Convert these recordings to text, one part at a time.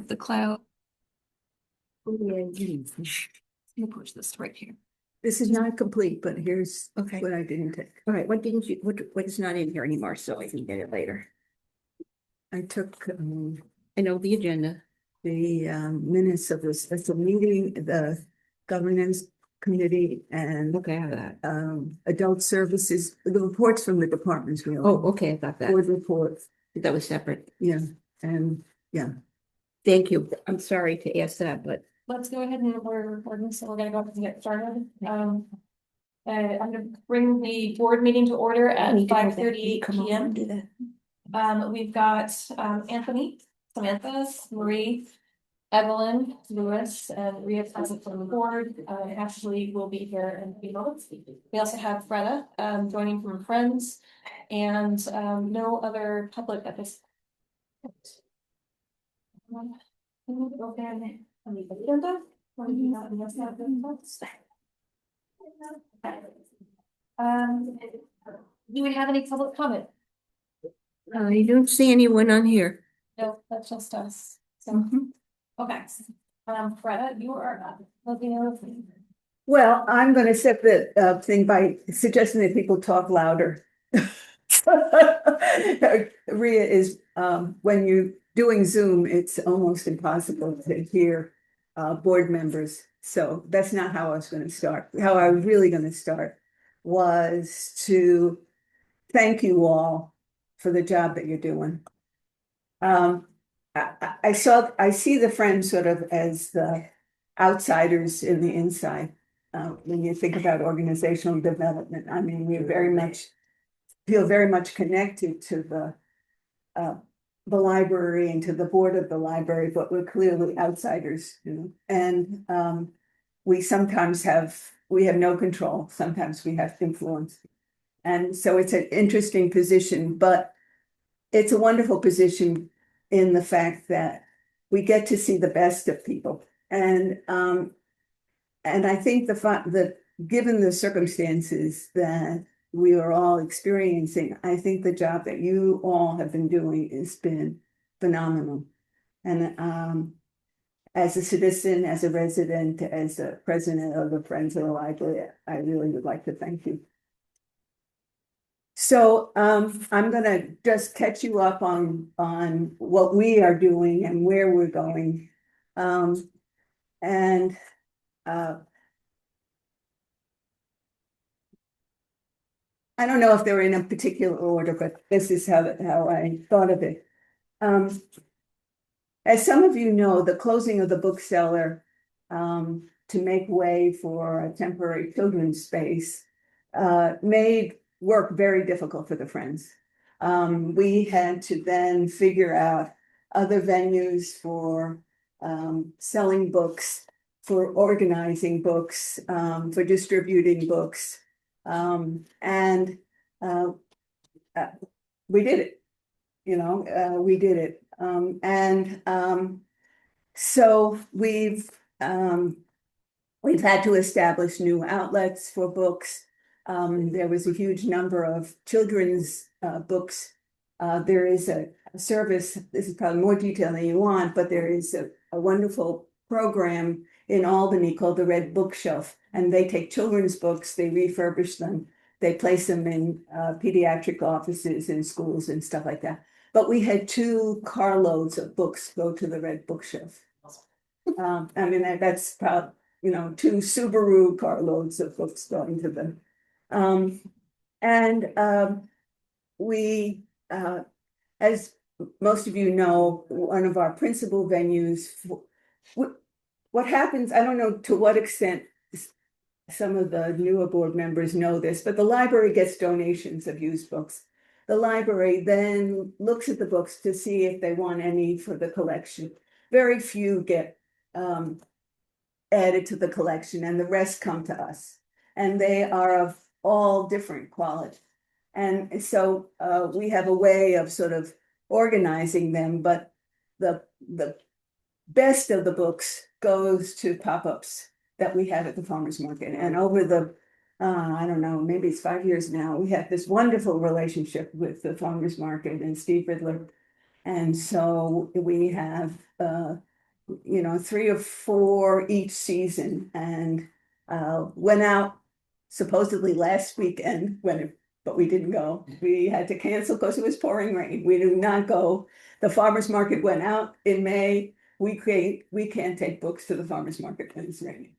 of the cloud. Let me push this right here. This is not complete, but here's Okay. what I didn't take. All right, what didn't you, what is not in here anymore, so I can get it later. I took I know the agenda. the minutes of this, that's a meeting, the governance committee and Okay, I have that. adult services, the reports from the departments. Oh, okay, I got that. Board reports, That was separate. yeah, and yeah. Thank you. I'm sorry to ask that, but Let's go ahead and we're so we're gonna go ahead and get started. I'm gonna bring the board meeting to order at 5:38 p.m. Do that. We've got Anthony, Samantha, Marie, Evelyn, Lewis, and Rhea present from the board. Ashley will be here in a few moments. We also have Freda joining from Friends, and no other public at this point. On the agenda. Do we have any public comment? I don't see anyone on here. No, that's just us. So, Mhm. okay. Freda, you are looking at. Well, I'm going to set the thing by suggesting that people talk louder. Rhea is, when you're doing Zoom, it's almost impossible to hear board members. So that's not how I was going to start. How I was really going to start was to thank you all for the job that you're doing. I see the Friends sort of as the outsiders in the inside. When you think about organizational development, I mean, we feel very much connected to the library and to the board of the library, but we're clearly outsiders, you know. And we have no control. Sometimes we have influence. And so it's an interesting position, but it's a wonderful position in the fact that we get to see the best of people. And I think the fact that given the circumstances that we are all experiencing, I think the job that you all have been doing has been phenomenal. And as a citizen, as a resident, as a president of the Friends of the Library, I really would like to thank you. So I'm gonna just catch you up on what we are doing and where we're going. And I don't know if they're in a particular order, but this is how I thought of it. As some of you know, the closing of the bookseller to make way for a temporary children's space made work very difficult for the Friends. We had to then figure out other venues for selling books, for organizing books, for distributing books. And we did it, you know, we did it. So we've had to establish new outlets for books. There was a huge number of children's books. There is a service, this is probably more detail than you want, but there is a wonderful program in Albany called the Red Bookshelf, and they take children's books, they refurbish them, they place them in pediatric offices in schools and stuff like that. But we had 2 carloads of books go to the Red Bookshelf. I mean, that's probably, you know, 2 Subaru carloads of books going to them. We, as most of you know, one of our principal venues, what happens, I don't know to what extent some of the newer board members know this, but the library gets donations of used books. The library then looks at the books to see if they want any for the collection. Very few get added to the collection, and the rest come to us. And they are of all different quality. And so we have a way of sort of organizing them, but the best of the books goes to pop-ups that we have at the farmers market. And over the I don't know, maybe it's 5 years now, we have this wonderful relationship with the farmers market and Steve Riddler. And so we have you know, 3 or 4 each season, and went out supposedly last weekend but we didn't go. We had to cancel because it was pouring rain. We did not go. The farmer's market went out in May. We can't take books to the farmer's market when it's raining.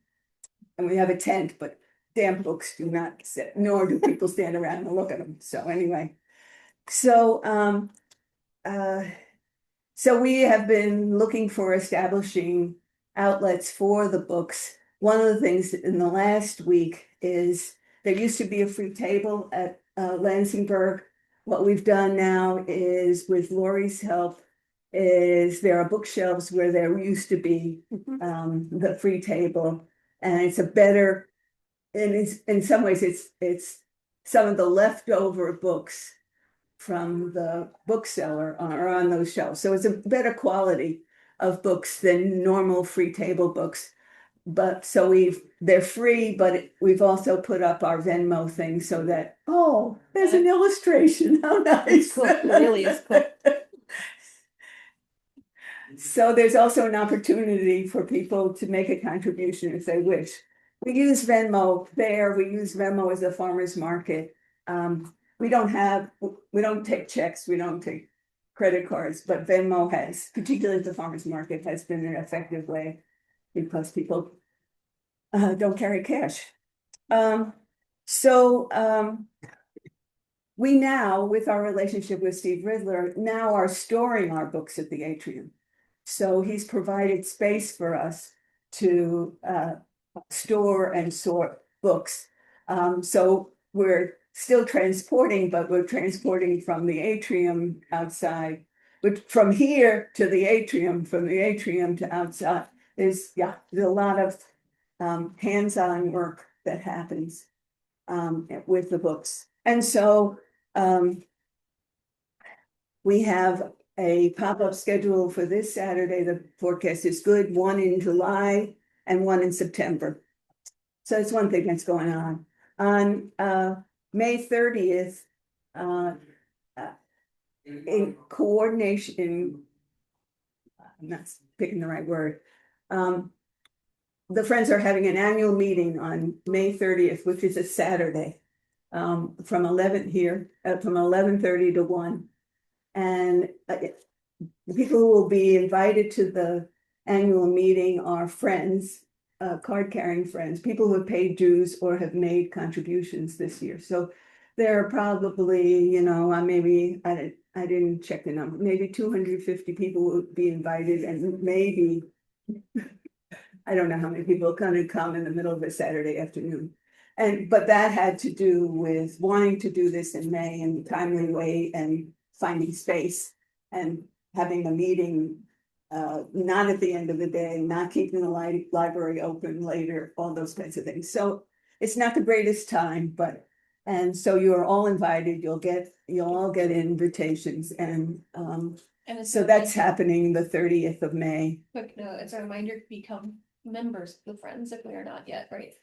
And we have a tent, but damn books do not sit, nor do people stand around and look at them. So anyway, so uh, so we have been looking for establishing outlets for the books. One of the things in the last week is there used to be a free table at Lansingburg. What we've done now is, with Lori's help, is there are bookshelves where there used to be the free table, and it's a better, and it's in some ways it's some of the leftover books from the bookseller are on those shelves. So it's a better quality of books than normal free table books. But so they're free, but we've also put up our Venmo thing so that, oh, there's an illustration. How nice. Cool. It really is cool. So there's also an opportunity for people to make a contribution if they wish. We use Venmo there. We use Venmo as a farmer's market. We don't take checks. We don't take credit cards, but Venmo has, particularly at the farmer's market, has been an effective way because people don't carry cash. We now, with our relationship with Steve Riddler, now are storing our books at the atrium. So he's provided space for us to store and sort books. So we're still transporting, but we're transporting from the atrium outside, but from here to the atrium, from the atrium to outside. There's a lot of hands-on work that happens with the books. And so we have a pop-up schedule for this Saturday. The forecast is good, one in July and one in September. So that's one thing that's going on. On May 30th, in coordination, I'm not picking the right word, the Friends are having an annual meeting on May 30th, which is a Saturday, from 11:30 to 1. And the people who will be invited to the annual meeting are friends, card-carrying friends, people who have paid dues or have made contributions this year. So there are probably, maybe, I didn't check the number, maybe 250 people will be invited, and maybe, I don't know how many people are going to come in the middle of a Saturday afternoon. But that had to do with wanting to do this in May in a timely way and finding space and having a meeting, not at the end of the day, not keeping the library open later, all those kinds of things. So it's not the greatest time, and so you are all invited. You'll all get invitations, and so that's happening the 30th of May. Quick note, it's a reminder to become members of the Friends if we are not yet, right?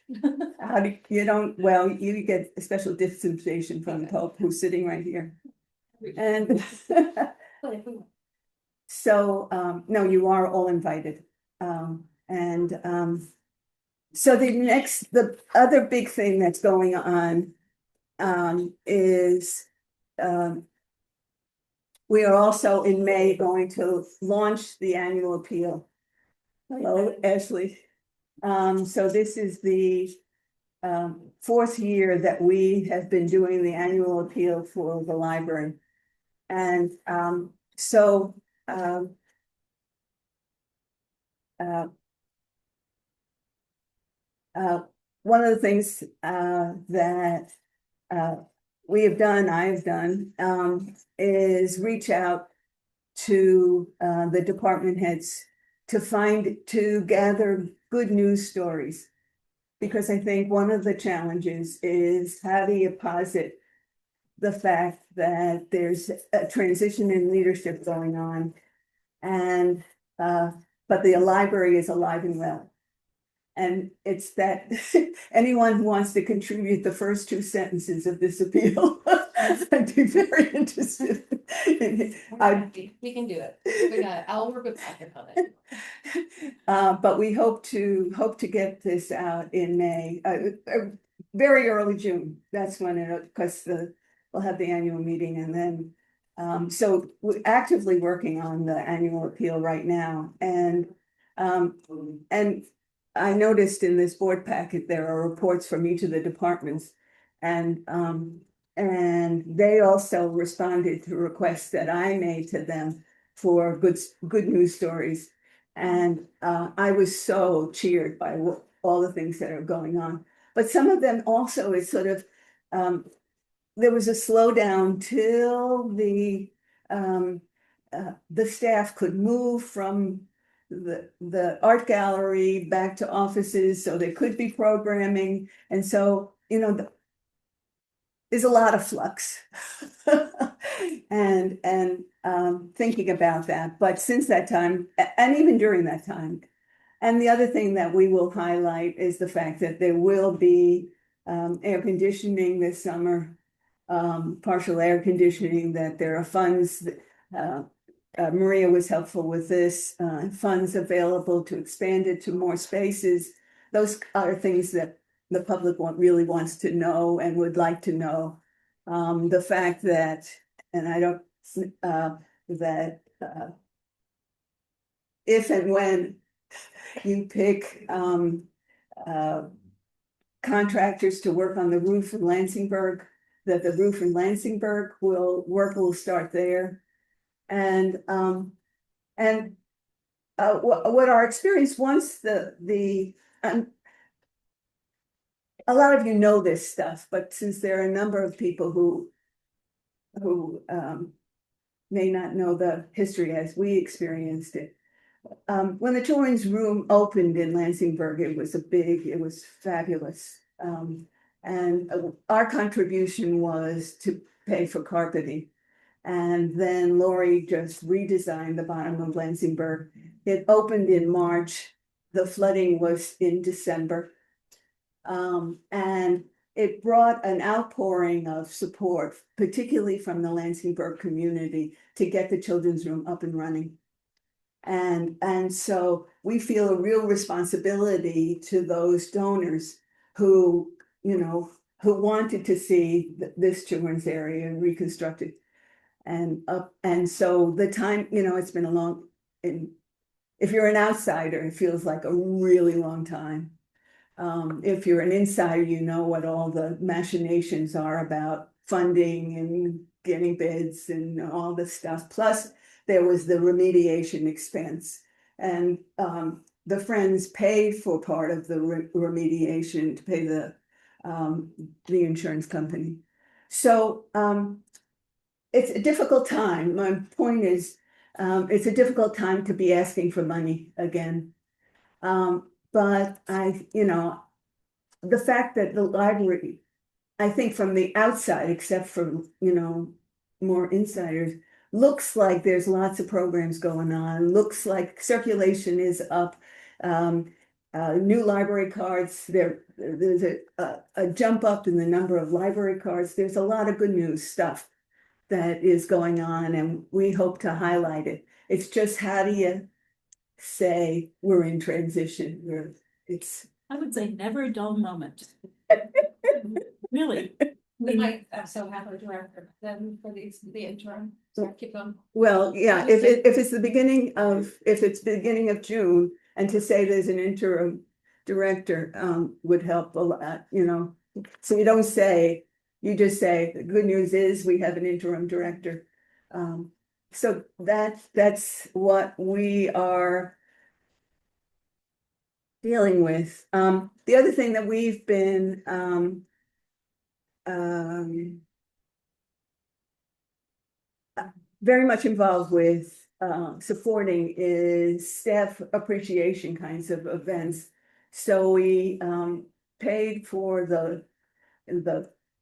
You get a special dispensation from the Pope, who's sitting right here. And so, no, you are all invited. So the other big thing that's going on is we are also in May going to launch the annual appeal. Hello, Ashley. So this is the 4th year that we have been doing the annual appeal for the library. And one of the things that we have done, I have done, is reach out to the department heads to gather good news stories. Because I think one of the challenges is, how do you posit the fact that there's a transition in leadership going on, and but the library is alive and well. And it's that anyone who wants to contribute the first 2 sentences of this appeal I'd be very interested. We can do it. I'll work with Patrick on it. But we hope to get this out in May, very early June. That's when because we'll have the annual meeting and then, so we're actively working on the annual appeal right now. And I noticed in this board packet, there are reports from each of the departments. And they also responded to requests that I made to them for good news stories. And I was so cheered by all the things that are going on. But some of them also is sort of, there was a slowdown till the staff could move from the art gallery back to offices, so there could be programming. And so, there's a lot of flux. And thinking about that. But since that time, and even during that time, and the other thing that we will highlight is the fact that there will be air conditioning this summer, partial air conditioning, that there are funds. Maria was helpful with this, funds available to expand it to more spaces. Those are things that the public really wants to know and would like to know. The fact that, and I don't, that if and when you pick contractors to work on the roof in Lansingburg, that the roof in Lansingburg will start there. And what our experience once a lot of you know this stuff, but since there are a number of people who may not know the history as we experienced it. When the children's room opened in Lansingburg, it was fabulous. And our contribution was to pay for carpeting. And then Lori just redesigned the bottom of Lansingburg. It opened in March. The flooding was in December. And it brought an outpouring of support, particularly from the Lansingburg community, to get the children's room up and running. And so we feel a real responsibility to those donors who wanted to see this children's area reconstructed. And so the time, it's been a long, if you're an outsider, it feels like a really long time. If you're an insider, you know what all the machinations are about funding and getting bids and all this stuff. Plus, there was the remediation expense. And the Friends paid for part of the remediation to pay the insurance company. So it's a difficult time. My point is, it's a difficult time to be asking for money again. But the fact that the library, I think from the outside, except for, more insiders, looks like there's lots of programs going on, looks like circulation is up. New library cards, there's a jump up in the number of library cards. There's a lot of good news stuff that is going on, and we hope to highlight it. It's just, how do you say we're in transition? I would say never a dull moment. Really. We might also have a director then for the interim. So keep going. Well, yeah, if it's beginning of June, and to say there's an interim director would help a lot, So you don't say, you just say, the good news is we have an interim director. So that's what we are dealing with. The other thing that we've been very much involved with supporting is staff appreciation kinds of events. So we paid for the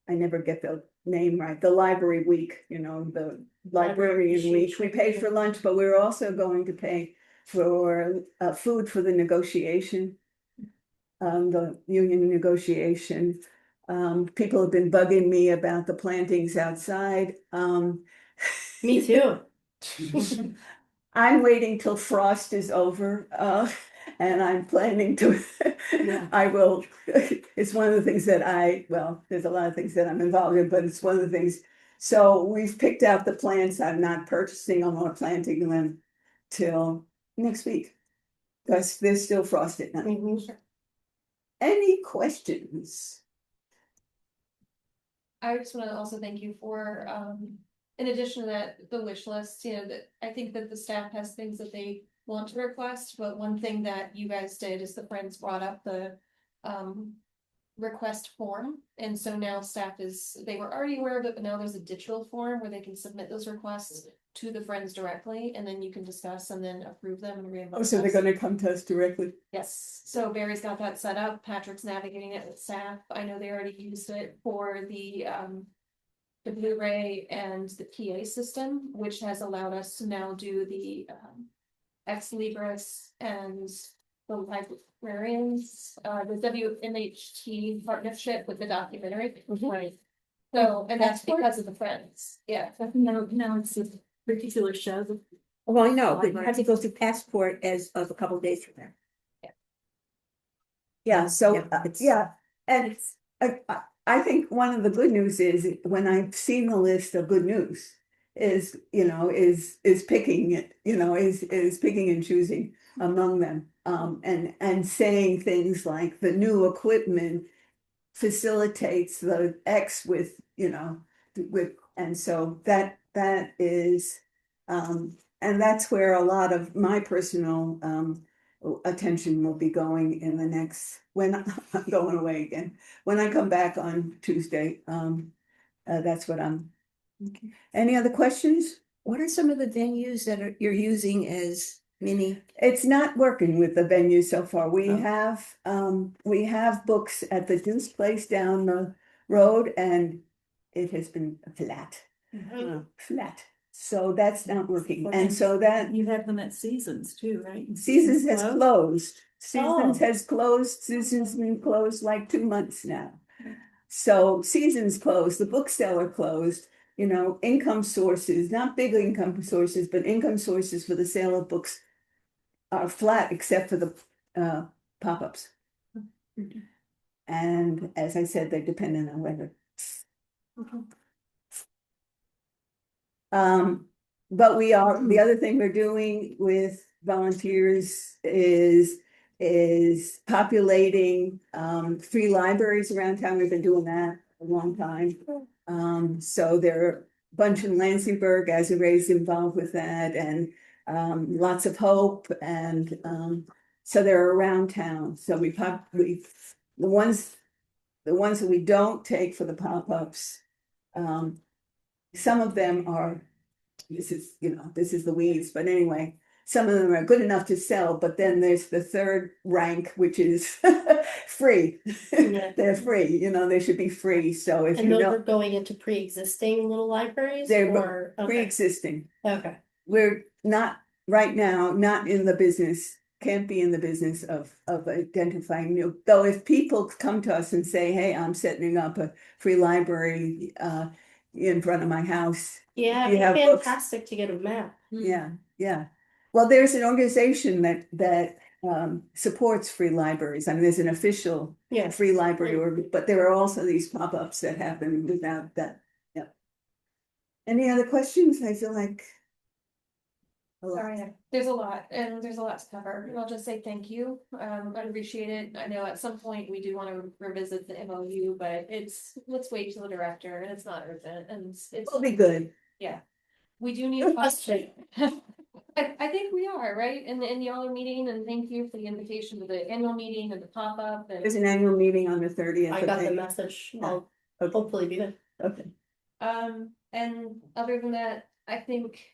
I never get the name right, the library week, the librarian week. We paid for lunch, but we were also going to pay for food for the negotiation, the union negotiation. People have been bugging me about the plantings outside. Me too. I'm waiting till frost is over, and I'm planning to, Yeah. I will, it's one of the things that well, there's a lot of things that I'm involved in, but it's one of the things. So we've picked out the plants. I'm not purchasing them or planting them till next week. Because there's still frost at night. Mhm. Any questions? I just want to also thank you for, in addition to that, the wish list, you know, that I think that the staff has things that they want to request, but one thing that you guys did is the Friends brought up the, request form, and so now staff they were already aware of it, but now there's a digital form where they can submit those requests to the Friends directly, and then you can discuss and then approve them and Oh, reimburse so they're us. gonna come to us directly? Yes, so Barry's got that set up, Patrick's navigating it with staff, I know they already used it for the Blu-ray and the PA system, which has allowed us to now do the Ex Libris and the librarians, the WMHT partnership with the documentary. Right. So, and that's because of the Friends, yeah. Now it's a particular show. Well, I know, but you have to go through passport as of a couple of days from now. Yeah, so, Yeah, it's- yeah, and I think one of the good news is when I've seen the list of good news is, is picking it, is picking and choosing among them. And saying things like the new equipment facilitates the X with, and so that is, and that's where a lot of my personal, attention will be going in the next, when I'm going away again. When I come back on Tuesday, that's what any other questions? What are some of the venues that you're using as mini? It's not working with the venue so far. Oh. We have books at the Deuce Place down the road and it has been flat, flat. So that's not working. And so that You have them at Seasons too, right? Seasons has closed. Seasons Oh. has closed. Seasons been closed like 2 months now. So Seasons closed, the bookseller closed, income sources, not big income sources, but income sources for the sale of books are flat except for the pop-ups. And as I said, they're dependent on weather. But the other thing we're doing with volunteers is populating free libraries around town. We've been doing that a long time. So there are a bunch in Lansingburg, as Ray's involved with that, and Lots of Hope, and so they're around town. So the ones that we don't take for the pop-ups, some of them are, this is the weeds, but anyway, some of them are good enough to sell, but then there's the third rank, which is free. Yeah. They're free, they should be free. So if And you those are know, going into pre-existing little libraries they're or, okay, pre-existing. okay. We're not right now, not in the business, can't be in the business of identifying new. Though if people come to us and say, hey, I'm setting up a free library in front of my house. Yeah, You it'd have be books. fantastic to get a map. Yeah. Well, there's an organization that supports free libraries. I mean, there's an official Yes. free library, but there are also these pop-ups that happen without that. Yeah. Any other questions? I feel like. Sorry, there's a lot, and there's a lot to cover, and I'll just say thank you, I appreciate it, I know at some point we do want to revisit the MOU, but let's wait till the director, and it's not urgent, and it's. It'll be good. Yeah, we do need. Good question. I think we are, right, in the y'all are meeting, and thank you for the invitation to the annual meeting and the pop-up, There's and, an annual meeting on the 30th. I got the message. I'll Okay. hopefully be there. Okay. and other than that, I think.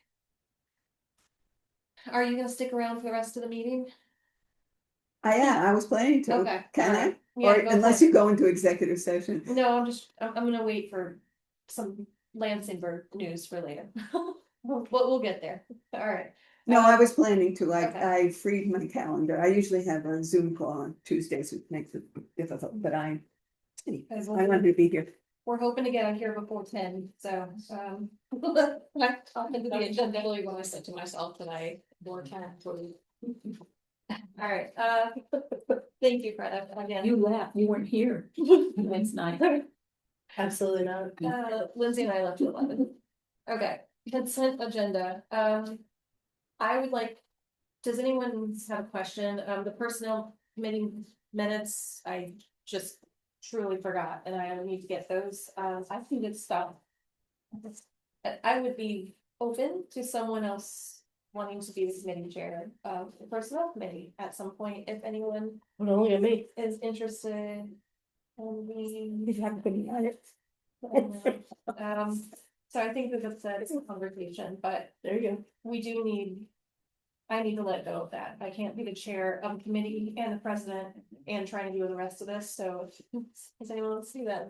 Are you gonna stick around for the rest of the meeting? I was planning to. Okay. Can I? alright. Yeah, Or go unless for it. you go into executive session. No, I'm gonna wait for some Lansingburg news for later. We'll get there, alright. No, I was planning to. Okay. I freed my calendar. I usually have a Zoom call on Tuesdays, which makes it difficult, but Because I wanted to be here. we're hoping to get out here before 10, so, I'm talking to the agenda when I said to myself tonight, more time for. All right, thank you, Greta, again. You laughed, you weren't here. It's nice. Absolutely not. Lindsay and I left at 11. Okay, consent agenda, I would like, does anyone have a question? The personnel committee minutes, I just truly forgot, and I need to get those, I think it's stuff. I would be open to someone else wanting to be the committee chair of the personnel committee at some point, if anyone Would only be me. is interested. You haven't been at it. So I think that it's a conversation, but There you go. we do need. I need to let go of that. I can't be the chair of a committee and the president and trying to do the rest of this, so does anyone else see that?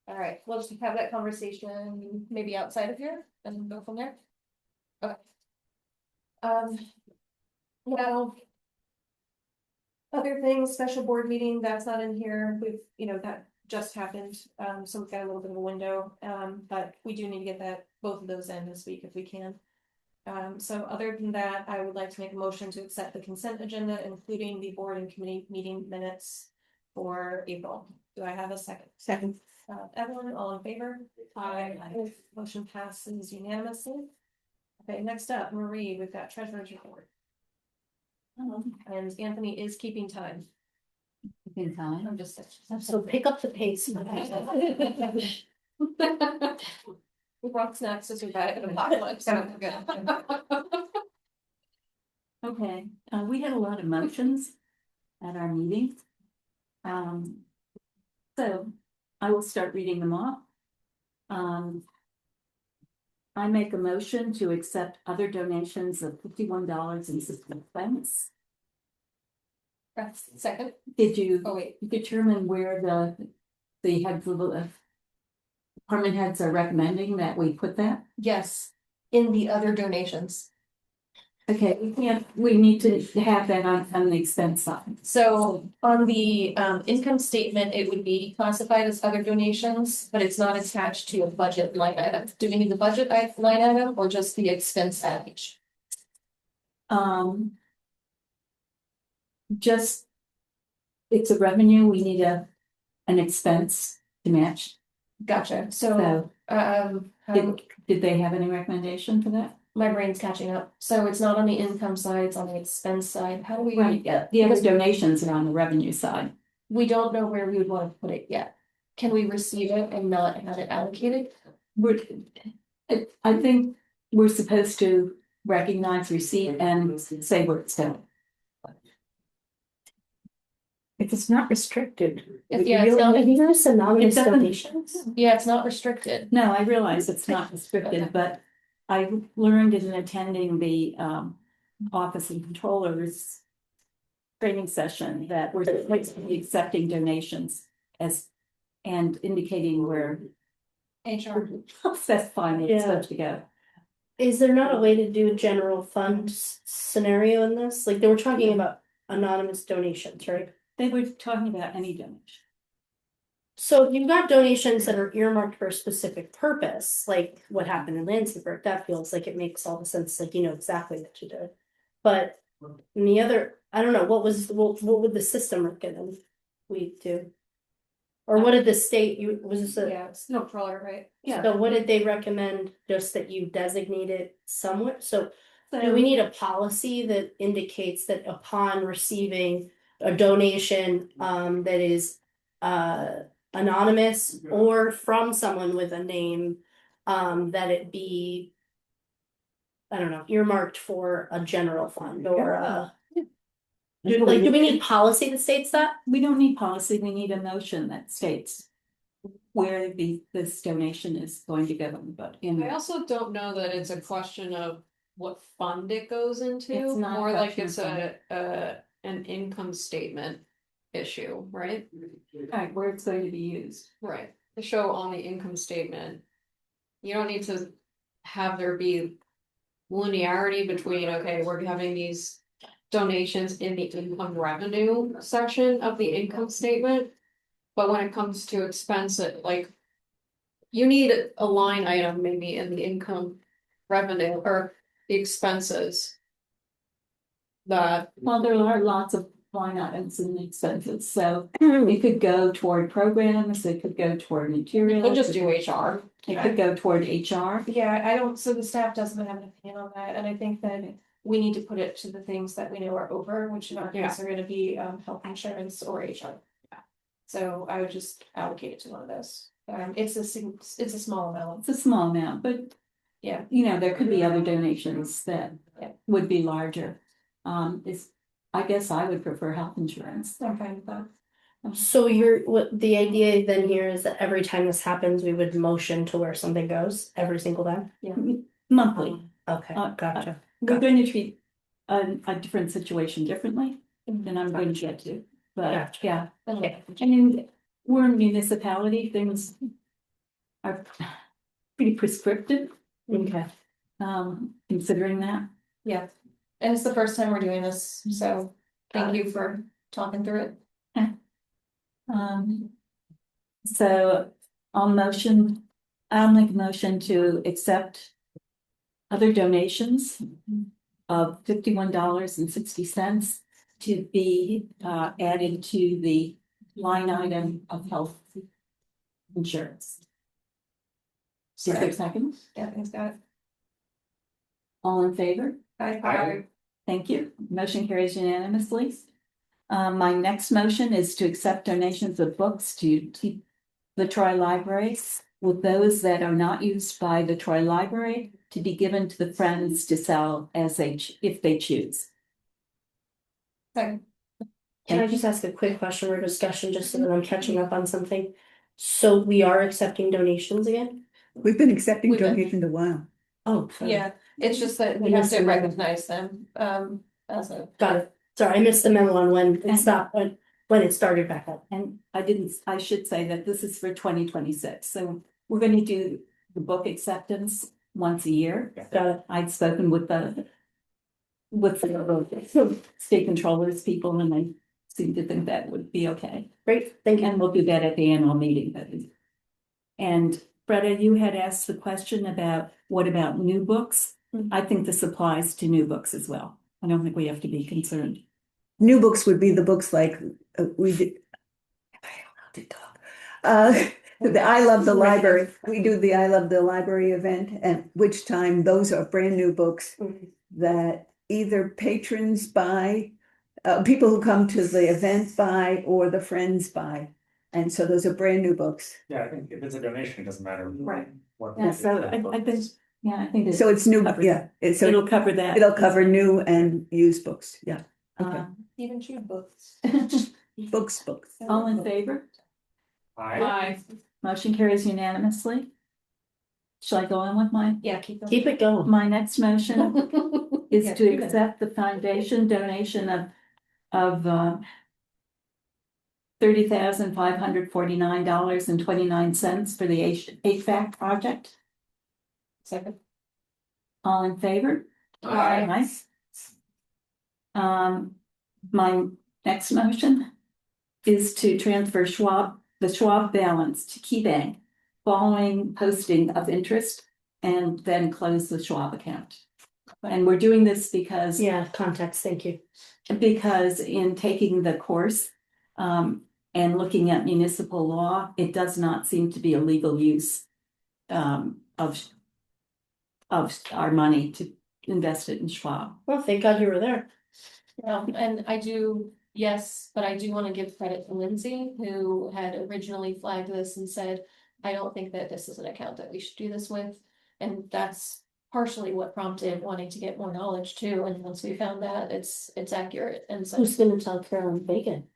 All right, we'll just have that conversation maybe outside of here and go from there. Okay. Now. Other things, special board meeting, that's not in here, that just happened, so we've got a little bit of a window, but we do need to get both of those in this week if we can. So other than that, I would like to make a motion to accept the consent agenda, including the board and committee meeting minutes for April. Do I have a second? Second. Evelyn, all in favor? Aye. Motion passes unanimously. Okay, next up, Marie, we've got treasurer's report. And Anthony is keeping time. In time. I'm just. So pick up the pace. We brought snacks to survive an apocalypse. So we're good. Okay, we had a lot of motions at our meeting. So I will start reading them off. I make a motion to accept other donations of $51.60. Second, Did you oh wait, determine where the heads of the department heads are recommending that we put that? yes, in the other donations. Okay, we need to have that on the expense side. So on the income statement, it would be classified as other donations, but it's not attached to a budget line item. Do we need the budget line item or just the expense page? Just, it's a revenue, we need an expense to match. Gotcha, so how- Did they have any recommendation for that? my brain's catching up. So it's not on the income side, it's on the expense side. How do we? Yeah, the other donations are on the revenue side. We don't know where we would want to put it yet. Can we receive it and not have it allocated? I think we're supposed to recognize receipt and say where it's going. If it's not restricted. Yeah, it's not, There's anonymous It doesn't- donations. yeah, it's not restricted. No, I realize it's not Okay. restricted, but I learned in attending the Office of Controllers training session that we're supposed to be accepting donations and indicating where HR. specifying it's Yeah. supposed to go. Is there not a way to do a general fund scenario in this? Like they were talking about anonymous donations, right? They were talking about any donation. So if you've got donations that are earmarked for a specific purpose, like what happened in Lansingburg, that feels like it makes all the sense, like you know exactly what you did. But in the other, I don't know, what would the system recommend we do? Or what did the state, was this a? Yeah, it's no crawler, right? Yeah. So what did they recommend, just that you designate it somewhere, so do we need a policy that indicates that upon receiving a donation, that is, anonymous or from someone with a name, that it be, I don't know, earmarked for a general fund or, do we need policy that states that? We don't need policy, we need a motion that states where this donation is going to go, but I also don't know that it's a question of what fund it goes into, It's not a more like question of it's an income statement issue, right? right, where it's going to be used. Right, to show on the income statement. You don't need to have there be linearity between, okay, we're having these donations in the income revenue section of the income statement. But when it comes to expense, like. You need a line item maybe in the income revenue or the expenses. That, Well, there are lots of line items and expenses, so it could go toward programs, it could go toward materials. we'll just do HR. It could go toward HR. Yeah, I don't, so the staff doesn't have an opinion on that, and I think that we need to put it to the things that we know are over, which in our case are gonna be health insurance or HR. Yeah. So I would just allocate it to one of those. It's a small amount. It's a small amount, but Yeah. you know, there could be other donations that Yeah. would be larger. I guess I would prefer health insurance. I'm fine with that. So what the idea then here is that every time this happens, we would motion to where something goes every single time? Monthly. Okay, gotcha. We're going to treat a different situation differently than I'm going to get to, but Gotcha. yeah. Okay. I mean, we're a municipality, things are pretty prescriptive, Okay. considering that. Yeah, and it's the first time we're doing this, so thank you for talking through it. So I'll make a motion to accept other donations of $51.60 to be added to the line item of health insurance. Is there a second? Yeah, thanks, got it. All in favor? Bye. Thank you. Motion carries unanimously. My next motion is to accept donations of books to the Troy Library, with those that are not used by the Troy Library to be given to the Friends to sell if they choose. Second. Can I just ask a quick question or discussion, just so that I'm catching up on something? So we are accepting donations again? We've been accepting We've been- donations a while. Oh, sorry. Yeah, it's just that we I have missed to the memo. recognize them, as a. Got it. Sorry, I missed the memo on when it stopped, when it started back up. And I should say that this is for 2026, so we're going to do the book acceptance once a year. Got it. I'd spoken with the state controllers people, and they seemed to think that would be okay. Great, thank you. And we'll do that at the annual meeting. And Freda, you had asked the question about what about new books? Mhm. I think this applies to new books as well. I don't think we have to be concerned. New books would be the books like we did. Am I allowed to talk? The I Love the Library. We do the I Love the Library event, at which time those are brand new books Mhm. that either patrons buy, people who come to the event buy, or the friends buy. And so those are brand new books. Yeah, I think if it's a donation, it doesn't matter. Right. What. Yeah, so I think, I think So it's new, covers- yeah, so it'll cover that. it'll cover new and used books, yeah, okay. Even chew books. Books. All in favor? Aye. Motion carries unanimously. Shall I go on with Yeah, keep them. Keep it going. my next motion? Is Yeah, to you can. accept the foundation donation of $30,549.29 for the HVAC project. Second. All in favor? Aye. My next motion is to transfer the Schwab balance to KeyBank following posting of interest and then close the Schwab account. And we're doing this because Yeah, context, thank you. because in taking the course, and looking at municipal law, it does not seem to be a legal use, of our money to invest it in Schwab. Well, thank God you were there. And I do, yes, but I do wanna give credit to Lindsay, who had originally flagged this and said, I don't think that this is an account that we should do this with. And that's partially what prompted wanting to get more knowledge too, and once we found that, it's accurate, and so. Who's gonna tell Carolyn Bacon?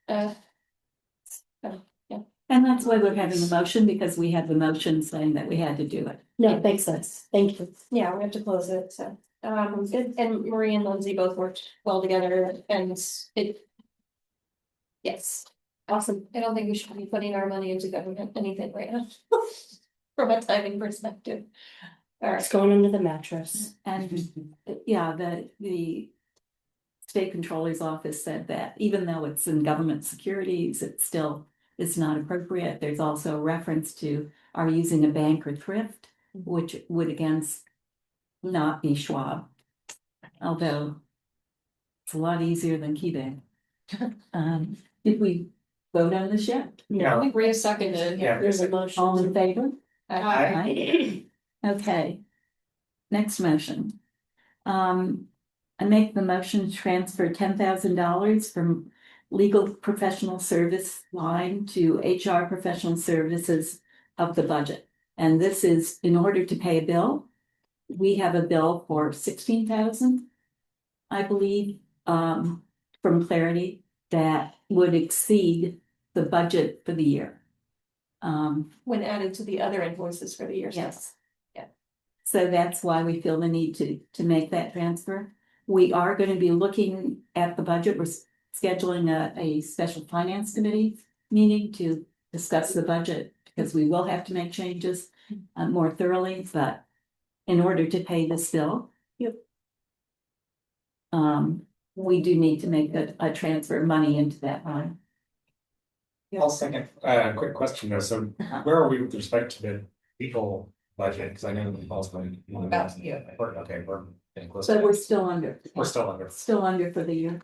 And that's why we're having a motion, because we had the motion saying that we had to do it. No, it makes sense. Thank you. Yeah, we have to close it, so, good, and Marie and Lindsay both worked well together, and it. Yes, awesome, I don't think we should be putting our money into government, anything right now. From a timing perspective. Alright, It's going under the mattress. And yeah, the state controller's office said that even though it's in government securities, it's still, is not appropriate. There's also a reference to are using a bank or thrift, which would again not be Schwab. Although it's a lot easier than KeyBank. Did we vote on this yet? I Yeah, think Rhea seconded. yeah. There's a motion. All in favor? Aye. Okay. Next motion. I make the motion to transfer $10,000 from legal professional service line to HR professional services of the budget. And this is in order to pay a bill. We have a bill for 16,000, I believe, from Clarity that would exceed the budget for the year. When added to the other invoices for the year. Yes. Yeah. So that's why we feel the need to make that transfer. We are going to be looking at the budget. We're scheduling a special finance committee meeting to discuss the budget because we will have to make changes more thoroughly, but in order to pay this bill. Yep. We do need to make a transfer of money into that line. I'll second, quick question though, so where are we with respect to the legal budget, because I know the falls going. About, yeah. Okay, we're getting close. So to we're it. still under. We're still under, Still under for the year.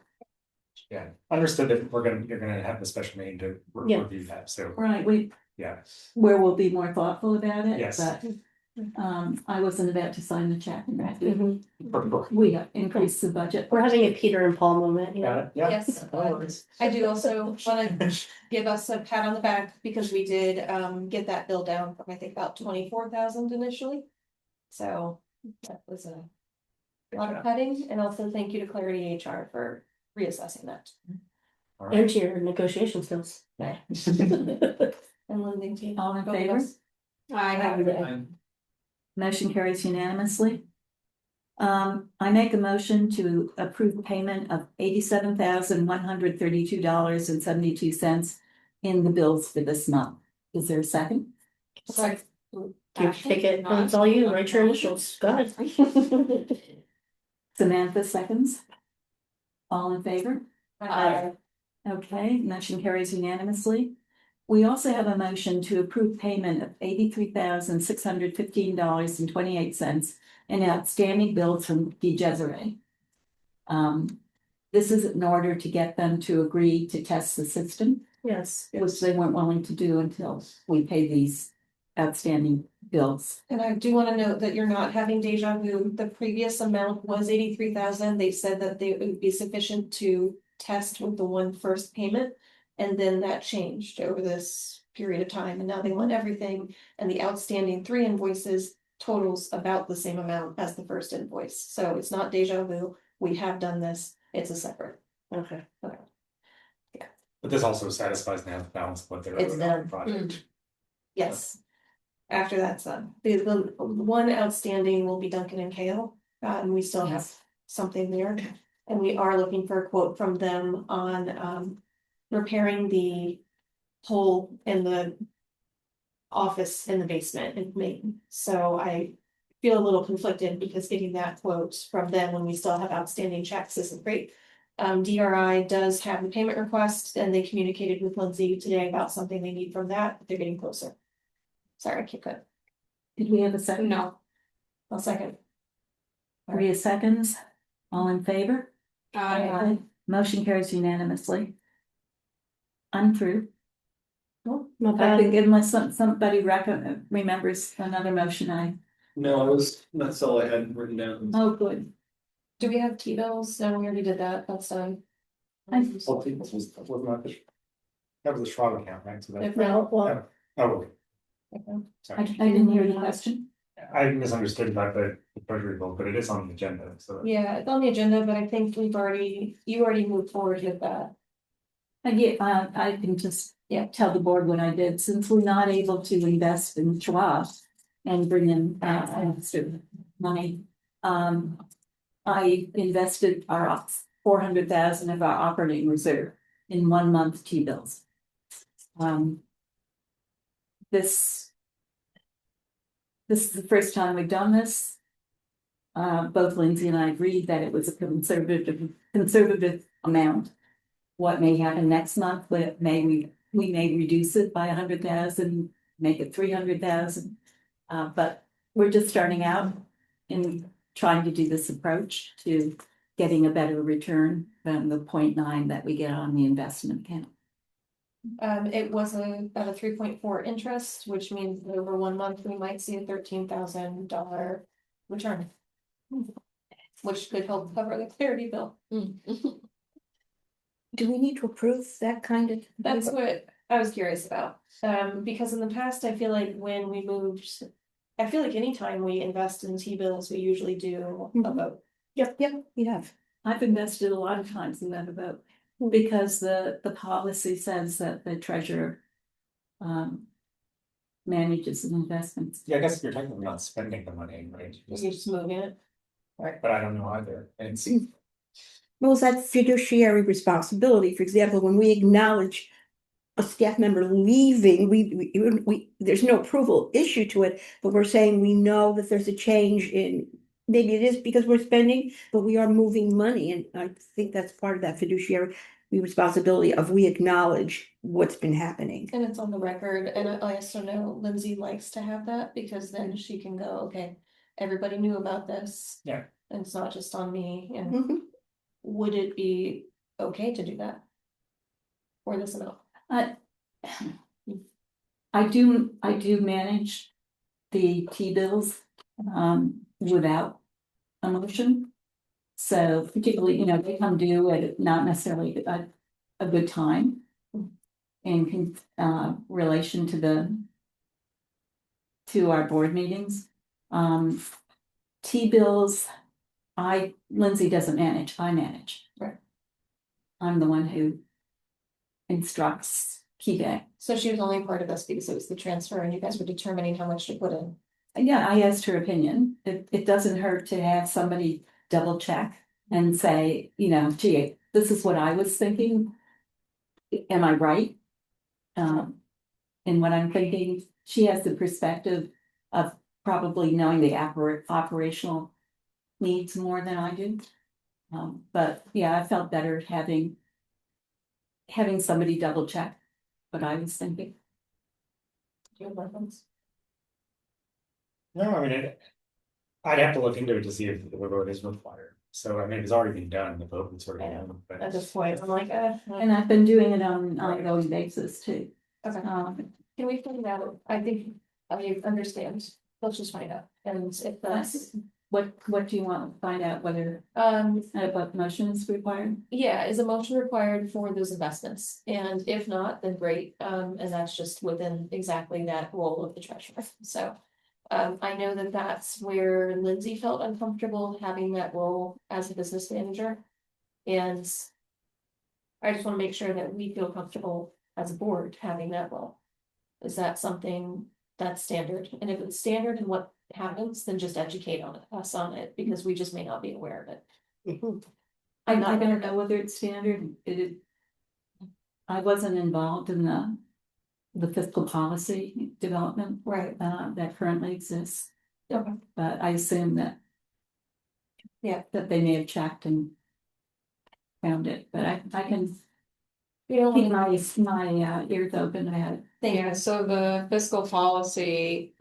yeah, understood that you're gonna have the special meeting to Yeah. review that, so, Right, yeah. where we'll be more thoughtful about it. Yes. But I wasn't about to sign the check. Mhm. We increased the budget. We're having a Peter and Paul moment, you Got know. it, yeah. Yes. No worries. I do also wanna give us a pat on the back because we did get that bill down from, I think, about 24,000 initially. So that was a lot of cutting, and also thank you to Clarity HR for reassessing that. All And right. to your negotiation skills. And Lindsay too. All in Both of favor? us. Motion carries unanimously. I make a motion to approve payment of $87,132.72 in the bills for this month. Is there a second? Sorry. Take it, it's all you, write your initials, go ahead. Samantha seconds. All in favor? Aye. Okay, motion carries unanimously. We also have a motion to approve payment of $83,615.28 in outstanding bills from DeJeseret. This is in order to get them to agree to test the system, Yes. which they weren't willing to do until we pay these outstanding bills. And I do wanna note that you're not having deja vu. The previous amount was 83,000. They said that it would be sufficient to test with the one first payment. And then that changed over this period of time, and now they want everything, and the outstanding 3 invoices totals about the same amount as the first invoice. So it's not deja vu. We have done this. It's a separate. Okay. But this also satisfies now the balance of what they're. It's owed done. on the project. Yes. After that's done, the one outstanding will be Duncan and Kale, and we still have something there. And we are looking for a quote from them on repairing the hole in the office in the basement in Maine. So I feel a little conflicted because getting that quote from them when we still have outstanding checks isn't great. DRI does have the payment request, and they communicated with Lindsay today about something they need from that, but they're getting closer. Sorry, I keep going. Did we have a second? No. I'll second. Maria seconds. All in favor? Aye. Motion carries unanimously. I'm through. Not I bad. think unless somebody remembers another motion, No, that's all I had written down. oh, good. Do we have T-bills? No, we already did that. That's done. Well, this was not the. That was the Schwab account, right? So that. If No, not, well, Oh, I sorry, didn't hear the question. I misunderstood about the treasury bill, but it is on the agenda, so. yeah, it's on the agenda, but I think you already moved forward with that. And yeah, I can just Yeah. tell the board what I did, since we're not able to invest in Schwab and bring in extra money. I invested our 400,000 of our operating reserve in 1 month T-bills. This is the first time we've done this. Both Lindsay and I agreed that it was a conservative amount. What may happen next month, but we we may reduce it by 100,000, make it 300,000. But we're just starting out in trying to do this approach to getting a better return than the 0.9 that we get on the investment account. It was about a 3.4 interest, which means that over 1 month, we might see a $13,000 return. Which could help cover the clarity bill. Do we need to approve that kind of? That's what I was curious about, because in the past, I feel like when we moved. I feel like anytime we invest in T-bills, we usually do a vote. Yep, we have. I've invested a lot of times in that vote because the policy says that the treasurer manages the investments. Yeah, I guess you're technically not spending the money, right? You're just moving it. But I don't know either, and Well, is that fiduciary responsibility? For example, when we acknowledge a staff member leaving, we there's no approval issue to it, but we're saying we know that there's a change in, maybe it is because we're spending, but we are moving money, and I think that's part of that fiduciary responsibility of we acknowledge what's been happening. And it's on the record, and I also know Lindsay likes to have that, because then she can go, okay, everybody knew about this. Yeah. And it's not just on me, and Mhm. would it be okay to do that? For this amount? I do manage the T-bills without a motion. So particularly, they come due at not necessarily a good time in relation to our board meetings. T-bills, Lindsay doesn't manage, I manage. Right. I'm the one who instructs KeyBank. So she was only part of this because it was the transfer and you guys were determining how much to put in. Yeah, I asked her opinion. It doesn't hurt to have somebody double check and say, gee, this is what I was thinking. Am I right? In what I'm thinking, she has the perspective of probably knowing the operational needs more than I do. But yeah, I felt better having somebody double check what I was thinking. Do you have reference? no, I mean, I'd have to look into it to see if the vote is required. So I mean, it's already been done, the vote was sort of done, At but this point, I'm like, And I've been doing it on an ongoing basis too. okay, can we find out? I think, I understand, let's just find out, and if that's, What do you want to find out whether what motion is required? yeah, is a motion required for those investments? And if not, then great, and that's just within exactly that role of the treasurer, so. I know that that's where Lindsay felt uncomfortable having that role as a business manager. And I just want to make sure that we feel comfortable as a board having that role. Is that something that's standard? And if it's standard and what happens, then just educate us on it, because we just may not be aware of it. I don't know whether it's standard. I wasn't involved in the fiscal policy development Right. that currently exists. Okay. But I assume that. Yeah. That they may have checked and found it, but I can We don't keep want my ears open. I had. Yeah, so the fiscal policy,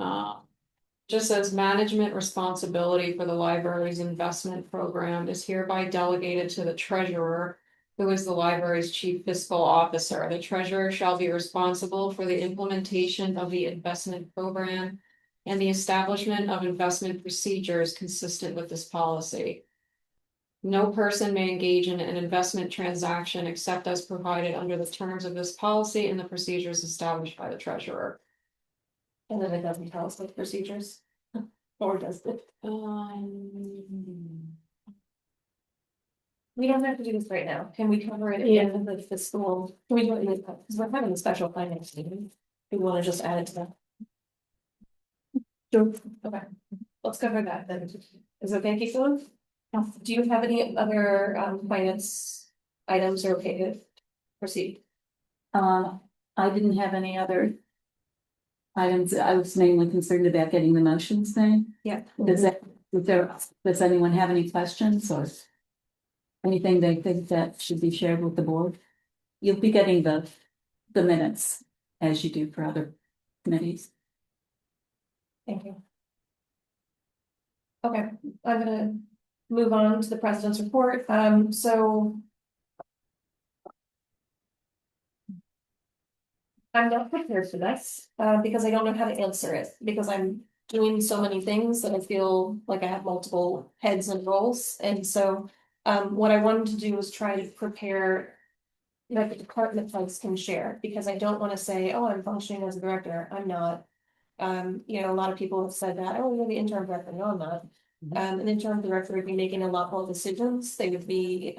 just says management responsibility for the library's investment program is hereby delegated to the treasurer, who is the library's chief fiscal officer. The treasurer shall be responsible for the implementation of the investment program and the establishment of investment procedures consistent with this policy. No person may engage in an investment transaction except as provided under the terms of this policy and the procedures established by the treasurer. And then it doesn't tell us what the procedures, or does it? We don't have to do this right now. Can we cover it in the fiscal? Can we do it in the, because we're having a special finance meeting. Do we want to just add it to that? Sure. Okay, let's cover that then. Is it okay, Keith? Do you have any other finance items or okay to proceed? I didn't have any other items. I was mainly concerned about getting the motions thing. Yeah. Does anyone have any questions or anything they think that should be shared with the board? You'll be getting the the minutes as you do for other committees. Thank you. Okay, I'm gonna move on to the president's report. So I'm not prepared for this, because I don't know how to answer it, because I'm doing so many things that I feel like I have multiple heads and roles. And so, what I wanted to do was try to prepare that the department heads can share, because I don't want to say, oh, I'm functioning as a director. I'm not. You know, a lot of people have said that, oh, you're the interim director. No, I'm not. An interim director would be making a lot more decisions. They would be,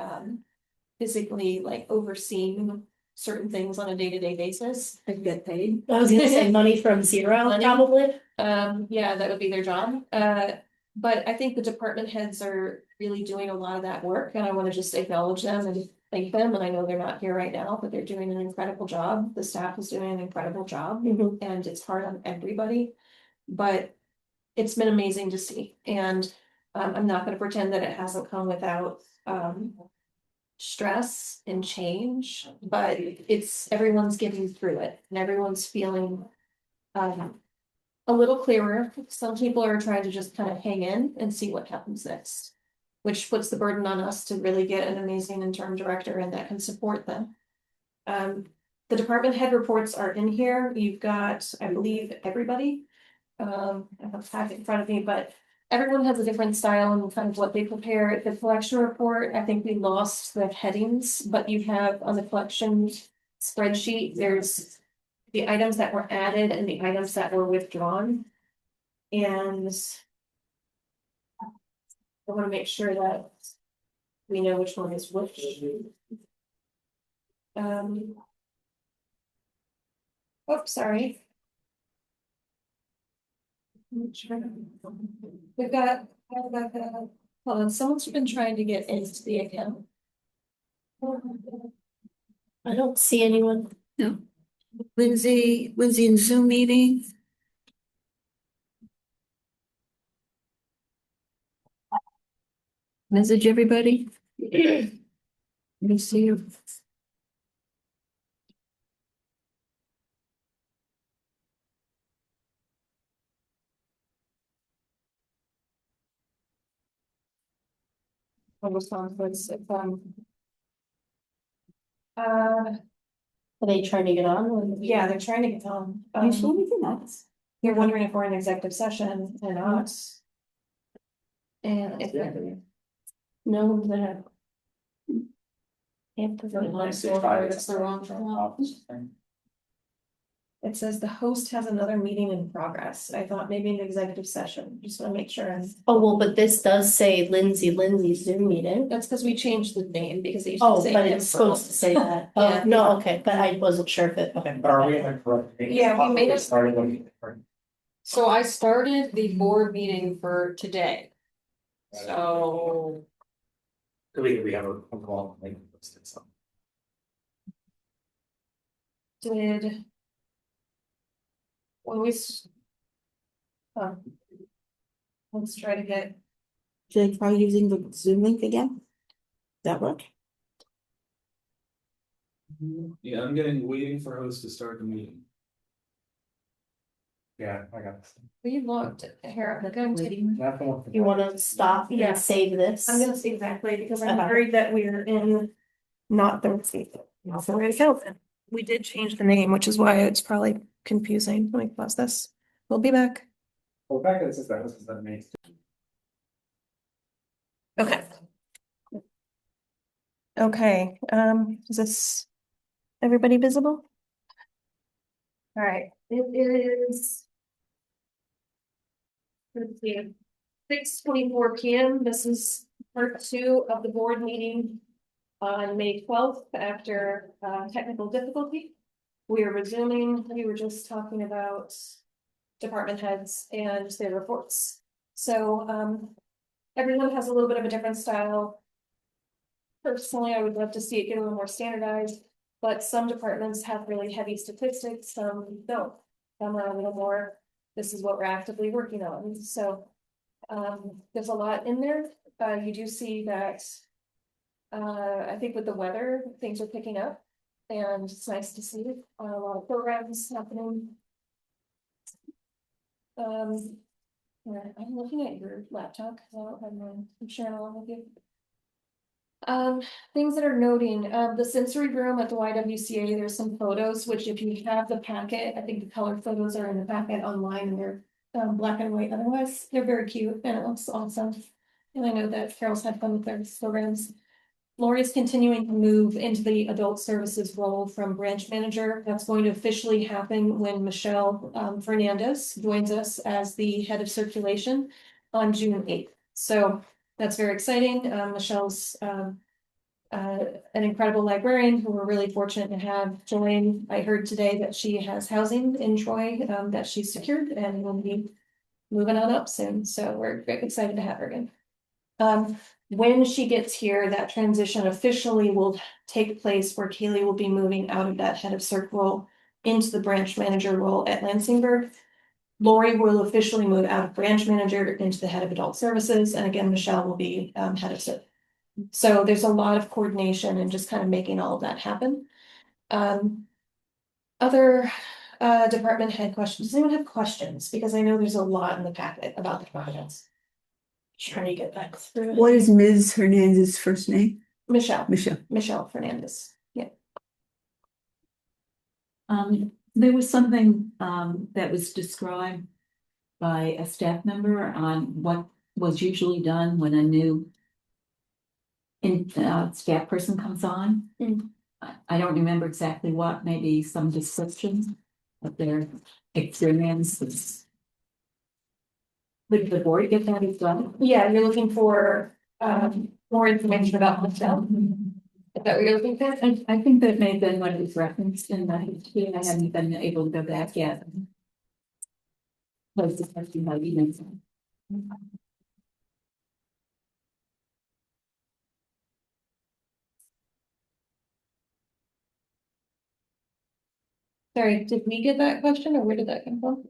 physically like overseeing certain things on a day-to-day basis. I get paid. I was gonna say money from zero, Money. probably. Yeah, that would be their job. But I think the department heads are really doing a lot of that work, and I want to just acknowledge them and thank them. And I know they're not here right now, but they're doing an incredible job. The staff is doing an incredible job, Mhm. and it's hard on everybody. But it's been amazing to see, and I'm not gonna pretend that it hasn't come without stress and change, but it's everyone's getting through it and everyone's feeling a little clearer. Some people are trying to just kind of hang in and see what happens next, which puts the burden on us to really get an amazing interim director and that can support them. The department head reports are in here. You've got, I believe, everybody. I have a packet in front of me, but everyone has a different style and kind of what they prepare. The collection report, I think we lost the headings, but you have on the collection spreadsheet, there's the items that were added and the items that were withdrawn. And I want to make sure that we know which one is which. Oops, sorry. We've got, hold on, someone's been trying to get into the account. I don't see anyone. No. Lindsay in Zoom meeting. Message everybody. Let me see you. Are they trying to get on? Yeah, they're trying to get on. You see anything else? You're wondering if we're in executive session or not. And if No, they're. It's the wrong one. It says the host has another meeting in progress. I thought maybe an executive session. Just want to make sure. Oh, well, but this does say Lindsay's Zoom meeting. That's because we changed the name because it used to Oh, say. but it's supposed to say that. Yeah. Oh, no, okay, but I wasn't sure if it, okay. But are we in the correct? Yeah, we made it- Started looking different. So I started the board meeting for today. So Could we have a call, like, posted something? Did. When we. Let's try to get, Should I try using the Zoom link again? That work? Yeah, I'm waiting for host to start the meeting. Yeah, I got this. we looked here, I'm going to. You wanna stop Yeah. and save this? I'm gonna say exactly, because I'm Okay. worried that we're in not the right account. We did change the name, which is why it's probably confusing. Let me pause this. We'll be back. Well, back to this, that was that makes. Okay. Okay, is this everybody visible? All right, it is. Let's see, 6:24 p.m. This is part 2 of the board meeting on May 12th after technical difficulty. We are resuming, we were just talking about department heads and their reports. So everyone has a little bit of a different style. Personally, I would love to see it get a little more standardized, but some departments have really heavy statistics, some don't. Some are a little more, this is what we're actively working on, so there's a lot in there. You do see that I think with the weather, things are picking up. And it's nice to see a lot of programs happening. Yeah, I'm looking at your laptop, because I don't have mine, I'm sharing along with you. Things that are noting, the sensory room at the YWCA, there's some photos, which if you have the packet, I think the color photos are in the packet online, and they're black and white, otherwise, they're very cute, and it looks awesome. And I know that Carol's had fun with their programs. Lori's continuing to move into the adult services role from branch manager. That's going to officially happen when Michelle Fernandez joins us as the head of circulation on June 8th. So that's very exciting. Michelle's an incredible librarian who we're really fortunate to have join. I heard today that she has housing in Troy that she's secured and will be moving on up soon. So we're very excited to have her again. When she gets here, that transition officially will take place where Kaylee will be moving out of that head of circ role into the branch manager role at Lansingburg. Lori will officially move out of branch manager into the head of adult services, and again, Michelle will be head of circ. So there's a lot of coordination and just kind of making all of that happen. Other department head questions. Does anyone have questions? Because I know there's a lot in the packet about the departments. Trying to get back through. What is Ms. Hernandez's first name? Michelle Michelle. Fernandez? Yeah. There was something, that was described by a staff member on what was usually done when a new staff person comes on. Mm. I don't remember exactly what, maybe some description of their experience. Would the board get that as well? Yeah, you're looking for more information about Michelle. Is that what you're looking for? I think that may have been what it was referenced in the history. I haven't been able to go back yet. Was discussing how you mentioned. Sorry, did we get that question or where did that come from?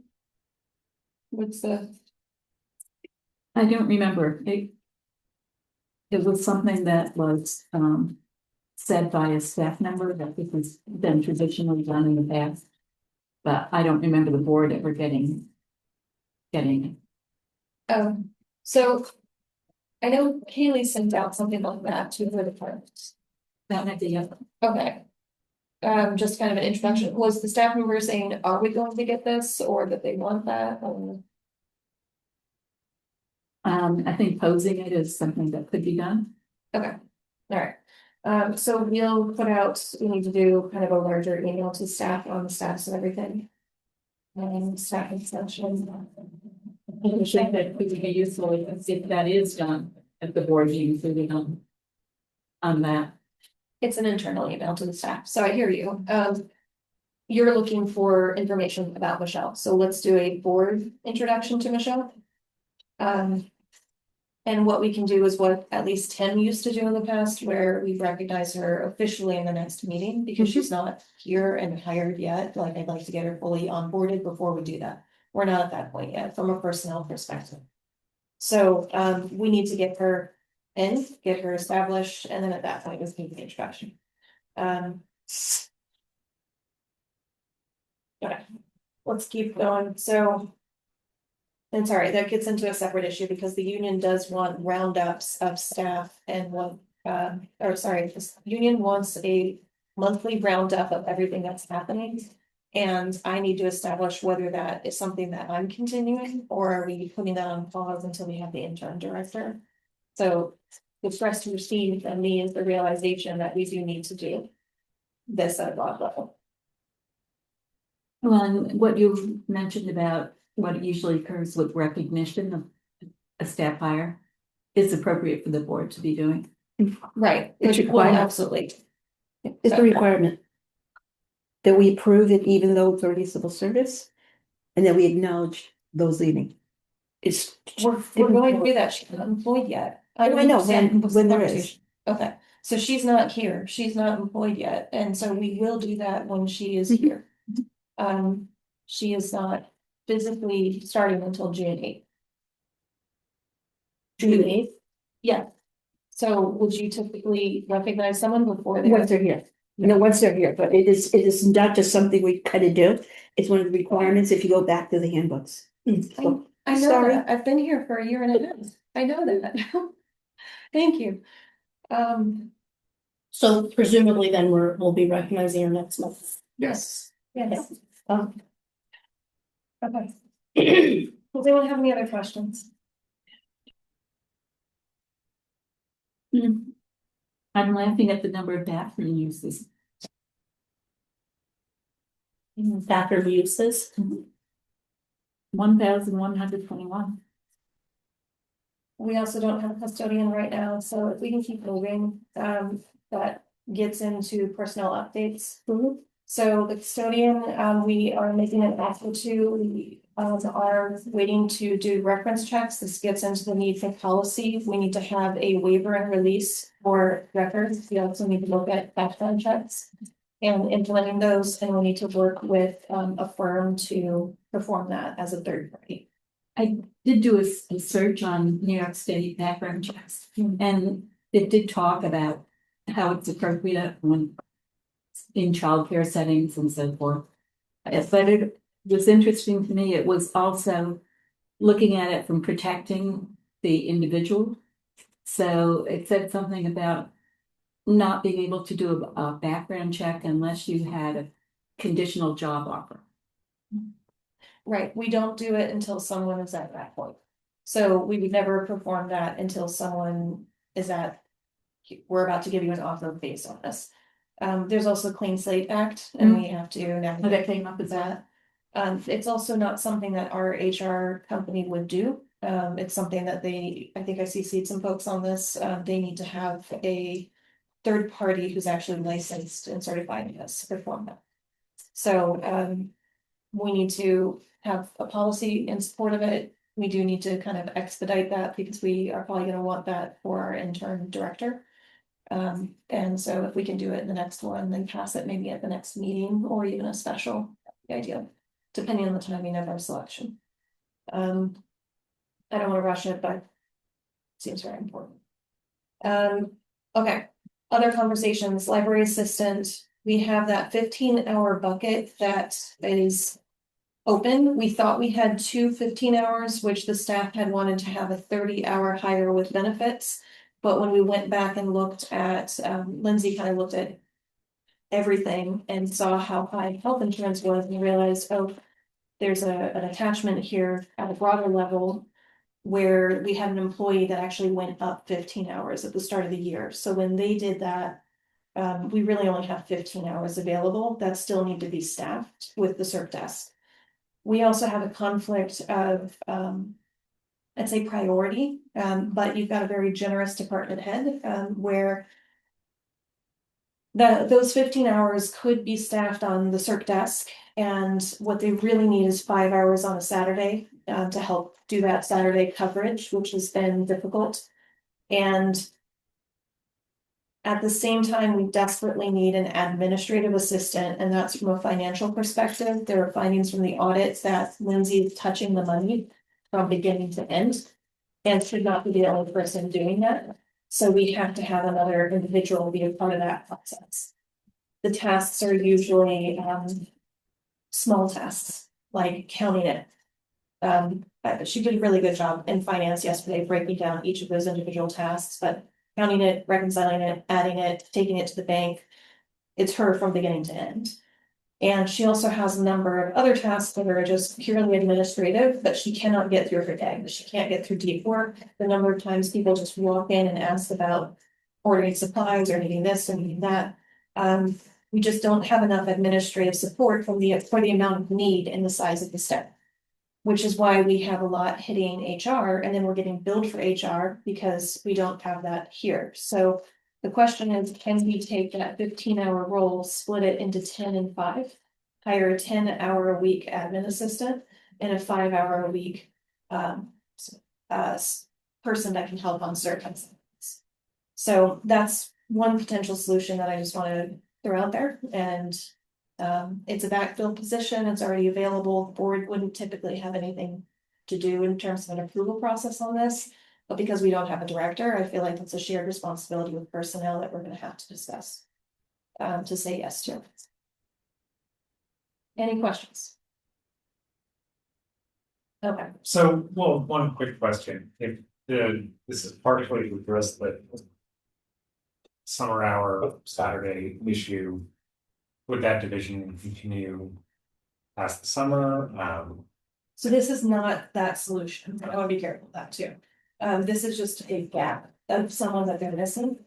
What's the? I don't remember. It was something that was said by a staff member that this has been traditionally done in the past. But I don't remember the board ever getting it. So I know Kaylee sent out something like that to her department. That might be it. Okay. Just kind of an introduction. Was the staff member saying, are we going to get this, or that they want that? I think posing it is something that could be done. Okay, all right. So we'll put out, we need to do kind of a larger email to staff on the status of everything. And staff extension. I think that it would be useful if that is done at the board being included on that. It's an internal email to the staff, so I hear you. You're looking for information about Michelle, so let's do a board introduction to Michelle. And what we can do is what at least Tim used to do in the past, where we recognize her officially in the next meeting, because she's not here and hired yet. Like, I'd like to get her fully onboarded before we do that. We're not at that point yet from a personnel perspective. So we need to get her in, get her established, and then at that point, let's make the introduction. Okay, let's keep going. So. And sorry, that gets into a separate issue because the union does want roundups of staff and what, the union wants a monthly roundup of everything that's happening. And I need to establish whether that is something that I'm continuing, or are we putting that on pause until we have the interim director? So the stress to receive from me is the realization that we do need to do this at a broad level. Well, and what you mentioned about what usually occurs with recognition of a staff hire is appropriate for the board to be doing. Right. It's Well, required. absolutely. It's a requirement. That we approve it even though it's already civil service, and that we acknowledge those leaving. It's. We're going through that. She's not employed yet. I know, when there is. Okay, so she's not here. She's not employed yet, and so we will do that when she is Mhm. here. She is not physically starting until June 8th. June 8th, Yeah. So would you typically recognize someone before they? once they're here. once they're here, but it is not just something we kind of do. It's one of the requirements if you go back to the handbooks. So, I know sorry. that. I've been here for a year and a half. I know that. Thank you. So presumably then we'll be recognizing her next month. Yes. Yes. Um, Okay. Does anyone have any other questions? I'm laughing at the number of bathroom uses. Bathroom uses. 1,121. We also don't have a custodian right now, so if we can keep moving, that gets into personnel updates. So the custodian, we are making an offer to, we are waiting to do reference checks. This gets into the need for policy. We need to have a waiver and release for records. We also need to look at background checks and implementing those, and we need to work with a firm to perform that as a third party. I did do a search on New York State background checks, and it did talk about how it's appropriate when in childcare settings and so forth. But it was interesting to me. It was also looking at it from protecting the individual. So it said something about not being able to do a background check unless you had a conditional job offer. Right, we don't do it until someone is at that point. So we would never perform that until someone is at, we're about to give you an offer based on this. There's also Clean Slate Act, and we have to now. Oh, that came up as that. It's also not something that our HR company would do. It's something that they, I think I CC'd some folks on this, they need to have a third party who's actually licensed and certified in this to perform that. So, we need to have a policy in support of it. We do need to kind of expedite that because we are probably gonna want that for our intern director. And so if we can do it in the next one, then pass it maybe at the next meeting or even a special, ideal, depending on the timing of our selection. I don't wanna rush it, but it seems very important. Okay, other conversations, library assistant, we have that 15-hour bucket that is open. We thought we had 2 15-hours, which the staff had wanted to have a 30-hour hire with benefits. But when we went back and looked at, Lindsay kind of looked at everything and saw how high health insurance was and realized, oh, there's an attachment here at a broader level where we had an employee that actually went up 15 hours at the start of the year. So when they did that, we really only have 15 hours available that still need to be staffed with the CERT desk. We also have a conflict of, I'd say priority, but you've got a very generous department head, where those 15 hours could be staffed on the CERT desk, and what they really need is 5 hours on a Saturday, to help do that Saturday coverage, which has been difficult. And at the same time, we desperately need an administrative assistant, and that's from a financial perspective. There are findings from the audit that Lindsay is touching the money from beginning to end and should not be the only person doing that. So we have to have another individual be a part of that process. The tasks are usually small tasks, like counting it. She did a really good job in finance yesterday, breaking down each of those individual tasks, but counting it, reconciling it, adding it, taking it to the bank. It's her from beginning to end. And she also has a number of other tasks that are just purely administrative, but she cannot get through her day. She can't get through deep work. The number of times people just walk in and ask about ordering supplies or needing this and needing that. We just don't have enough administrative support for the amount of need and the size of the staff. Which is why we have a lot hitting HR, and then we're getting billed for HR because we don't have that here. So the question is, can we take that 15-hour role, split it into 10 and 5, hire a 10-hour a week admin assistant and a 5-hour a week person that can help on certain things. So that's one potential solution that I just want to throw out there. And it's a backfill position, it's already available. The board wouldn't typically have anything to do in terms of an approval process on this. But because we don't have a director, I feel like it's a shared responsibility with personnel that we're gonna have to discuss. to say yes to. Any questions? Okay, So, well, one quick question, if this is partially addressed, but summer hour Saturday issue, would that division continue past the summer? so this is not that solution. I want to be careful of that too. This is just a gap of someone that they're missing.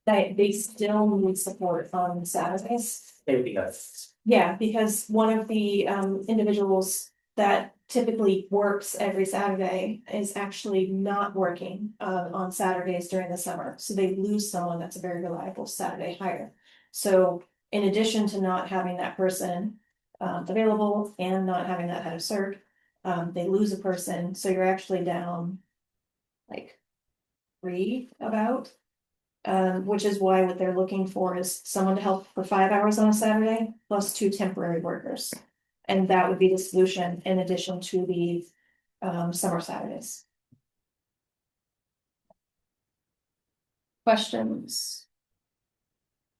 That they still need support on Saturdays. Maybe that's. Yeah, because one of the individuals that typically works every Saturday is actually not working on Saturdays during the summer. So they lose someone that's a very reliable Saturday hire. So in addition to not having that person available and not having that head of cert, they lose a person. So you're actually down like 3 about. Which is why what they're looking for is someone to help for 5 hours on a Saturday, plus 2 temporary workers. And that would be the solution in addition to the summer Saturdays. Questions?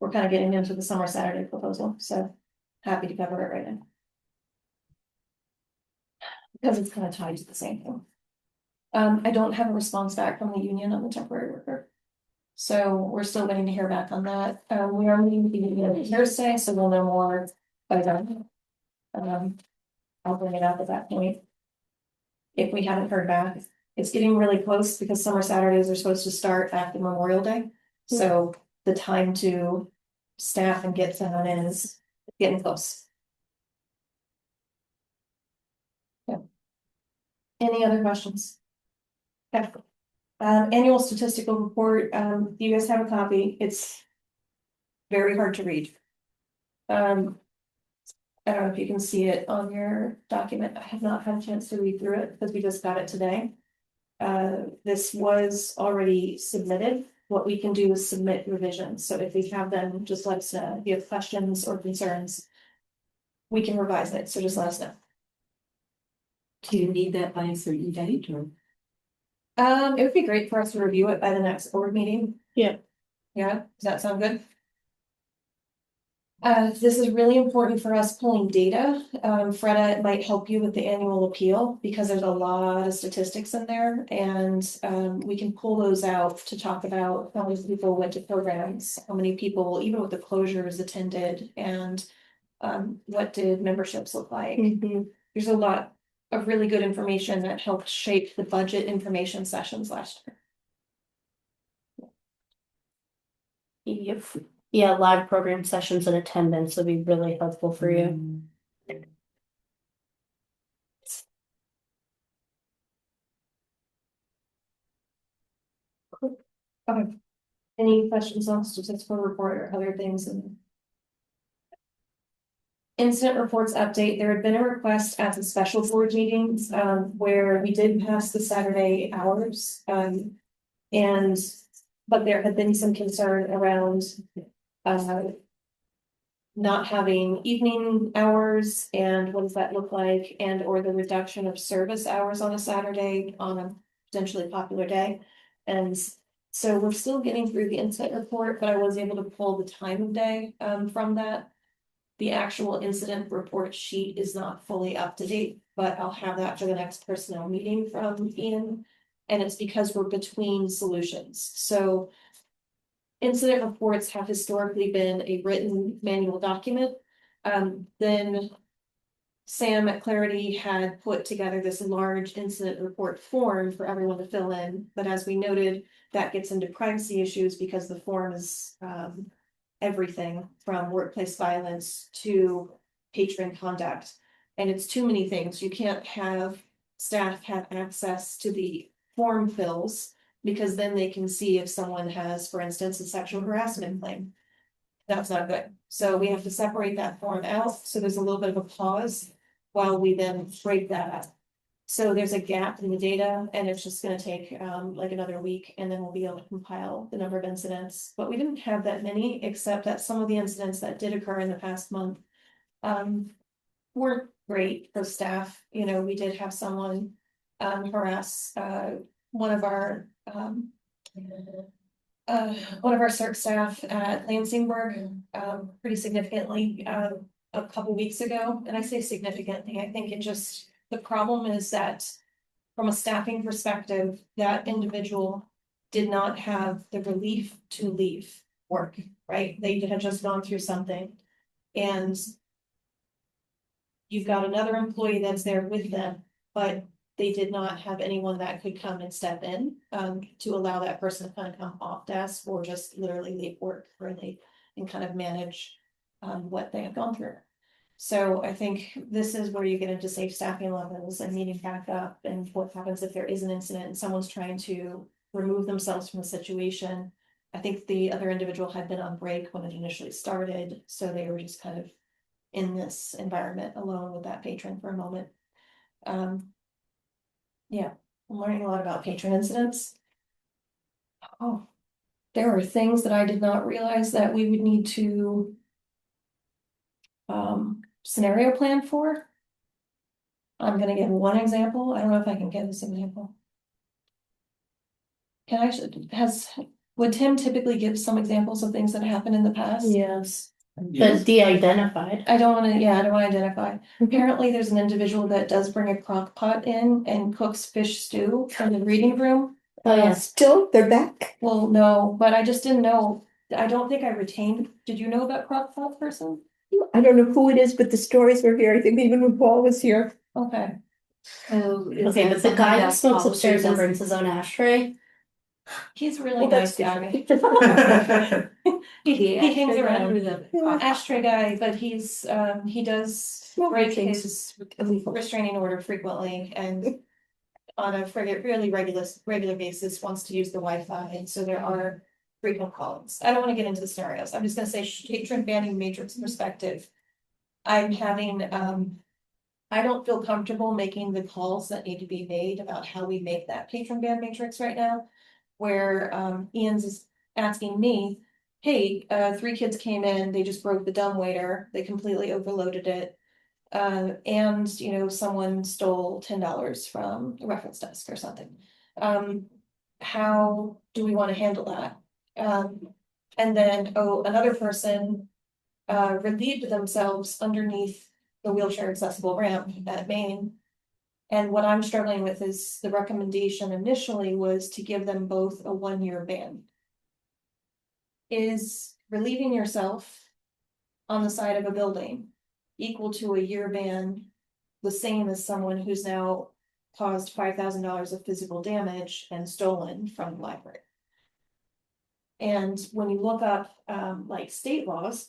We're kind of getting into the summer Saturday proposal, so happy to cover it right now. Because it's kind of tied to the same thing. I don't have a response back from the union on the temporary worker. So we're still waiting to hear back on that. We are meeting with the union on Thursday, so we'll know more by then. I'll bring it up at that point. If we haven't heard back, it's getting really close because summer Saturdays are supposed to start after Memorial Day. So the time to staff and get someone in is getting close. Yeah. Any other questions? Okay. Annual statistical report, you guys have a copy, it's very hard to read. I don't know if you can see it on your document, I have not had a chance to read through it because we just got it today. This was already submitted, what we can do is submit revisions, so if we have them, just let us know, if you have questions or concerns. We can revise it, so just let us know. Do you need that by a certain date or? It would be great for us to review it by the next board meeting. Yeah. Yeah, does that sound good? This is really important for us pulling data. Freda might help you with the annual appeal because there's a lot of statistics in there and we can pull those out to talk about how many people went to programs, how many people, even with the closures, attended, and what did memberships look like. There's a lot of really good information that helped shape the budget information sessions last year. Yep. Yeah, live program sessions and attendance would be really helpful for you. Okay. Any questions on statistical report or other things? Incident reports update, there had been a request at the special board meetings, where we did pass the Saturday hours, but there had been some concern around, not having evening hours and what does that look like, and or the reduction of service hours on a Saturday on a potentially popular day. And so we're still getting through the incident report, but I was able to pull the time of day from that. The actual incident report sheet is not fully up to date, but I'll have that for the next personnel meeting from Ian. And it's because we're between solutions. So incident reports have historically been a written manual document. Then Sam at Clarity had put together this large incident report form for everyone to fill in. But as we noted, that gets into privacy issues because the form is everything from workplace violence to patron conduct. And it's too many things. You can't have staff have access to the form fills because then they can see if someone has, for instance, a sexual harassment claim. That's not good. So we have to separate that form out. So there's a little bit of a pause while we then break that up. So there's a gap in the data and it's just gonna take like another week and then we'll be able to compile the number of incidents. But we didn't have that many, except that some of the incidents that did occur in the past month weren't great for staff. You know, we did have someone harass one of our one of our CERT staff at Lansingburg, pretty significantly, a couple weeks ago, and I say significantly, I think it just, the problem is that from a staffing perspective, that individual did not have the relief to leave work, right? They had just gone through something. And you've got another employee that's there with them, but they did not have anyone that could come and step in, to allow that person to kind of come off desk or just literally leave work early and kind of manage, what they have gone through. So I think this is where you get into safe staffing levels and needing backup and what happens if there is an incident and someone's trying to remove themselves from the situation. I think the other individual had been on break when it initially started, so they were just kind of in this environment alone with that patron for a moment. Yeah, I'm learning a lot about patron incidents. Oh, there are things that I did not realize that we would need to scenario plan for. I'm gonna give one example. I don't know if I can give this example. Would Tim typically give some examples of things that happened in the past? Yes, Yes. but de-identified. I don't wanna identify. Apparently, there's an individual that does bring a crock pot in and cooks fish stew in the reading room. Oh, yes. Still, they're back. Well, no, but I just didn't know. I don't think I retained. Did you know about crock pot person? I don't know who it is, but the stories were here. I think even when Paul was here. Okay. Okay, but the guy who smokes upstairs and brings his own ashtray. He's a really Well, that's nice guy. different. He hangs ashtray around guy. with an ashtray guy, but he does break his restraining order frequently and on a really regular basis wants to use the Wi-Fi, and so there are frequent calls. I don't want to get into the scenarios. I'm just gonna say patron banning matrix perspective. I'm having, I don't feel comfortable making the calls that need to be made about how we make that patron ban matrix right now. Where Ian's is asking me, hey, 3 kids came in, they just broke the dumbwaiter, they completely overloaded it. And you know, someone stole $10 from the reference desk or something. How do we want to handle that? And then, another person relieved themselves underneath the wheelchair accessible ramp at Main. And what I'm struggling with is the recommendation initially was to give them both a 1-year ban. Is relieving yourself on the side of a building equal to a year ban the same as someone who's now caused $5,000 of physical damage and stolen from the library? And when you look up like state laws,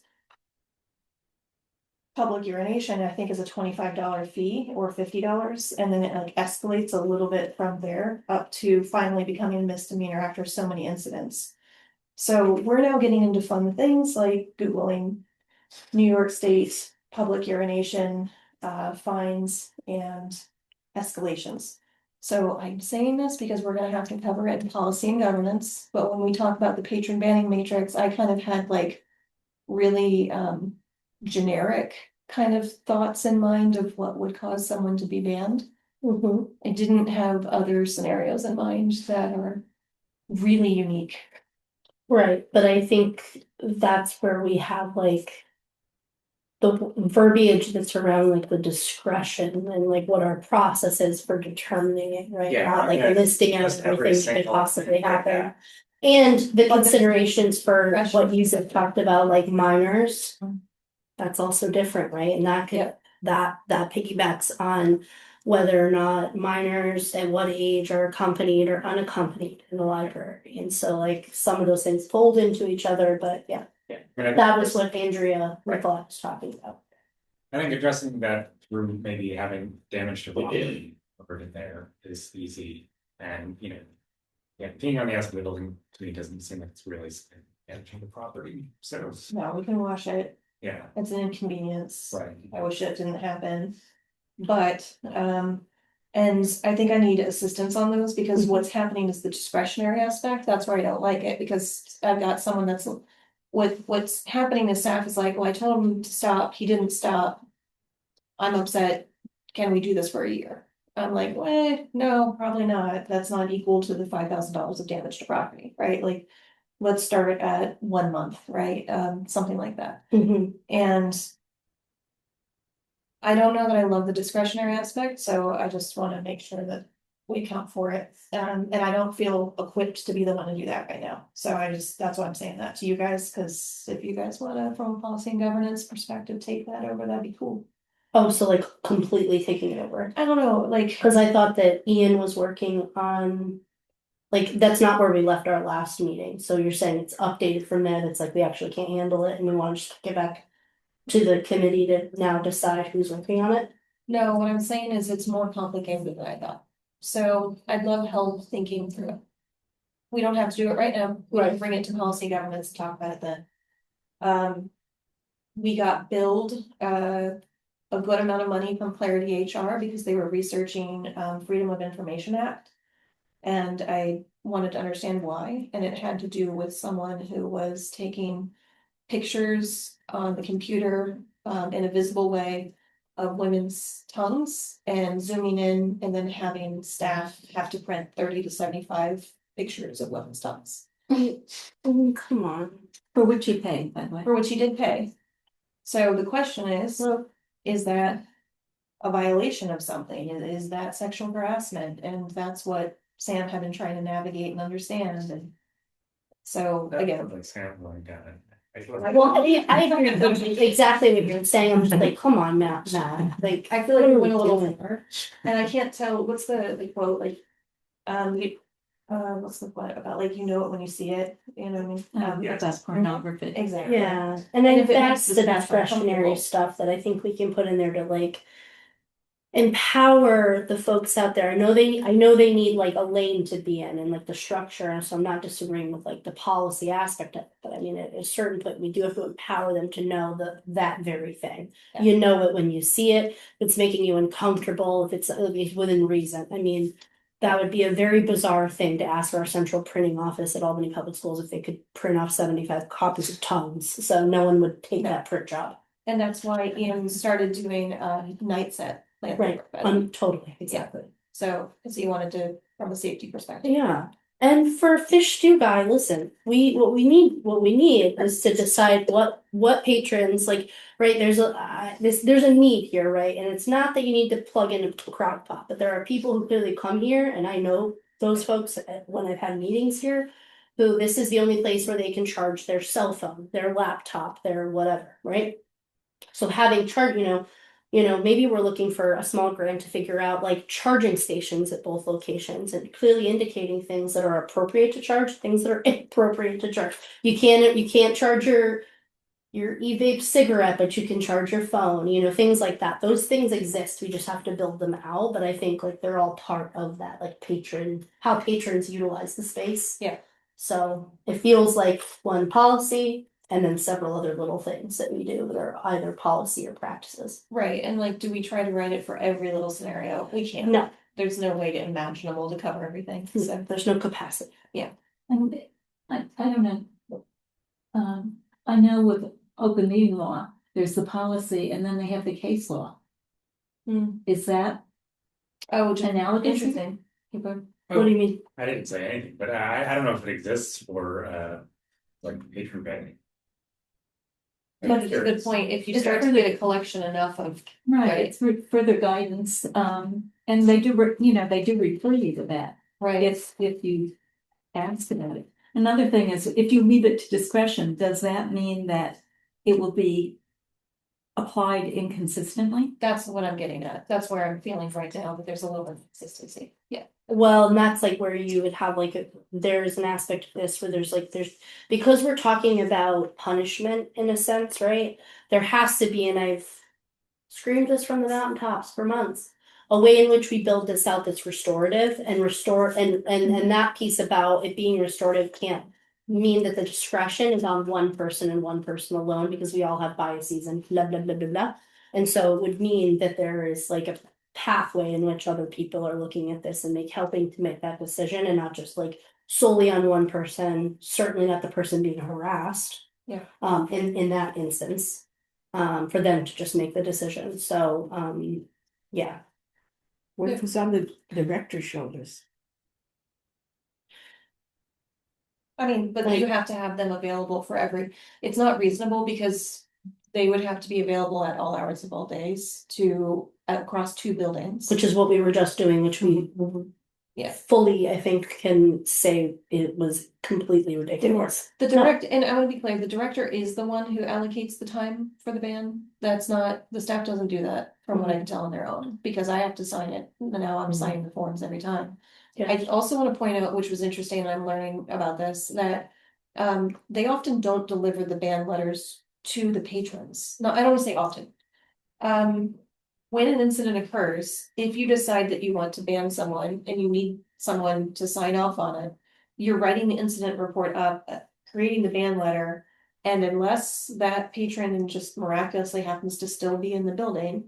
public urination, I think, is a $25 fee or $50, and then it like escalates a little bit from there up to finally becoming a misdemeanor after so many incidents. So we're now getting into fun things like Googling New York State public urination fines and escalations. So I'm saying this because we're gonna have to cover it in policy and governance, but when we talk about the patron banning matrix, I kind of had like really generic kind of thoughts in mind of what would cause someone to be banned. I didn't have other scenarios in mind that are really unique. Right, but I think that's where we have like. The verbiage that's around like the discretion and like what our process is for determining it, right? Yeah, Not like yeah, listing out just every everything that could single- possibly happen. Yeah. And the But the considerations for what discretion. you have talked about, like minors. Mm. That's also different, right? And that could, Yeah. that piggybacks on whether or not minors at what age are accompanied or unaccompanied in the library. And so like some of those things fold into each other, but yeah, Yeah. I mean, that was what Andrea Nicola was talking about. I think addressing that through maybe having damage to property over in there is easy, and you know, yeah, being on the outside of the building to me doesn't seem like it's really damaging the property. So No, we can wash it. yeah, It's an inconvenience. right. I wish it didn't happen. But, and I think I need assistance on those because what's happening is the discretionary aspect. That's where I don't like it, because I've got someone that's. What's happening is staff is like, well, I told him to stop, he didn't stop. I'm upset. Can we do this for a year? I'm like, no, probably not. That's not equal to the $5,000 of damage to property, right? Like, let's start at 1 month, right? Something like that. Mhm. And I don't know that I love the discretionary aspect, so I just want to make sure that we account for it. And I don't feel equipped to be the one to do that right now. So that's why I'm saying that to you guys, because if you guys want to, from a policy and governance perspective, take that over, that'd be cool. Oh, so like completely taking it over. I don't know, like, Cause I thought that Ian was working on, like, that's not where we left our last meeting, so you're saying it's updated from there, that's like we actually can't handle it and we wanna just get back to the committee to now decide who's working on it? no, what I'm saying is it's more complicated than I thought. So I'd love help thinking through it. We don't have to do it right now. We can Right. bring it to policy governance, and talk about it then. We got billed, a good amount of money from Clarity HR because they were researching, Freedom of Information Act. And I wanted to understand why, and it had to do with someone who was taking pictures on the computer, in a visible way of women's tongues and zooming in and then having staff have to print 30 to 75 pictures of women's tongues, Come on. For which you pay, by the way. for which he did pay. So the question is that a violation of something? Is that sexual harassment? And that's what Sam had been trying to navigate and understand, and so again. Like Sam, like, I feel like. Well, I agree with exactly what you're saying, I'm just like, come on, Matt, like. I feel like we went a little doing? far, and I can't tell, what's the quote, like, what's the quote about, like, you know it when you see it, you know what I mean? That's pornography. Exactly. Yeah, and And then if it that's makes the the staff discretionary uncomfortable. stuff that I think we can put in there to like. Empower the folks out there. I know they need like a lane to be in and like the structure, and so I'm not disagreeing with like the policy aspect of it, but I mean, at a certain point, we do have to empower them to know that very thing. Yeah. You know it when you see it, if it's making you uncomfortable, if it's within reason, I mean. That would be a very bizarre thing to ask our central printing office at Albany Public Schools if they could print off 75 copies of tongues, so no one would take No. that print job. And that's why Ian started doing, night set. Right, totally, exactly. So you wanted to, from a safety perspective. Yeah, and for fish stew guy, listen, what we need is to decide what patrons, like, right, there's a need here, right? And it's not that you need to plug in a crock pot, but there are people who clearly come here, and I know those folks when I've had meetings here. Who this is the only place where they can charge their cell phone, their laptop, their whatever, right? So having maybe we're looking for a small grant to figure out like charging stations at both locations and clearly indicating things that are appropriate to charge, things that are inappropriate to charge. You can't charge your e-vape cigarette, but you can charge your phone, things like that. Those things exist. We just have to build them out. But I think like they're all part of that, like how patrons utilize the space. Yeah. So it feels like one policy and then several other little things that we do that are either policy or practices. Right, and like, do we try to write it for every little scenario? We can't. No, There's no way to imaginable to cover everything, so. there's no capacity. And I don't know. I know with open meeting law, there's the policy and then they have the case law. Is that Oh, just analogous? interesting. What do you mean? I didn't say anything, but I don't know if it exists for like patron banning. But it's a good point, if you start to get a collection enough of. Right, it's for further guidance, and they do, they do refer you to that. Right. If you ask about it. Another thing is, if you leave it to discretion, does that mean that it will be applied inconsistently? That's what I'm getting at, that's where I'm feeling right now, that there's a little bit of consistency, yeah. Well, and that's like where you would have there's an aspect of this where there's because we're talking about punishment in a sense, right? There has to be, and I've screamed this from the mountaintops for months, a way in which we build this out that's restorative and and that piece about it being restorative can't mean that the discretion is on one person and one person alone because we all have biases and blah, blah, blah, blah, blah. And so it would mean that there is like a pathway in which other people are looking at this and helping to make that decision and not just like solely on one person, certainly not the person being harassed. Yeah. In that instance, for them to just make the decision. So, yeah. What was on the director's shoulders? I mean, but you have to have them available for it's not reasonable because they would have to be available at all hours of all days across 2 buildings. Which is what we were just doing, which we Yeah. fully, I think, can say it was completely ridiculous. The director, and I want to be clear, the director is the one who allocates the time for the band. That's not, the staff doesn't do that from what I can tell on their own, because I have to sign it. And now I'm signing the forms every time. Yeah. I also want to point out, which was interesting, and I'm learning about this, that they often don't deliver the band letters to the patrons. No, I don't want to say often. When an incident occurs, if you decide that you want to ban someone and you need someone to sign off on it, you're writing the incident report up, creating the ban letter, and unless that patron just miraculously happens to still be in the building,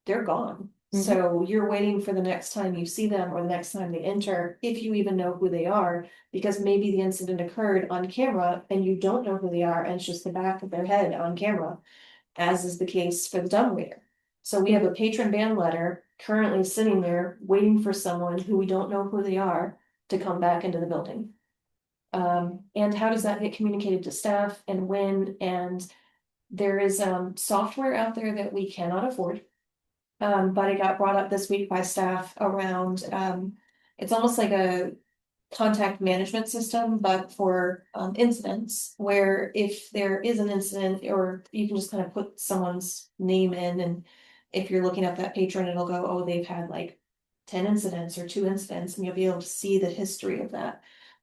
they're gone. So you're waiting for the next time you see them or the next time they enter, if you even know who they are, because maybe the incident occurred on camera and you don't know who they are, and it's just the back of their head on camera, as is the case for the dumbwaiter. So we have a patron ban letter currently sitting there waiting for someone who we don't know who they are to come back into the building. And how does that get communicated to staff and when? And there is software out there that we cannot afford. But it got brought up this week by staff around it's almost like a contact management system, but for incidents, where if there is an incident, or you can just kind of put someone's name in, and if you're looking up that patron, it'll go, oh, they've had like 10 incidents or 2 incidents, and you'll be able to see the history of that,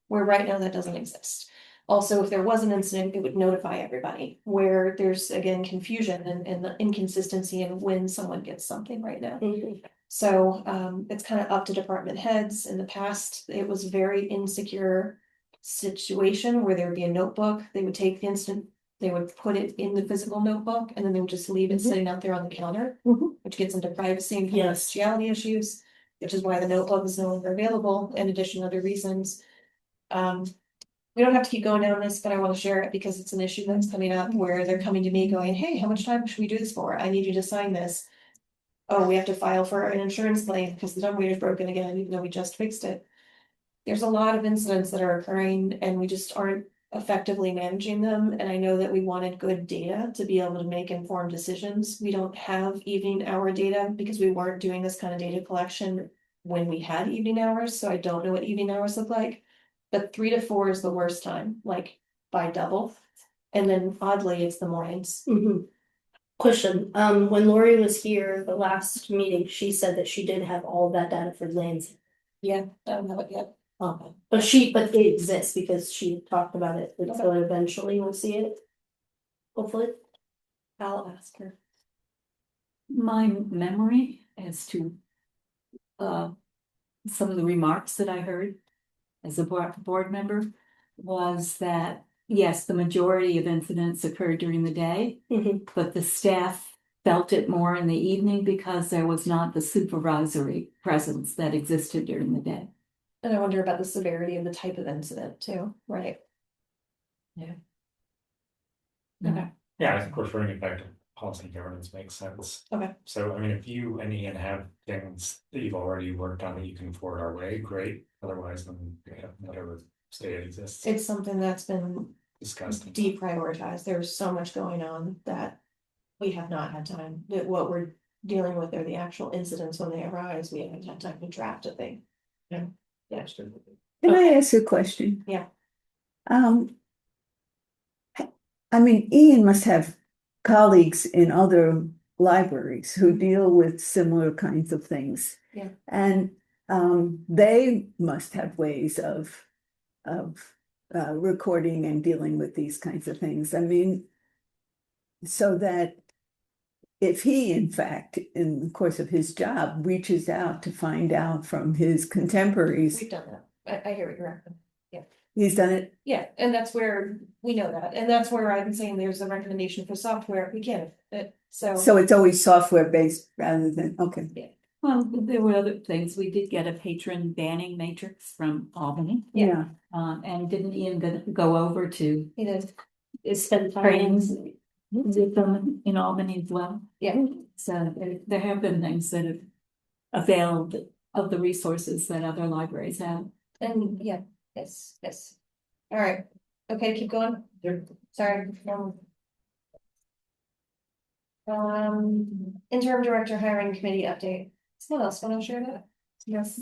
where right now that doesn't exist. Also, if there was an incident, it would notify everybody, where there's again confusion and the inconsistency in when someone gets something right now. So it's kind of up to department heads. In the past, it was very insecure situation where there would be a notebook. They would take the incident, they would put it in the physical notebook, and then they would just leave it sitting out there on the counter, which gets into privacy and confidentiality issues, which is why the notebook is no longer available, in addition to other reasons. We don't have to keep going down this, but I want to share it because it's an issue that's coming up where they're coming to me going, hey, how much time should we do this for? I need you to sign this. Oh, we have to file for an insurance claim because the dumbwaiter's broken again, even though we just fixed it. There's a lot of incidents that are occurring and we just aren't effectively managing them. And I know that we wanted good data to be able to make informed decisions. We don't have evening hour data because we weren't doing this kind of data collection when we had evening hours. So I don't know what evening hours look like. But 3 to 4 is the worst time, like by double. And then oddly, it's the mornings. Question, when Lori was here the last meeting, she said that she did have all that data for Lansing. Yeah, I don't have it yet. Okay, but it exists because she talked about it, and so eventually we'll see it. Hopefully. I'll ask her. My memory as to some of the remarks that I heard as a board member was that, yes, the majority of incidents occurred during the day, but the staff felt it more in the evening because there was not the supervisory presence that existed during the day. And I wonder about the severity of the type of incident too, right? Yeah. Okay. Yeah, I think referring it back to policy and governance makes sense. Okay. So, I mean, if you and Ian have things that you've already worked on that you can forward our way, great. Otherwise, then whatever state exists. It's something that's been Discussed. deprioritized. There's so much going on that we have not had time. That what we're dealing with are the actual incidents when they arise. We haven't had time to draft a thing. Yeah. Can I ask a question? Yeah. I mean, Ian must have colleagues in other libraries who deal with similar kinds of things. Yeah. And they must have ways of recording and dealing with these kinds of things. I mean, so that if he, in fact, in the course of his job, reaches out to find out from his contemporaries. We've done that. I hear what you're asking. He's done it. Yeah, and that's where we know that, and that's where I've been saying there's a recommendation for software. We can, So it's always software based rather than, okay. Well, there were other things. We did get a patron banning matrix from Albany. Yeah. And didn't Ian go over to It is Spend time. trainings with them in Albany as well? Yeah. So there have been things that have availed of the resources that other libraries have. And yeah, yes. All right, okay, keep going. Sorry. Interim director hiring committee update. Someone else want to share that? Yes,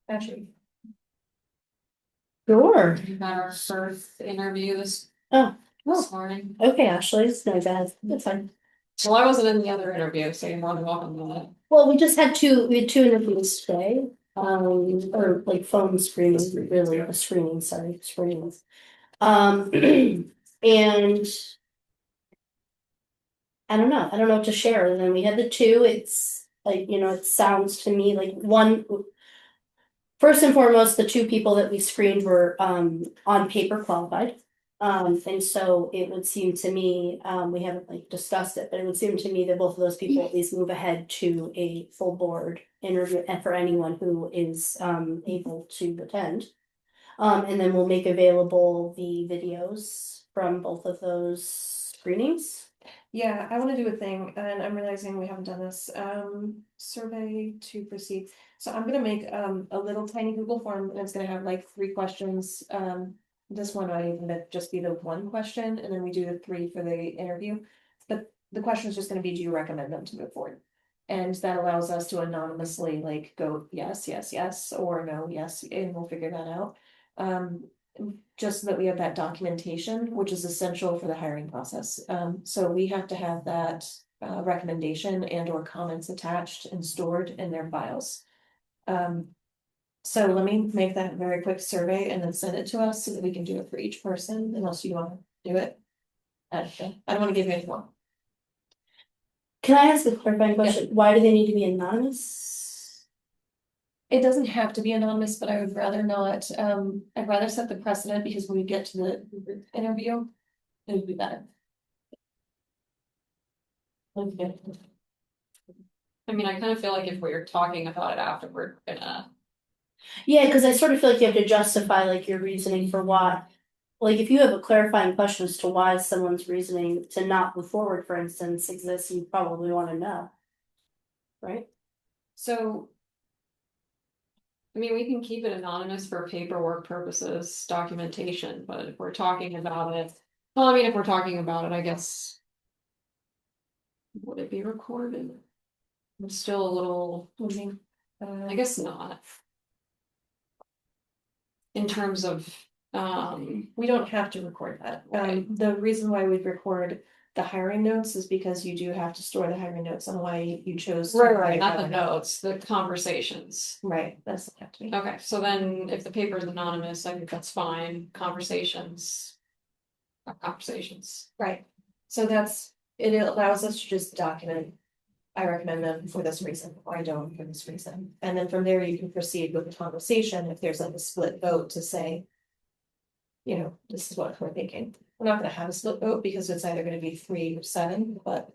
actually. Sure. We had our first interview Oh, this morning. okay, Ashley, it's no bad, that's fine. Well, I wasn't in the other interview, so you're more than welcome to that. Well, we had two interviews today, or like phone screenings, really, a screening, sorry, screenings. And I don't know what to share, and then we had the two, it's like, it sounds to me like one. First and foremost, the two people that we screened were on paper qualified. And so it would seem to me, we haven't like discussed it, but it would seem to me that both of those people at least move ahead to a full board interview and for anyone who is able to attend. And then we'll make available the videos from both of those screenings. Yeah, I wanna do a thing, and I'm realizing we haven't done this, survey to proceed. So I'm gonna make a little tiny Google form, and it's gonna have like 3 questions, this one might even just be the one question, and then we do the 3 for the interview. But the question is just gonna be, do you recommend them to move forward? And that allows us to anonymously like go yes, yes, yes, or no, yes, and we'll figure that out. Just so that we have that documentation, which is essential for the hiring process. So we have to have that recommendation and or comments attached and stored in their files. So let me make that very quick survey and then send it to us so that we can do it for each person, unless you want to do it. I don't want to give you any more. Can I ask a clarifying question? Why do they need to be anonymous? It doesn't have to be anonymous, but I would rather not, I'd rather set the precedent because when we get to the interview, it would be better. Okay. I mean, I kind of feel like if we're talking about it afterward, we're gonna. Yeah, because I sort of feel like you have to justify like your reasoning for why. Like if you have a clarifying question as to why someone's reasoning to not move forward, for instance, exists, you probably want to know. Right? So I mean, we can keep it anonymous for paperwork purposes, documentation, but if we're talking about it, well, I mean, if we're talking about it, I guess. Would it be recorded? I'm still a little, I guess not. In terms of, we don't have to record that. Right. The reason why we record the hiring notes is because you do have to store the hiring notes on why you chose. to write not the that. notes, the conversations. Right, that's not have to be. Okay, so then if the paper is anonymous, I think that's fine, conversations. Are conversations. Right, so it allows us to just document. I recommend them for this reason, or I don't for this reason, and then from there you can proceed with the conversation if there's like a split vote to say. You know, this is what we're thinking, we're not gonna have a split vote because it's either gonna be 3 or 7, but.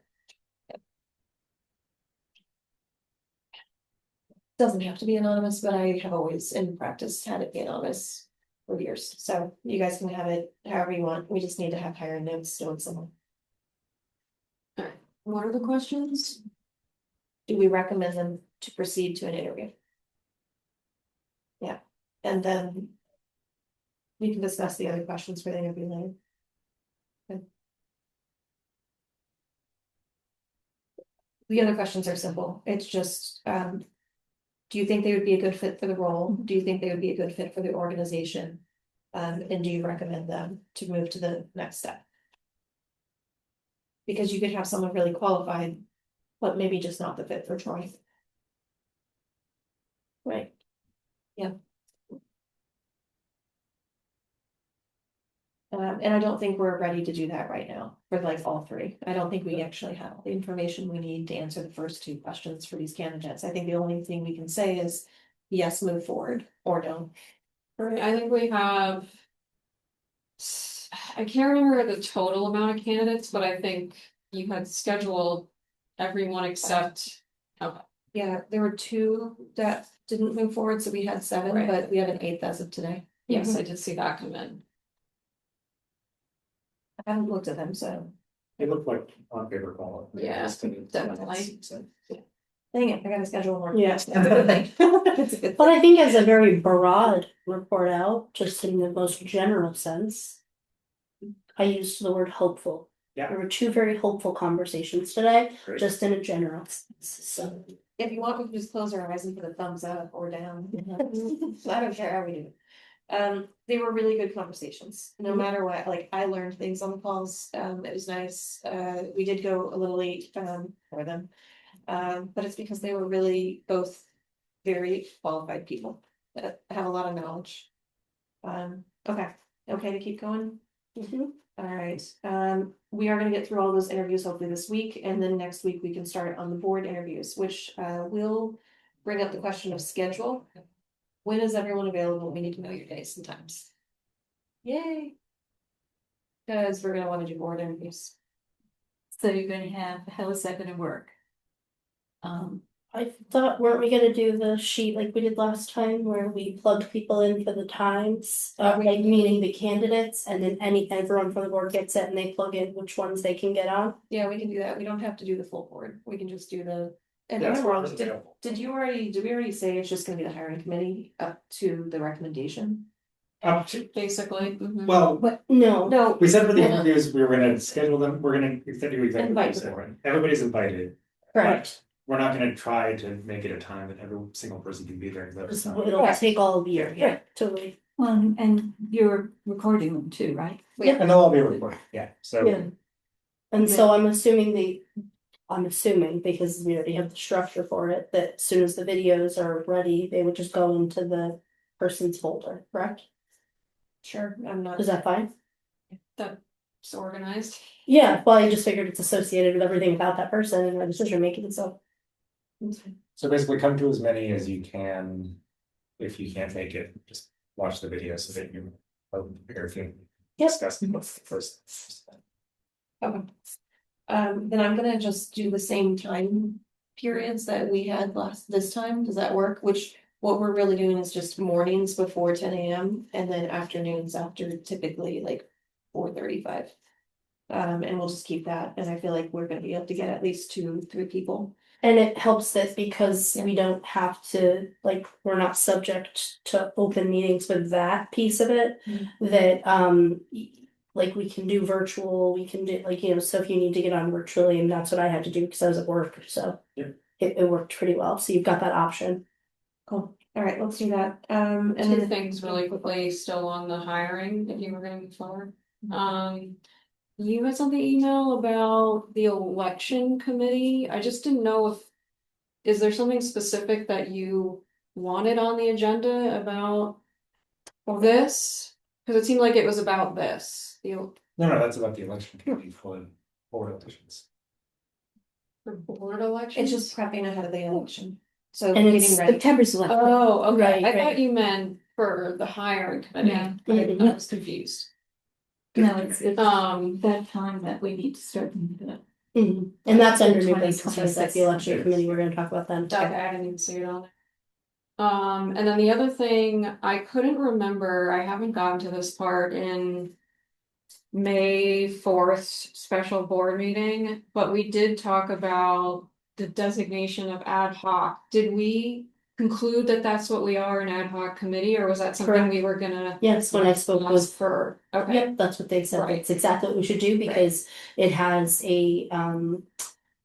Doesn't have to be anonymous, but I have always in practice had it be anonymous for years, so you guys can have it however you want, we just need to have hiring notes stored somewhere. What are the questions? Do we recommend them to proceed to an interview? Yeah, and then. We can discuss the other questions for the interview later. Okay. The other questions are simple, it's just, do you think they would be a good fit for the role? Do you think they would be a good fit for the organization? And do you recommend them to move to the next step? Because you could have someone really qualified, but maybe just not the fit for Troy. Right. Yeah. And I don't think we're ready to do that right now for like all 3. I don't think we actually have the information we need to answer the first 2 questions for these candidates. I think the only thing we can say is yes, move forward, or no. Right, I think we have. I can't remember the total amount of candidates, but I think you had scheduled everyone except. Okay, Yeah, there were 2 that didn't move forward, so we had 7, Right. but we have an 8th as of today. yes, I did see that come in. I haven't looked at them, so. They look like on paper quality. Yeah, definitely. Dang it, I gotta schedule more. Yeah. That's a good thing. That's a good But thing. I think as a very broad report out, just in the most general sense. I used the word hopeful. Yeah. There were two very hopeful conversations today, Great. just in a general sense, so. If you want, we can just close our eyes and put a thumbs up or down. I don't care how we do it. They were really good conversations, no matter what, like, I learned things on the calls, it was nice, we did go a little late, for them. But it's because they were really both very qualified people that have a lot of knowledge. Okay, to keep going? Alright, we are gonna get through all those interviews hopefully this week, and then next week we can start on the board interviews, which will bring up the question of schedule. When is everyone available? We need to know your days and times. Yay. Cause we're gonna wanna do board interviews. So you're gonna have, how is that gonna work? I thought, weren't we gonna do the sheet like we did last time where we plugged people in for the times? Like meaning the candidates and then everyone from the board gets it and they plug in which ones they can get on? Yeah, we can do that. We don't have to do the full board. We can just do the. And Yeah, remember, it's available. did we already say it's just gonna be the hiring committee up to the recommendation? Basically. Well, But no, No, we said for the interviews, we were gonna schedule them, we're gonna do exactly what Invite you said. Everybody's invited. correct, We're not gonna try to make it a time that every single person can be there. That's not- it'll take all of the year, yeah, totally. And you're recording them too, right? And they'll all be recorded, yeah, so. Yeah. And so I'm assuming because we already have the structure for it, that as soon as the videos are ready, they would just go into the person's folder, correct? sure, I'm not. Is that fine? That's organized. Yeah, well, I just figured it's associated with everything about that person and my decision making, so. So basically come to as many as you can. If you can't make it, just watch the video so that you are prepared to Yep. discuss the first. Okay. Then I'm gonna just do the same time periods that we had this time. Does that work? Which, what we're really doing is just mornings before 10 AM and then afternoons after typically like 4:35. And we'll just keep that, and I feel like we're gonna be able to get at least 2-3 people. And it helps that because we don't have to, like, we're not subject to open meetings with that piece of it. That, like, we can do virtual, we can do, like, so if you need to get on virtually, and that's what I had to do because I was at work, so. Yeah. It worked pretty well, so you've got that option. Cool. All right, let's do that. And Two then things really quickly still on the hiring, if you were gonna move forward. You had something email about the election committee. I just didn't know if. Is there something specific that you wanted on the agenda about this? Cause it seemed like it was about this, No, that's about the election committee for board elections. for board elections. it's just prepping ahead of the election. So And getting it's ready. September's election. Oh, okay, Right, I thought right. you meant for the hiring committee. Yeah. I was confused. No, it's Um, that time that we need to start the. And that's under new 2026. business, like the election committee, we're gonna talk about them. okay, I didn't even see it on there. And then the other thing, I couldn't remember, I haven't gotten to this part in. May 4th special board meeting, but we did talk about the designation of ad hoc. Did we conclude that that's what we are, an ad hoc committee, or was that something Correct. we were gonna? Yes, when I spoke ask with for, okay, Yep, that's what they said, Right. it's exactly what we should do because it has a,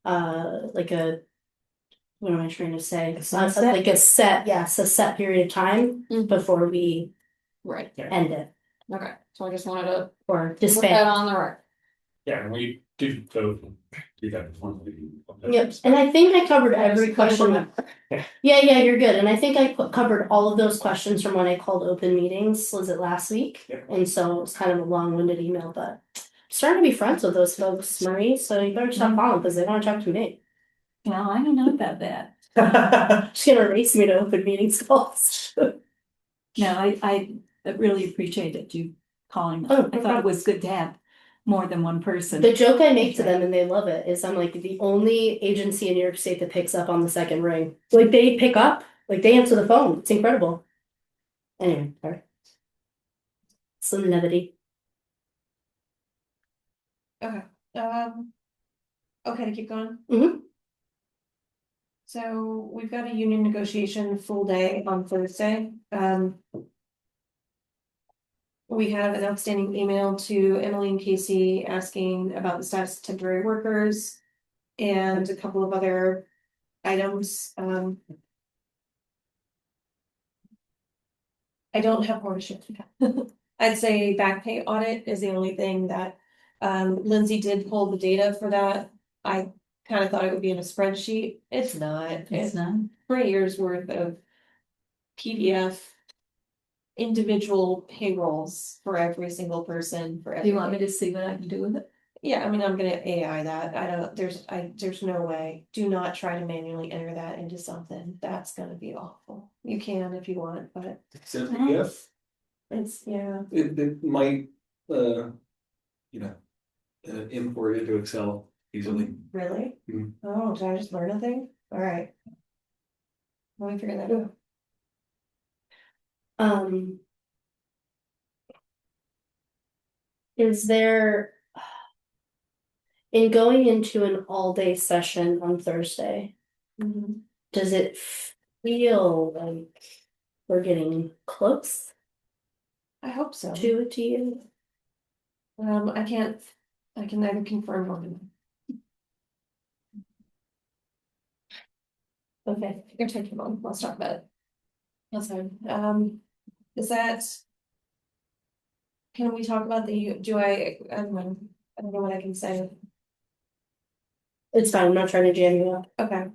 like a. What am I trying to say? sunset? Like a set, yes, a set period of time Mhm. before we right, end it okay, so I just wanted to or put that disband. on the record. Yeah, and we did go do that before. Yep, and I think I covered every question. Yeah. Yeah, you're good, and I think I covered all of those questions from when I called open meetings, was it last week? Yeah. And so it was kind of a long-winded email, but I'm starting to be friends with those folks, Marie, so you better stop calling because they wanna talk to me. Well, I don't know about that. She's gonna race me to open meetings calls. No, I really appreciated you calling. Oh, no I thought it problem. was good to have more than one person. The joke I make to them and they love it is I'm like the only agency in New York State that picks up on the second ring. Like they pick up, like they answer the phone. It's incredible. Anyway, sorry. Some levity. Okay, okay, to keep going. Mhm. So we've got a union negotiation full day on Thursday. We have an outstanding email to Emily and Casey asking about the status of temporary workers and a couple of other items. I don't have more to share. I'd say back pay audit is the only thing that, Lindsay did pull the data for that. I kind of thought it would be in a spreadsheet. It's not. It's not. 3 years worth of PDF individual payrolls for every single person for Do you want me every. to see what I can do with it? Yeah, I mean, I'm gonna AI that. I don't, there's no way. Do not try to manually enter that into something. That's gonna be awful. You can if you want, but It's a PDF. it's, yeah. It might, you know, import into Excel easily. Really? Mhm. Oh, did I just learn a thing? All right. Let me figure that out. Is there, in going into an all-day session on Thursday, does it feel like we're getting close I hope so. to it to you? I can neither confirm nor deny. Okay, you're taking long. Let's talk about it. That's fine. Is that? Can we talk about I don't know what I can say. It's fine, I'm not trying to jam you up. Okay.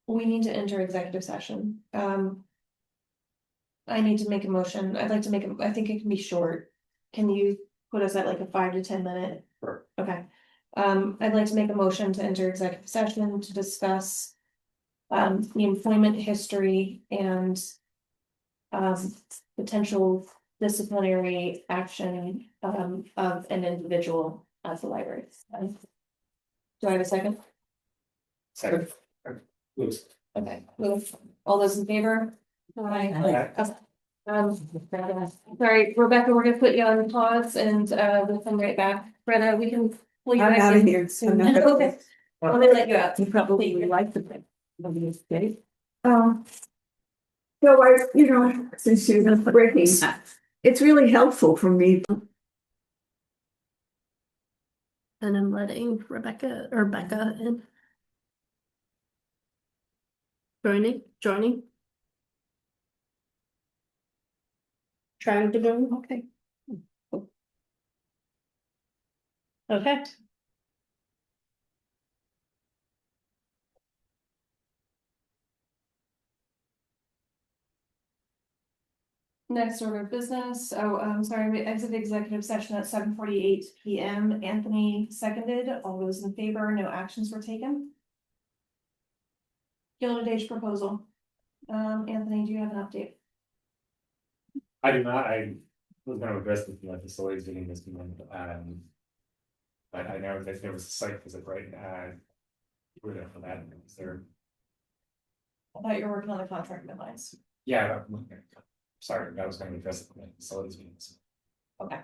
We need to enter executive session. I need to make a motion. I'd like to make I think it can be short. Can you put us at like a 5 to 10 minute? Sure. Okay. I'd like to make a motion to enter executive session to discuss the employment history and potential disciplinary action of an individual at the library. Do I have a second? Second. Lewis. Okay, Lewis, all those in favor? Aye. Sorry, Rebecca, we're gonna put you on pause and we'll come right back. Brenna, we can. pull you I'm back out of in here. soon. I'm not gonna- Okay, let me let you out. You probably like the thing. So since you're breaking, it's really helpful for me. And I'm letting Rebecca or Becca in. Joining. Trying to go, okay. Okay. Next order of business, sorry, we exit executive session at 7:48 PM. Anthony seconded, all those in favor, no actions were taken. Gilded Age proposal. Anthony, do you have an update? I do not, I was gonna address the facilities meeting this morning, but I know that there was a site visit, right, we're there for that, is there, I thought you were working on the contract deadlines. yeah, sorry, I was gonna address the facilities meetings. Okay,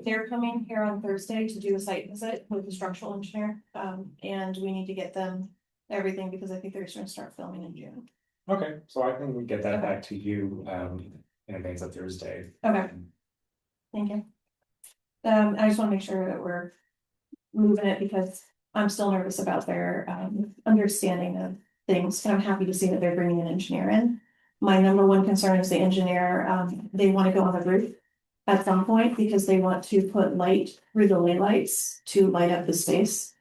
they're coming here on Thursday to do a site visit with the structural engineer, and we need to get them everything because I think they're just gonna start filming in June. Okay, so I think we get that back to you, in advance of Thursday. Okay. Thank you. I just wanna make sure that we're moving it because I'm still nervous about their, understanding of things, and I'm happy to see that they're bringing an engineer in. My number one concern is the engineer, they wanna go on the roof at some point because they want to put light through the lay lights to light up the space.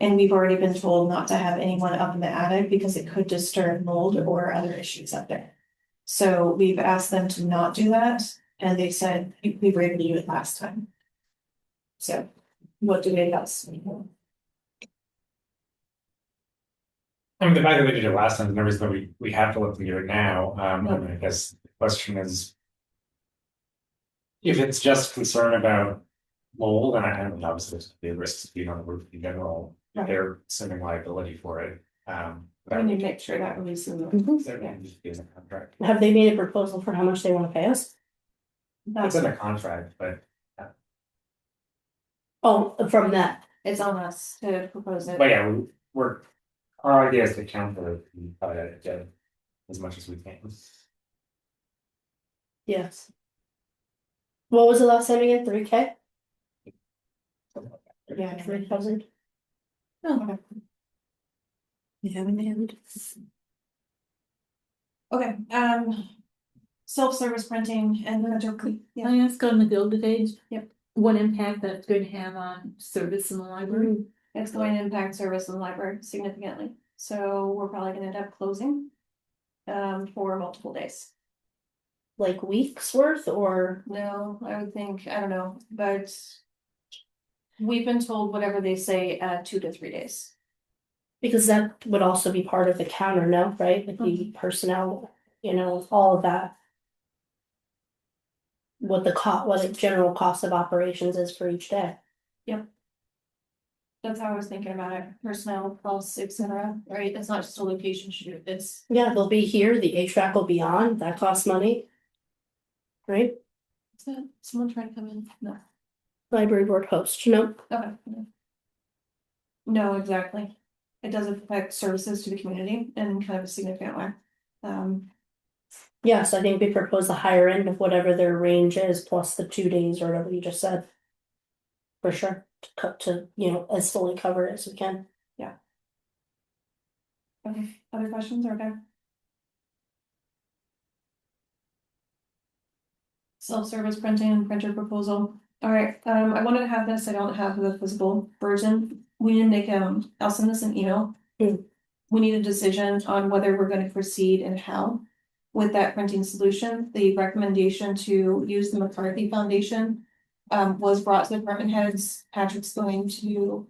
And we've already been told not to have anyone up in the attic because it could disturb mold or other issues up there. So we've asked them to not do that, and they said we were able to do it last time. So what do they else? I mean, the fact that we did it last time, the numbers that we have to look to do it now, I mean, I guess the question is. If it's just concern about mold, and I don't know, obviously there's the risks of being on the roof in general, Right. they're assuming liability for it. We need to make sure that release in the. That needs to be in the contract. Have they made a proposal for how much they wanna pay us? It's in the contract, but Oh, from that, It's on us to propose it. yeah, we're, our idea is to counter as much as we can. yes. What was the last time again, 3K? Yeah, 3,000. Okay. You haven't had. Okay, self-service printing and then, yeah, I ask on the Gilded Age? Yep. What impact that's going to have on service in the library? it's going to impact service in the library significantly, so we're probably gonna end up closing. For multiple days. Like weeks worth or? No, I would think, I don't know, but. We've been told whatever they say, 2 to 3 days. Because that would also be part of the counter, no, right? Like the personnel, all of that. What the general cost of operations is for each day. That's how I was thinking about it, personnel costs, et cetera, right? It's not just a location shoot, it's. Yeah, they'll be here, the HVAC will be on, that costs money. Right? Is that someone trying to come in? No, Library board host, okay. No, exactly. It does affect services to the community in kind of a significant way. Yes, I think we propose the higher end of whatever their range is, plus the 2 days or whatever you just said. For sure, to cut to, as fully covered as we can. Okay, other questions or okay? Self-service printing and printer proposal. All right, I wanted to have this, I don't have the physical version. We need to make, I'll send this an email. Hmm. We need a decision on whether we're gonna proceed and how with that printing solution. The recommendation to use the McCarthy Foundation was brought to the department heads. Patrick's going to,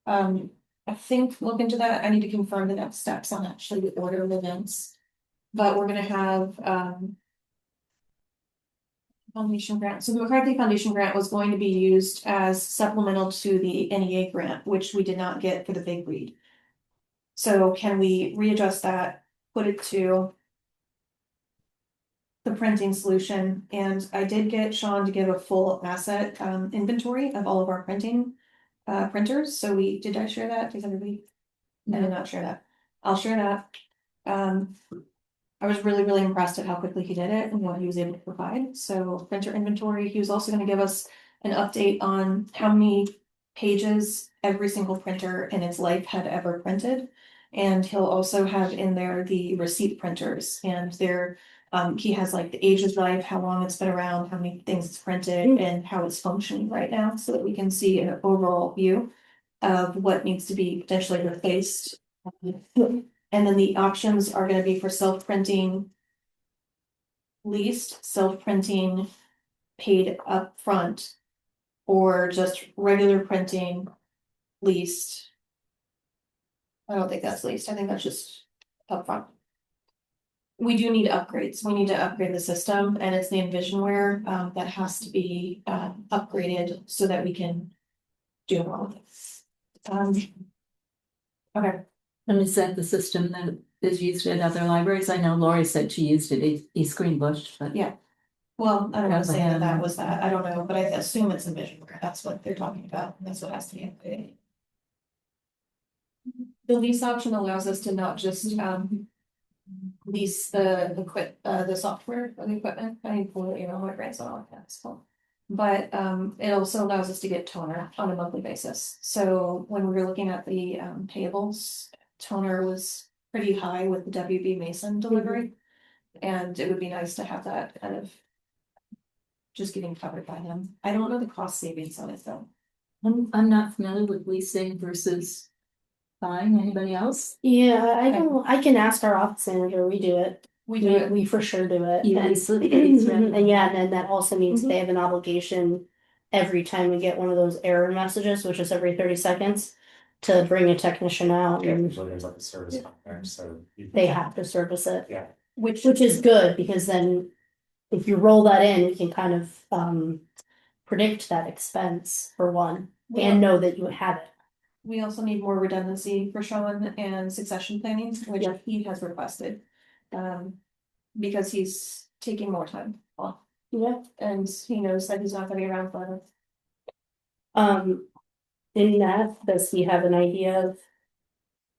I think, look into that. I need to confirm the next steps on actually the order of events. But we're gonna have, Foundation grant. So the McCarthy Foundation grant was going to be used as supplemental to the NEA grant, which we did not get for the big read. So can we readjust that, put it to the printing solution? And I did get Sean to give a full asset inventory of all of our printing printers. So did I share that? Does everybody? I did not share that. I'll share that. I was really, really impressed at how quickly he did it and what he was able to provide. So printer inventory, he was also gonna give us an update on how many pages every single printer in its life had ever printed. And he'll also have in there the receipt printers and he has like the age of life, how long it's been around, how many things it's printed and how it's functioning right now, so that we can see an overall view of what needs to be potentially replaced. And then the options are gonna be for self-printing. Leased, self-printing, paid upfront. Or just regular printing, leased. I don't think that's leased, I think that's just upfront. We do need upgrades, we need to upgrade the system, and it's the Envisionware that has to be upgraded so that we can do all of this. Okay. And is that the system that is used at other libraries? I know Lori said she used it at East Greenbush, but. Yeah. Well, I don't wanna say that Callahan. was that, I don't know, but I assume it's Envisionware, that's what they're talking about, and that's what has to be updated. The lease option allows us to not just lease the software or the equipment, I need to pull it, my brain's not like that, so. But it also allows us to get toner on a monthly basis, so when we were looking at the payables, toner was pretty high with the WB Mason delivery. And it would be nice to have that kind of just getting covered by him. I don't know the cost savings on it though. I'm not familiar with leasing versus buying. Anybody else? Yeah, I can ask our office manager, we do it. We do it. We for sure do it. You And- lease it, lease it. And yeah, and then that also means they have an obligation every time we get one of those error messages, which is every 30 seconds, to bring a technician out Yeah, and usually there's like a service contract, so. they have to service it. Yeah. Which is good, because then if you roll that in, you can kind of predict that expense for one, and know that you have it. We also need more redundancy for Sean and succession planning, which Yeah. he has requested. Because he's taking more time off Yeah, and he knows that he's not gonna be around forever. In that, does he have an idea of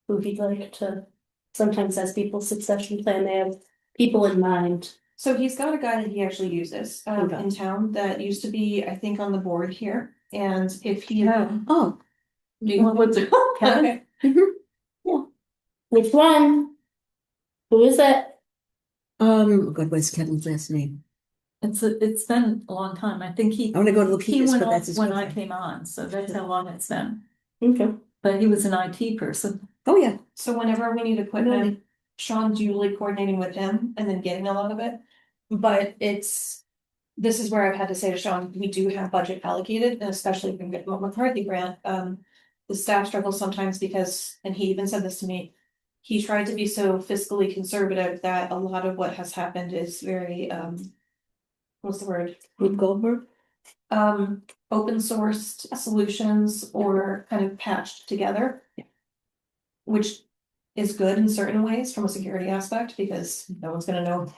who he'd like to, sometimes as people's succession plan, they have people in mind. So he's got a guy that he actually uses Okay. in town that used to be, I think, on the board here. And if he. Oh, Do you want to? Kevin? Okay. Which one? Who is it? God, what's Kevin's last name? It's been a long time. I think I wanna go to he Lupitas, went but off that's his when I girlfriend. came on, so that's how long it's been. Okay. But he was an IT person. Oh, yeah. So whenever we need equipment, Sean's usually coordinating with him and then getting a lot of it. But this is where I've had to say to Sean, we do have budget allocated, and especially if we get a McCarthy grant, the staff struggles sometimes because, and he even said this to me. He tried to be so fiscally conservative that a lot of what has happened is very, what's the word? Rube Goldberg? Open sourced solutions or kind of patched together. Yeah. Which is good in certain ways from a security aspect, because no one's gonna know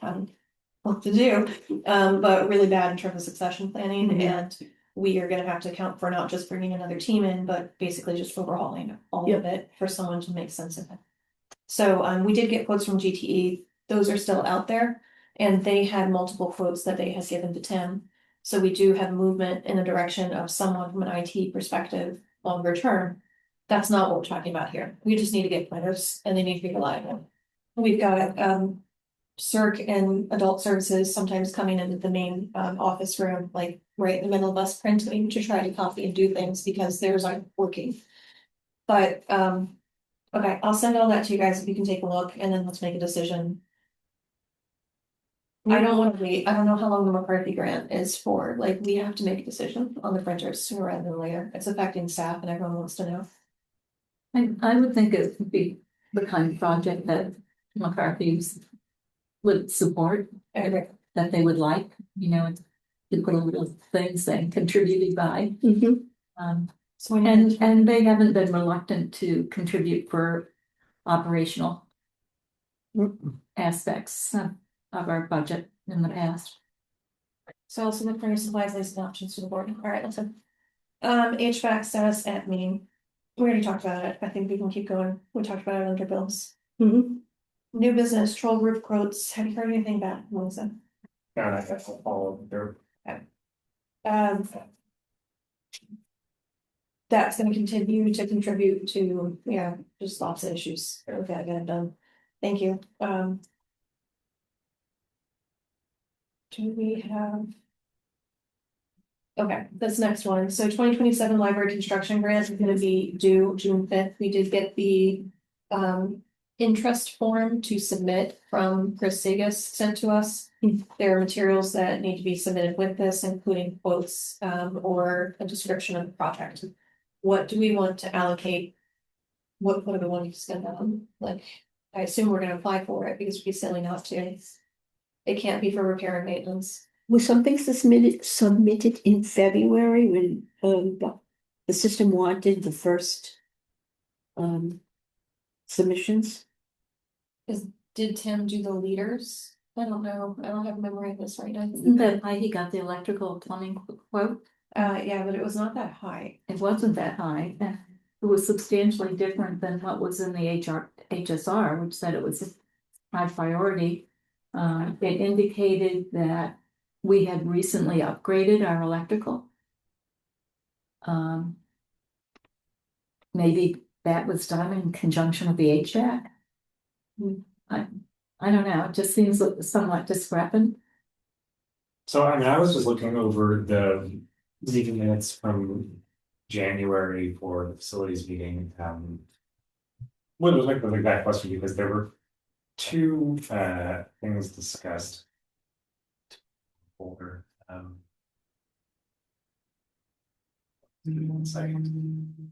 what to do. But really bad in terms of succession planning, Mhm. and we are gonna have to account for not just bringing another team in, but basically just overhauling all of it for someone to make sense of it. So, we did get quotes from GTE, those are still out there, and they had multiple quotes that they had given to Tim. So we do have movement in the direction of someone from an IT perspective longer term. That's not what we're talking about here. We just need to get planners and they need to be reliable. We've got CERC and adult services sometimes coming into the main office room, like right in the middle of us printing to try to copy and do things because theirs aren't working. But okay, I'll send all that to you guys if you can take a look and then let's make a decision. I don't wanna wait. I don't know how long the McCarthy grant is for. Like, we have to make a decision on the printers sooner rather than later. It's affecting staff and everyone wants to know. I would think it would be the kind of project that McCarthy's would support, Okay. that they would like, to put a little things and contributed by. Mhm. So we need to- And they haven't been reluctant to contribute for operational aspects of our budget in the past. So also the printer supplies list and options to the board. All right, listen. HVAC status at meeting. We already talked about it. I think we can keep going. We talked about it under bills. Mhm. New business, troll roof quotes. Have you heard anything back, Melissa? And I guess I'll follow their. Um. That's gonna continue to contribute to, yeah, just lots of issues. Okay, I got it done. Thank you. Do we have? Okay, this next one. So 2027 library construction grant is gonna be due June 5th. We did get the interest form to submit from Chris Sagas sent to us. There are materials that need to be submitted with this, including quotes or a description of the project. What do we want to allocate? What do we want to spend on? Like, I assume we're gonna apply for it because we'd be silly not to. It can't be for repair and maintenance. Was something submitted in February when, the system wanted the first, submissions? Did Tim do the leaders? I don't know. I don't have a memory of this right now. Isn't that why he got the electrical plumbing quote? Yeah, but it was not that high. It wasn't that high. It was substantially different than what was in the HSR, which said it was high priority. It indicated that we had recently upgraded our electrical. Maybe that was done in conjunction with the HVAC. I don't know, it just seems somewhat discrepant. So I mean, I was just looking over the meeting minutes from January for the facilities meeting. Well, it was like the exact question because there were two things discussed. Folder. 1 second.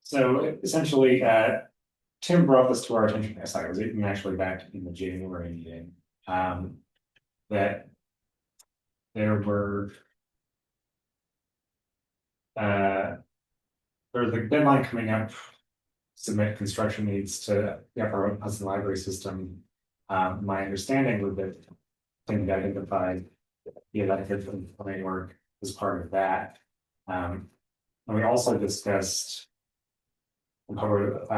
So essentially, Tim brought this to our attention. Yes, I was even actually back in the January meeting. that there were there was a deadline coming up, submit construction needs to the Upper Hudson Library System. My understanding was that thing identified the electric and plumbing work as part of that. And we also discussed the public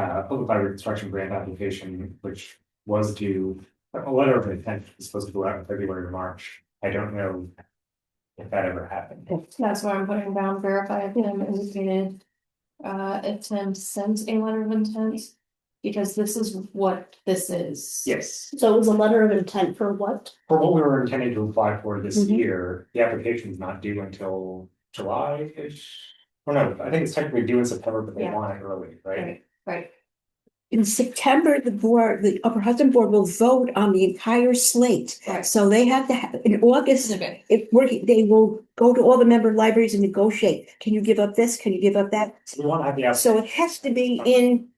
library construction grant application, which was due, a letter of intent is supposed to go out in February or March. I don't know if that ever happened. That's why I'm putting down verify if Tim indicated. If Tim sent a letter of intent, because this is what this is. Yes, So it was a letter of intent for what? for what we were intending to apply for this Mhm. year, the application is not due until July-ish. Or no, I think it's technically due in September, but they Yeah. want it early, right? Right, In September, the Upper Hudson Board will vote on the entire slate. Right. So they have to have, in August, okay, they will go to all the member libraries and negotiate. Can you give up this? Can you give up that? We want to have the. So it has to be in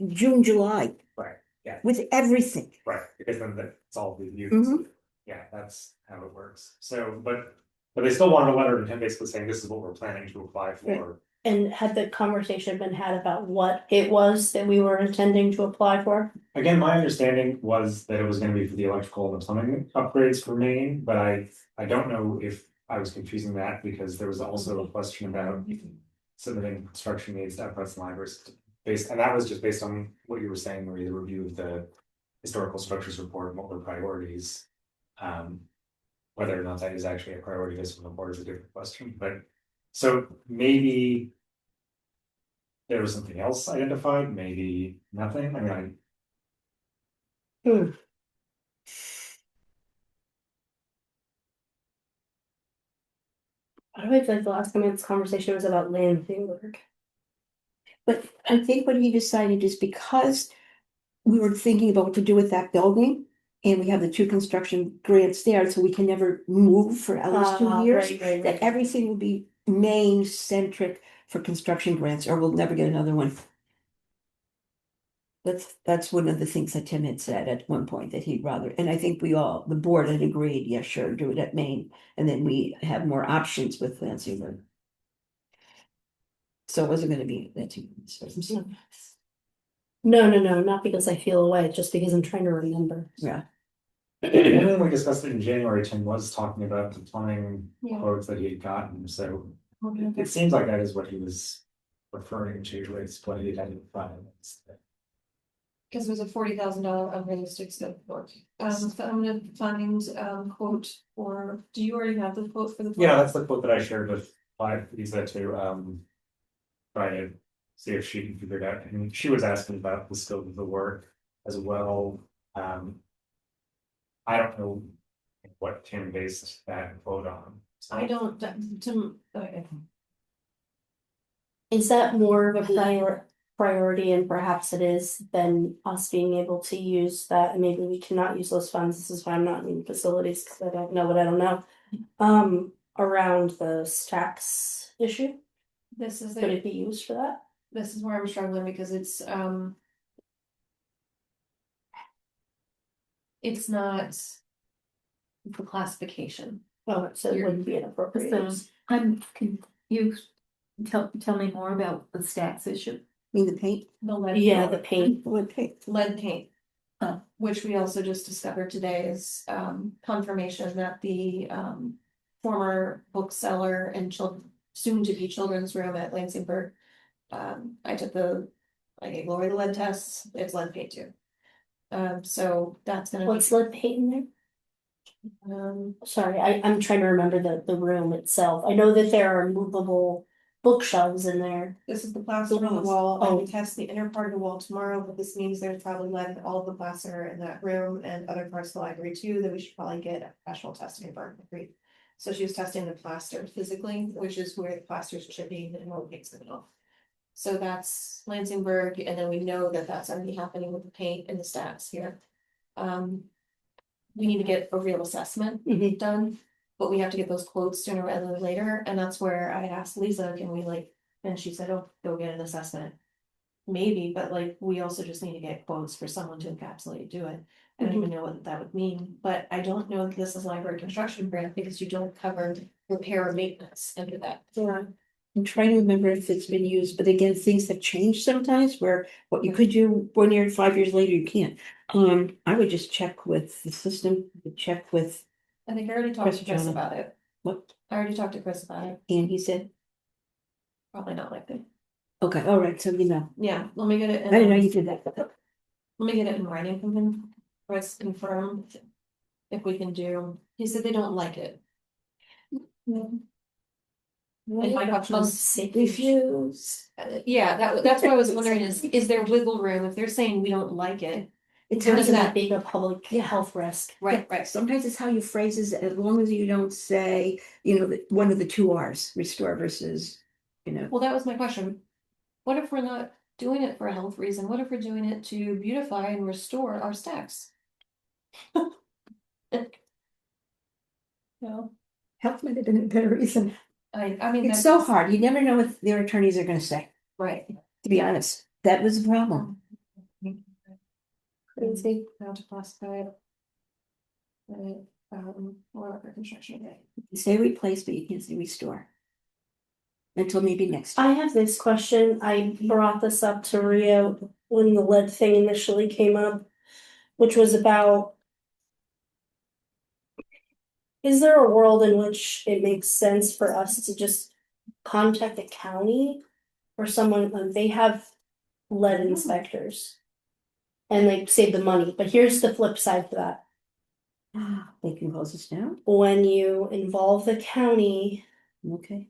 June, July Right, yeah, with everything. right, because then it's all reviewed. Mhm. Yeah, that's how it works. So, but they still wanted a letter of intent basically saying this is what we're planning to apply for. And had the conversation been had about what it was that we were intending to apply for? Again, my understanding was that it was gonna be for the electrical and the plumbing upgrades for Maine, but I don't know if I was confusing that because there was also a question about submitting construction needs to Upper Hudson Libraries. And that was just based on what you were saying, Marie, the review of the historical structures report and what were priorities. Whether or not that is actually a priority this from the board is a different question, but so maybe. There was something else identified, maybe nothing, I mean, I don't feel like the last time this conversation was about landfill work. But I think what he decided is because we were thinking about what to do with that building. And we have the two construction grants there, so we can never move for at least 2 years. Right. That everything will be Maine centric for construction grants, or we'll never get another one. That's one of the things that Tim had said at one point that he'd rather, and I think the board had agreed, yeah, sure, do it at Maine, and then we have more options with Lansing. So it wasn't gonna be that too. No, not because I feel away, just because I'm trying to remember. Yeah, and then we discussed it in January, Tim was talking about the plumbing Yeah. quotes that he had gotten, so. okay. It seems like that is what he was referring to, is what he had identified. Cause there's a $40,000 unrealistic scope of work. So I'm gonna find quote for, do you already have the quote for the? Yeah, that's the quote that I shared with Lisa to try to see if she can figure it out, and she was asking about the scope of the work as well. I don't know what Tim based that quote on. So I don't, to, okay. Is that more of a priority, and perhaps it is, than us being able to use that, and maybe we cannot use those funds, this is why I'm not in facilities, because I don't know what I don't know. Around the tax issue, This is could the, it be used for that? this is where I'm struggling because it's not the classification. Oh, so it wouldn't be an appropriate So use. can you tell me more about the stats issue? mean the paint, The lead. Yeah, the paint. wood paint. Lead paint. Oh. Which we also just discovered today is confirmation that the former bookseller and soon to be children's room at Lansingburg. I gave Lori the lead tests, it's lead paint too. So that's gonna What's lead paint in there? be, Sorry, I'm trying to remember the room itself. I know that there are movable bookshelves in there. this is the plaster on the wall, I Oh. will test the inner part of the wall tomorrow, but this means there's probably lead in all of the plaster in that room and other parts of the library too, that we should probably get a professional testing for. Agreed. So she was testing the plaster physically, which is where the plaster is chipping and where paint's coming off. So that's Lansingburg, and then we know that that's already happening with the paint and the stats here. We need to get a real assessment Mhm. done, but we have to get those quotes sooner rather than later, and that's where I asked Lisa, can we and she said, oh, go get an assessment. Maybe, but we also just need to get quotes for someone to encapsulate, do it. I don't even know what that would mean, but I don't know if this is library construction grant because you don't cover repair or maintenance under that. Yeah. I'm trying to remember if it's been used, but again, things have changed sometimes where what you could do 1 year, 5 years later, you can't. I would just check with the system, check with I think I already talked to Chris Chris Jonah. about it. what, I already talked to Chris about it. and he said, Probably not like that. okay, all right, so you know, Yeah, let me get it. I didn't know you did that. Let me get it in writing from him. Chris confirm if we can do. He said they don't like it. And my question was, Refuse. yeah, that's what I was wondering is there wiggle room if they're saying we don't like it? It What turns is into that? being a public Yeah. health risk. Right, right. Sometimes it's how you phrase it, as long as you don't say, one of the two R's, restore versus, Well, that was my question. What if we're not doing it for a health reason? What if we're doing it to beautify and restore our stacks? No, health might have been a better reason. I mean. It's that's so just- hard. You never know what their attorneys are gonna say, Right. to be honest. That was the problem. Crazy, how to classify it. Or construction. You say replace, but you can't say restore. Until maybe next year. I have this question. I brought this up to Rio when the lead thing initially came up, which was about. Is there a world in which it makes sense for us to just contact the county? Or someone, like, they have lead inspectors. And they save the money, but here's the flip side to that. They can close us down, When you involve the county, okay,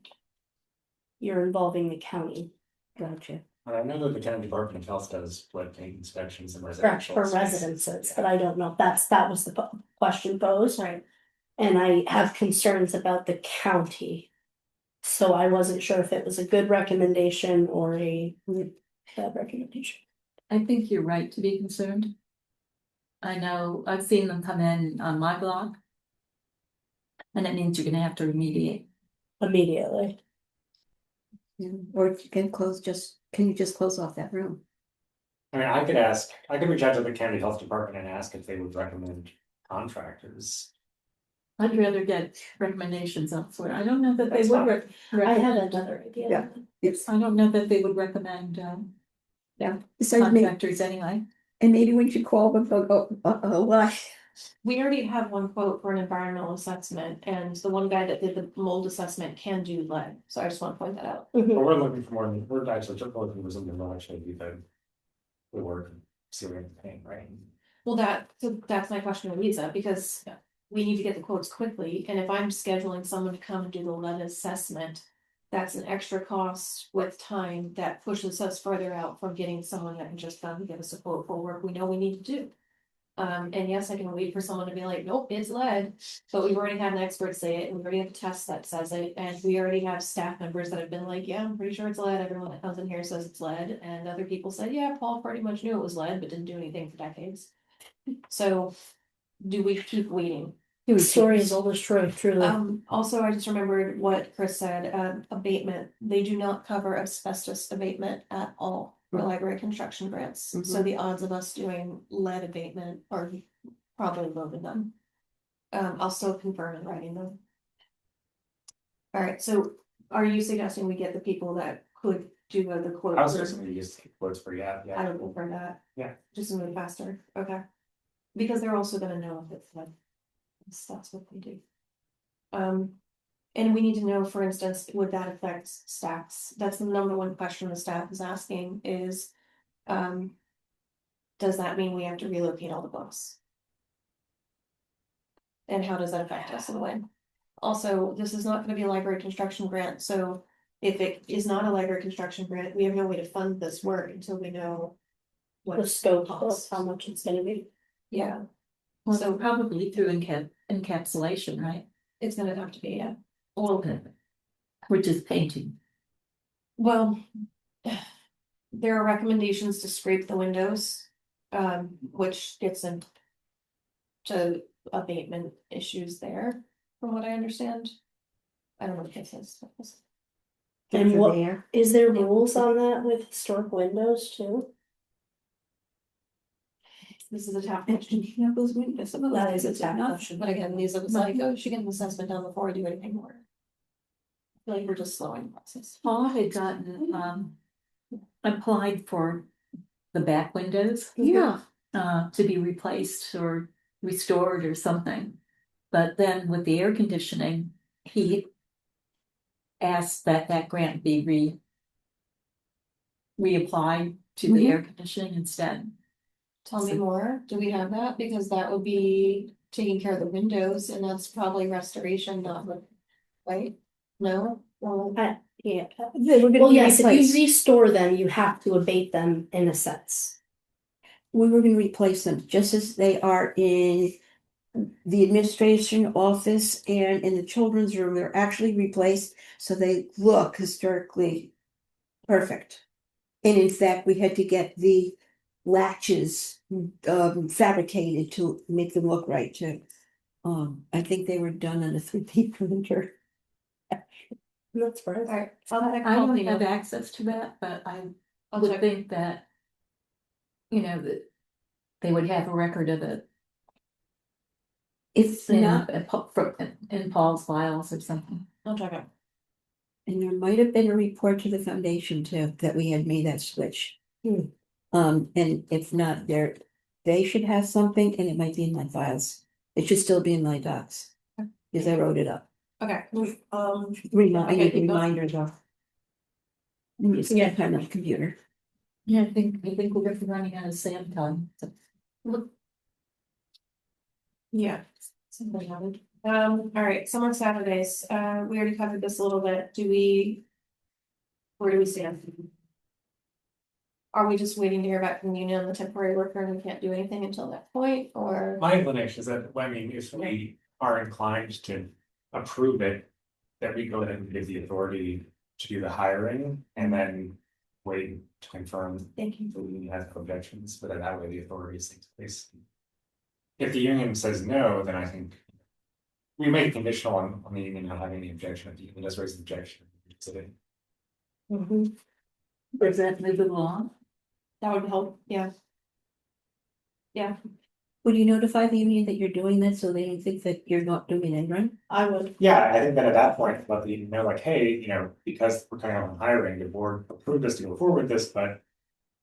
you're involving the county. gotcha. I know that the county department of health does flood tank inspections and Correct, residential. for spaces. residences, but I don't know, that was the question posed. Right. And I have concerns about the county. So I wasn't sure if it was a good recommendation or a bad recommendation. I think you're right to be concerned. I know, I've seen them come in on my block. And it means you're gonna have to remediate. Immediately. Yeah, or if you can can you just close off that room? I mean, I could reach out to the county health department and ask if they would recommend contractors. I'd rather get recommendations elsewhere. I don't know that they That's would. fine. I have recommend- another idea. Yeah. Yes, I don't know that they would recommend besides me, contractors anyway. And maybe we should call them, why? We already have one quote for an environmental assessment, and the one guy that did the mold assessment can do lead, so I just want to point that out. Mhm. But we're looking for more, we're actually just looking for something that actually be the work, serious pain, right? Well, that's my question to Lisa, because we need to get the quotes quickly, and if I'm scheduling someone to come and do the lead assessment. That's an extra cost with time that pushes us further out from getting someone that can just come and give us a quote for work we know we need to do. And yes, I can wait for someone to be like, nope, it's lead, but we've already had an expert say it, and we already have a test that says it, and we already have staff members that have been like, yeah, I'm pretty sure it's lead, everyone that comes in here says it's lead, and other people said, yeah, Paul pretty much knew it was lead, but didn't do anything for decades. So, do we keep waiting? The story is old as Troy, truly. Also, I just remembered what Chris said, abatement, they do not cover asbestos abatement at all for Mhm. library construction grants. So Mhm. the odds of us doing lead abatement are probably low to none. I'll still confirm in writing them. Alright, so are you suggesting we get the people that could do the quote? I was for- just gonna use quotes for, I yeah. would prefer that. Yeah. Just to move faster, okay. Because they're also gonna know if it's lead. That's what they do. And we need to know, for instance, would that affect stacks? That's the number one question the staff is asking is, does that mean we have to relocate all the books? And how does that affect us and when? Also, this is not gonna be a library construction grant, so if it is not a library construction grant, we have no way to fund this work until we know. What The scope of costs. how much it's gonna be. Yeah, Well, So- so probably through encapsulation, right? it's gonna have to be, yeah. Well, Which is painting. well. There are recommendations to scrape the windows, which gets into. To abatement issues there, from what I understand. I don't know what this is. And For what, there. is there rules on that with historic windows too? This is a tough And question, you know, those windows, some of those that is a windows are tough not. question, but again, these are like, oh, you should get an assessment done before I do anything more. I feel like we're just slowing the process. Paul had gotten, applied for the back windows. Yeah. To be replaced or restored or something. But then with the air conditioning, he asked that that grant be reapplied to the Mhm. air conditioning instead. Tell me more, do we have that? Because that would be taking care of the windows and that's probably restoration, not like, right? No? Well, Yeah. They were gonna Well, be yes, if you replaced. restore them, you have to abate them in a sense. We were gonna replace them just as they are in the administration office and in the children's room. They're actually replaced, so they look historically perfect. And in fact, we had to get the latches fabricated to make them look right too. I think they were done on a 3D printer. That's right. alright, I don't have access to that, but I I'll would check. think that, you know, that they would have a record of it If not, in Paul's files or something. I'll check it. and there might have been a report to the foundation too, that we had made that switch. Hmm. And if not, they should have something, and it might be in my files. It should still be in my docs, because I wrote it up. Okay, I Okay, need keep going. reminders though. Yeah, kind of computer. Yeah, I think we're running out of sand time. yeah. Somebody have it. Alright, summer Saturdays, we already covered this a little bit, where do we stand? Are we just waiting to hear back from the union on the temporary worker and we can't do anything until that point, or? My inclination is that, I mean, if we are inclined to approve it, that we go ahead and give the authority to do the hiring and then wait to confirm. Thank you. if the union has objections, but then that way the authority is in place. If the union says no, then I think we make it conditional on the union not having any objection. If the union does raise an objection, so they- Does that move it along? That would help, yeah. Yeah, Would you notify the union that you're doing this so they don't think that you're not doing an end run? I would. Yeah, I think then at that point, let the union know, like, hey, you know, because we're coming out on hiring, the board approved us to go forward with this, but.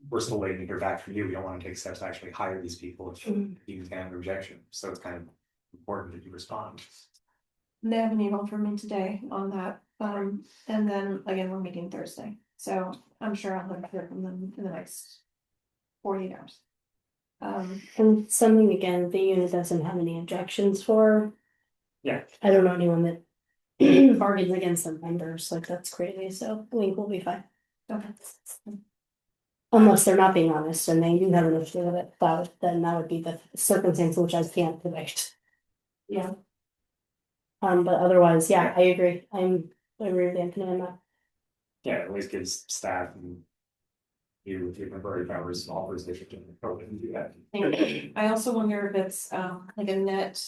We're still waiting to hear back from you. We don't want to take steps to actually hire these people if you can have a rejection. So it's kind of important that you respond. They have an email from me today on that, and then again, we're meeting Thursday, so I'm sure I'll hear from them in the next 48 hours. And something again, the unit doesn't have any objections for. Yeah. I don't know anyone that bargains against their members, like that's crazy, so I think we'll be fine. Okay. Unless they're not being honest and they do have an issue with it, then that would be the circumstance which I can't predict. Yeah. But otherwise, yeah, I agree. I agree with Anthony on that. Yeah, it always gives staff and. You with your temporary powers authorization to go ahead and do that. I also wonder if it's like a net.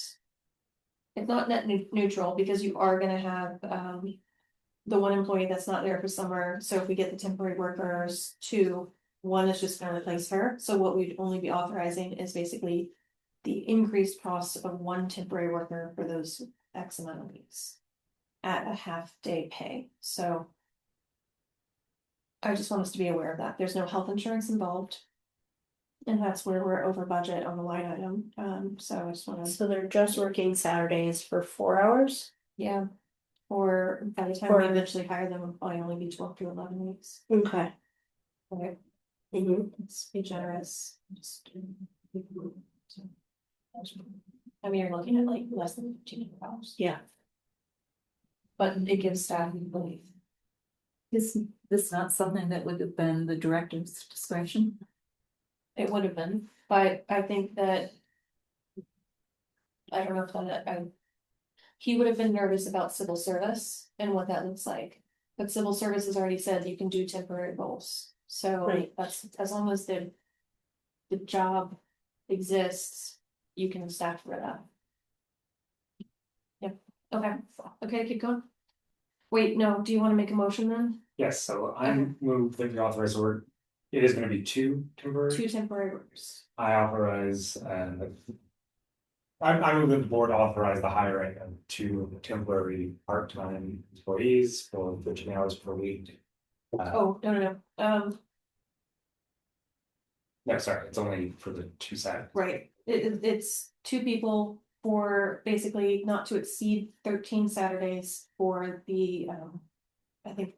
It's not net neutral because you are gonna have the one employee that's not there for summer, so if we get the temporary workers, one is just gonna replace her, so what we'd only be authorizing is basically. The increased cost of one temporary worker for those X amount of weeks. At a half day pay, so. I just want us to be aware of that, there's no health insurance involved. And that's where we're over budget on the line item, so I just wanna, So they're just working Saturdays for 4 hours? yeah. Or by the time we eventually hire them, it'll probably only be 12 to 11 weeks. Okay. Okay, let's be generous. I mean, you're looking at like less than 15 hours. Yeah. But it gives staff relief. Is this not something that would have been the director's discretion? It would have been, but I think that. I don't know if that, he would have been nervous about civil service and what that looks like. But civil service has already said you can do temporary roles, so Right. that's as long as the job exists, you can staff for that. Yep, okay, keep going. Wait, no, do you wanna make a motion then? Yes, so I move that the authorized It is gonna be two temporary. two temporary workers. I authorize, I move that the board authorize the hiring of two temporary part-time employees for 15 hours per week. Oh, no, No, sorry, it's only for the two sides. right, it's two people for basically not to exceed 13 Saturdays for the, I think.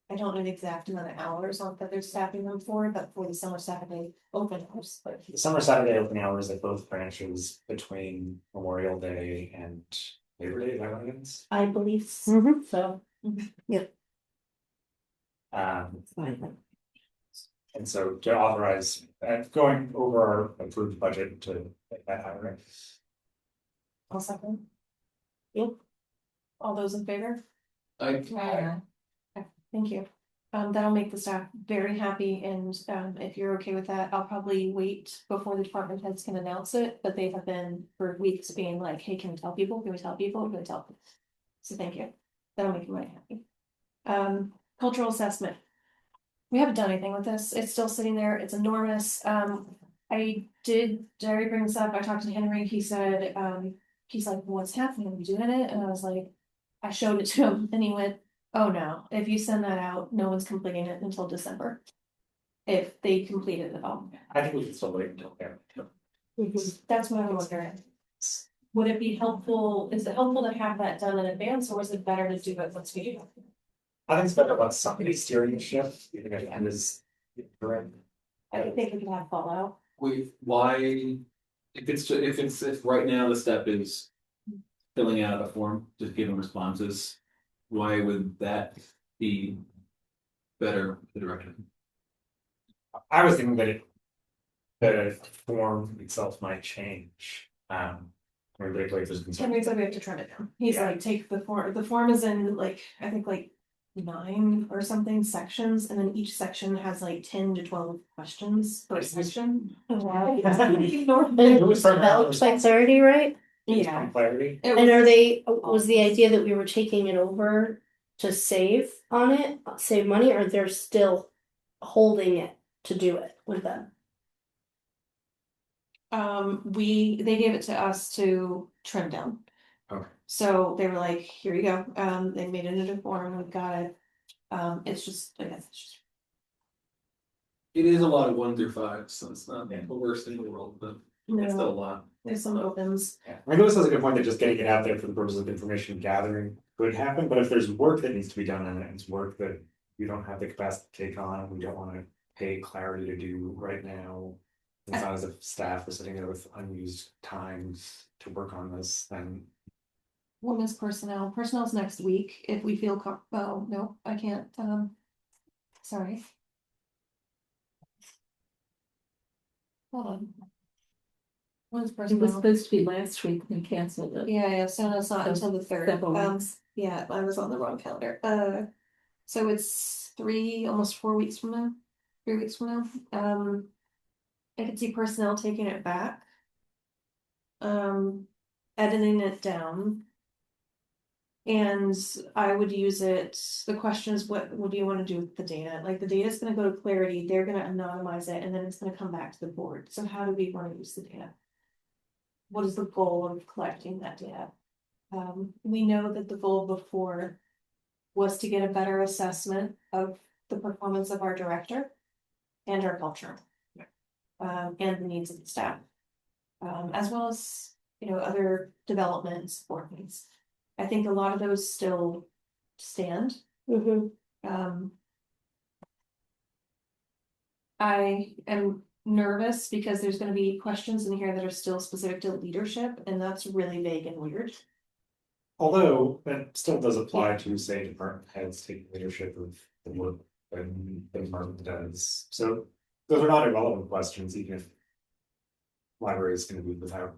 I don't know the exact amount of hours on that they're staffing them for, but for the summer Saturday open hours, but. The summer Saturday open hours at both branches between Memorial Day and Labor Day, is that what it is? I believe Mhm. so. Um, and so to authorize, going over our approved budget to make that hiring. I'll second. Yep. All those in favor? I, Thank you. That'll make the staff very happy, and if you're okay with that, I'll probably wait before the department heads can announce it, but they have been for weeks being like, hey, can we tell people, can we tell people, can we tell people? So thank you, that'll make me very happy. Cultural assessment. We haven't done anything with this, it's still sitting there, it's enormous, Jerry bring this up, I talked to Henry, he said, he's like, what's happening, are we doing it? And I was like, I showed it to him, and he went, oh no, if you send that out, no one's completing it until December. If they complete it at all. I think we should still wait until then. That's what I was wondering. Would it be helpful, is it helpful to have that done in advance, or is it better to do it once we do? I think it's better about somebody steering the ship, even if the end is correct. I don't think we can have fallout. why, if right now the step is filling out a form, just giving responses, why would that be better, the director? I was thinking that the form itself might change. Everybody if there's concern. Henry said we have to trim it down. He's Yeah. like, take the form is in like, I think like 9 or something sections, and then each section has like 10 to 12 questions per section. Wow. It was from- Developed by clarity, right? Yeah. Clarity. It And was- are they, was the idea that we were taking it over to save on it, save money, or they're still holding it to do it with them? they gave it to us to trim down. Okay. So they were like, here you go, they made it into a form, we've got it. It's just, I guess, it's just. It is a lot of 1 through 5, so it's not Yeah. the worst thing in the world, but it's still a lot. There's some opens. Yeah, I mean, Lewis has a good point that just getting it out there for the purpose of information gathering could happen, but if there's work that needs to be done on it, it's work that you don't have the capacity to take on, we don't wanna pay Clarity to do right now. It's not as if staff is sitting there with unused times to work on this, then When is personnel? Personnel's next week, if we feel oh, no, I can't, sorry. Hold on. When's It was personnel? supposed to be last week and canceled it. Yeah, so it's not until the 3rd. Several weeks. Yeah, I was on the wrong calendar. So it's 3, almost 4 weeks from now, 3 weeks from now. I could see personnel taking it back. Editing it down. And I would use it, the question is, what do you want to do with the data? Like, the data is gonna go to Clarity, they're gonna anonymize it, and then it's gonna come back to the board. So how do we want to use the data? What is the goal of collecting that data? We know that the goal before was to get a better assessment of the performance of our director and our culture. And the needs of the staff. As well as, other development and support needs. I think a lot of those still stand. I am nervous because there's gonna be questions in here that are still specific to leadership, and that's really vague and weird. although that still does apply to, say, department heads taking leadership of the work that the department does. So those are not irrelevant questions, even if library is gonna be without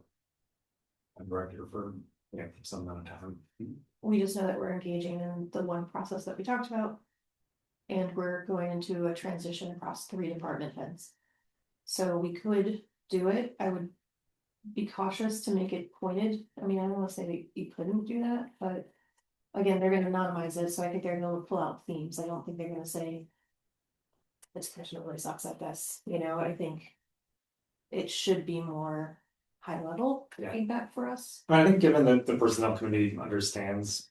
a director for, some amount of time. We just know that we're engaging in the one process that we talked about. And we're going into a transition across 3 department heads. So we could do it, I would be cautious to make it pointed. I mean, I don't wanna say that you couldn't do that, but. Again, they're gonna anonymize it, so I think they're gonna pull out themes, I don't think they're gonna say. commission really sucks at this, you know, I think. It should be more high level Yeah. feedback for us. I think given that the personnel committee understands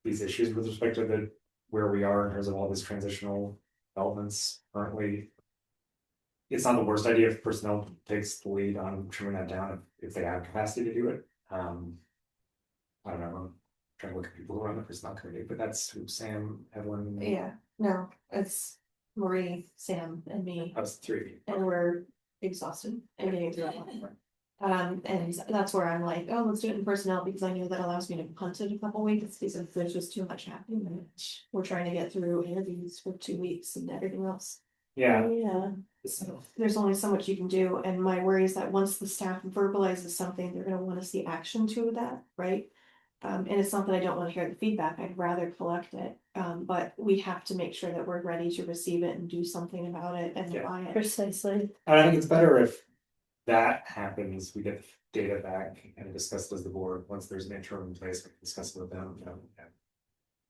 these issues with respect to where we are in terms of all these transitional developments currently, it's not the worst idea if personnel takes the lead on trimming that down if they have capacity to do it. I don't know, I'm trying to look at people who are on the personnel committee, but that's who Sam, Evelyn. Yeah, no, it's Marie, Sam and me, Us three. and we're exhausted and getting through that one. And that's where I'm like, oh, let's do it in personnel because I know that allows me to punt it a couple weeks because there's just too much happening. And we're trying to get through interviews for 2 weeks and everything else. Yeah. Yeah. So there's only so much you can do, and my worry is that once the staff verbalizes something, they're gonna wanna see action to that, right? And it's not that I don't wanna hear the feedback, I'd rather collect it, but we have to make sure that we're ready to receive it and do something about it and Yeah. apply it. Precisely. I think it's better if that happens, we get the data back and discuss it as the board, once there's an interim in place, we can discuss it with them, you know. And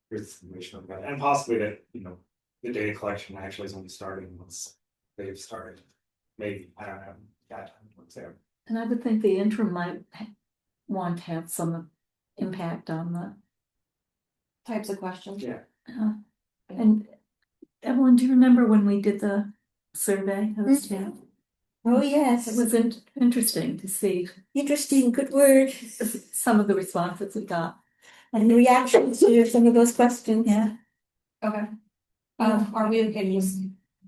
here's the information about that, and possibly that, you know, the data collection actually is only starting once they've started. Maybe, I don't know, that time, let's say. And I would think the interim might want to have some impact on the, Types of questions. Yeah. and Evelyn, do you remember when we did the survey of staff? Oh, It yes, was interesting to see interesting, good word, some of the responses we got. and the reactions to some of those questions. Yeah. Okay. Are we okay to just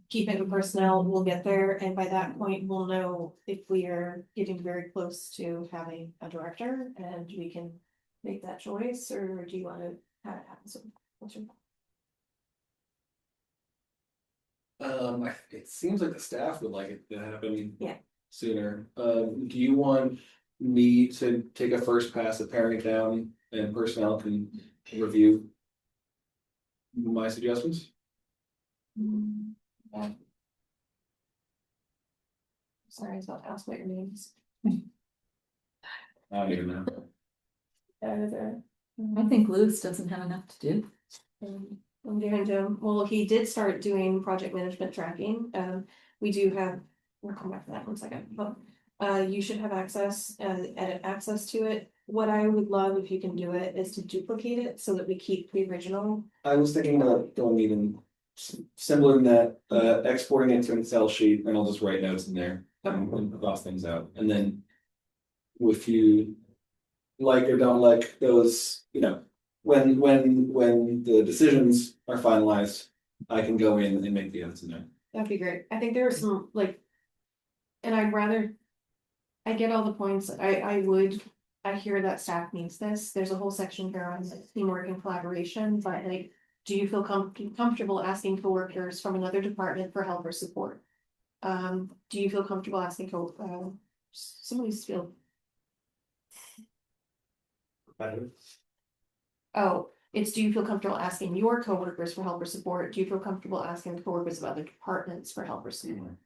keep it in personnel, we'll get there, and by that point, we'll know if we are getting very close to having a director and we can make that choice, or do you wanna have it happen soon? What's your- It seems like the staff would like it to happen. Yeah. Sooner. Do you want me to take a first pass at paring it down and personnel can review my suggestions? Yeah. Sorry, I was about to ask what your names. I don't even know. I think Lewis doesn't have enough to do. I'm doing Jim, well, he did start doing project management tracking, we do have, we'll come back to that in a second, but. You should have access, edit access to it, what I would love if you can do it is to duplicate it so that we keep the original. I was thinking about going even similar in that, exporting it to an Excel sheet and I'll just write notes in there and cross things out. And then if you like or don't like those, you know, when the decisions are finalized, I can go in and make the edits in there. That'd be great, I think there are some like. And I'd rather. I get all the points, I hear that staff needs this, there's a whole section here on like teamwork and collaboration, but like. Do you feel comfortable asking coworkers from another department for help or support? Do you feel comfortable asking somebody's feel, oh, it's do you feel comfortable asking your coworkers for help or support? Do you feel comfortable asking coworkers of other departments for help or support?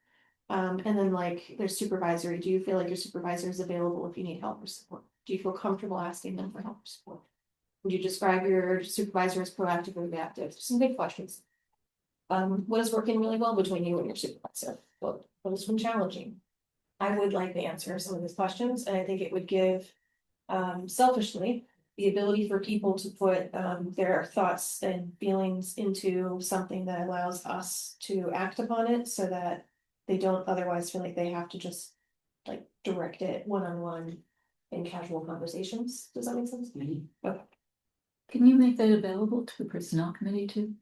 And then like there's supervisory, do you feel like your supervisor is available if you need help or support? Do you feel comfortable asking them for help or support? Would you describe your supervisor as proactive or reactive? Some big questions. What is working really well between you and your supervisor? What has been challenging? I would like to answer some of these questions, and I think it would give, selfishly, the ability for people to put, their thoughts and feelings into something that allows us to act upon it so that they don't otherwise feel like they have to just like direct it one-on-one in casual conversations. Does that make sense? Okay. Can you make that available to the personnel committee too?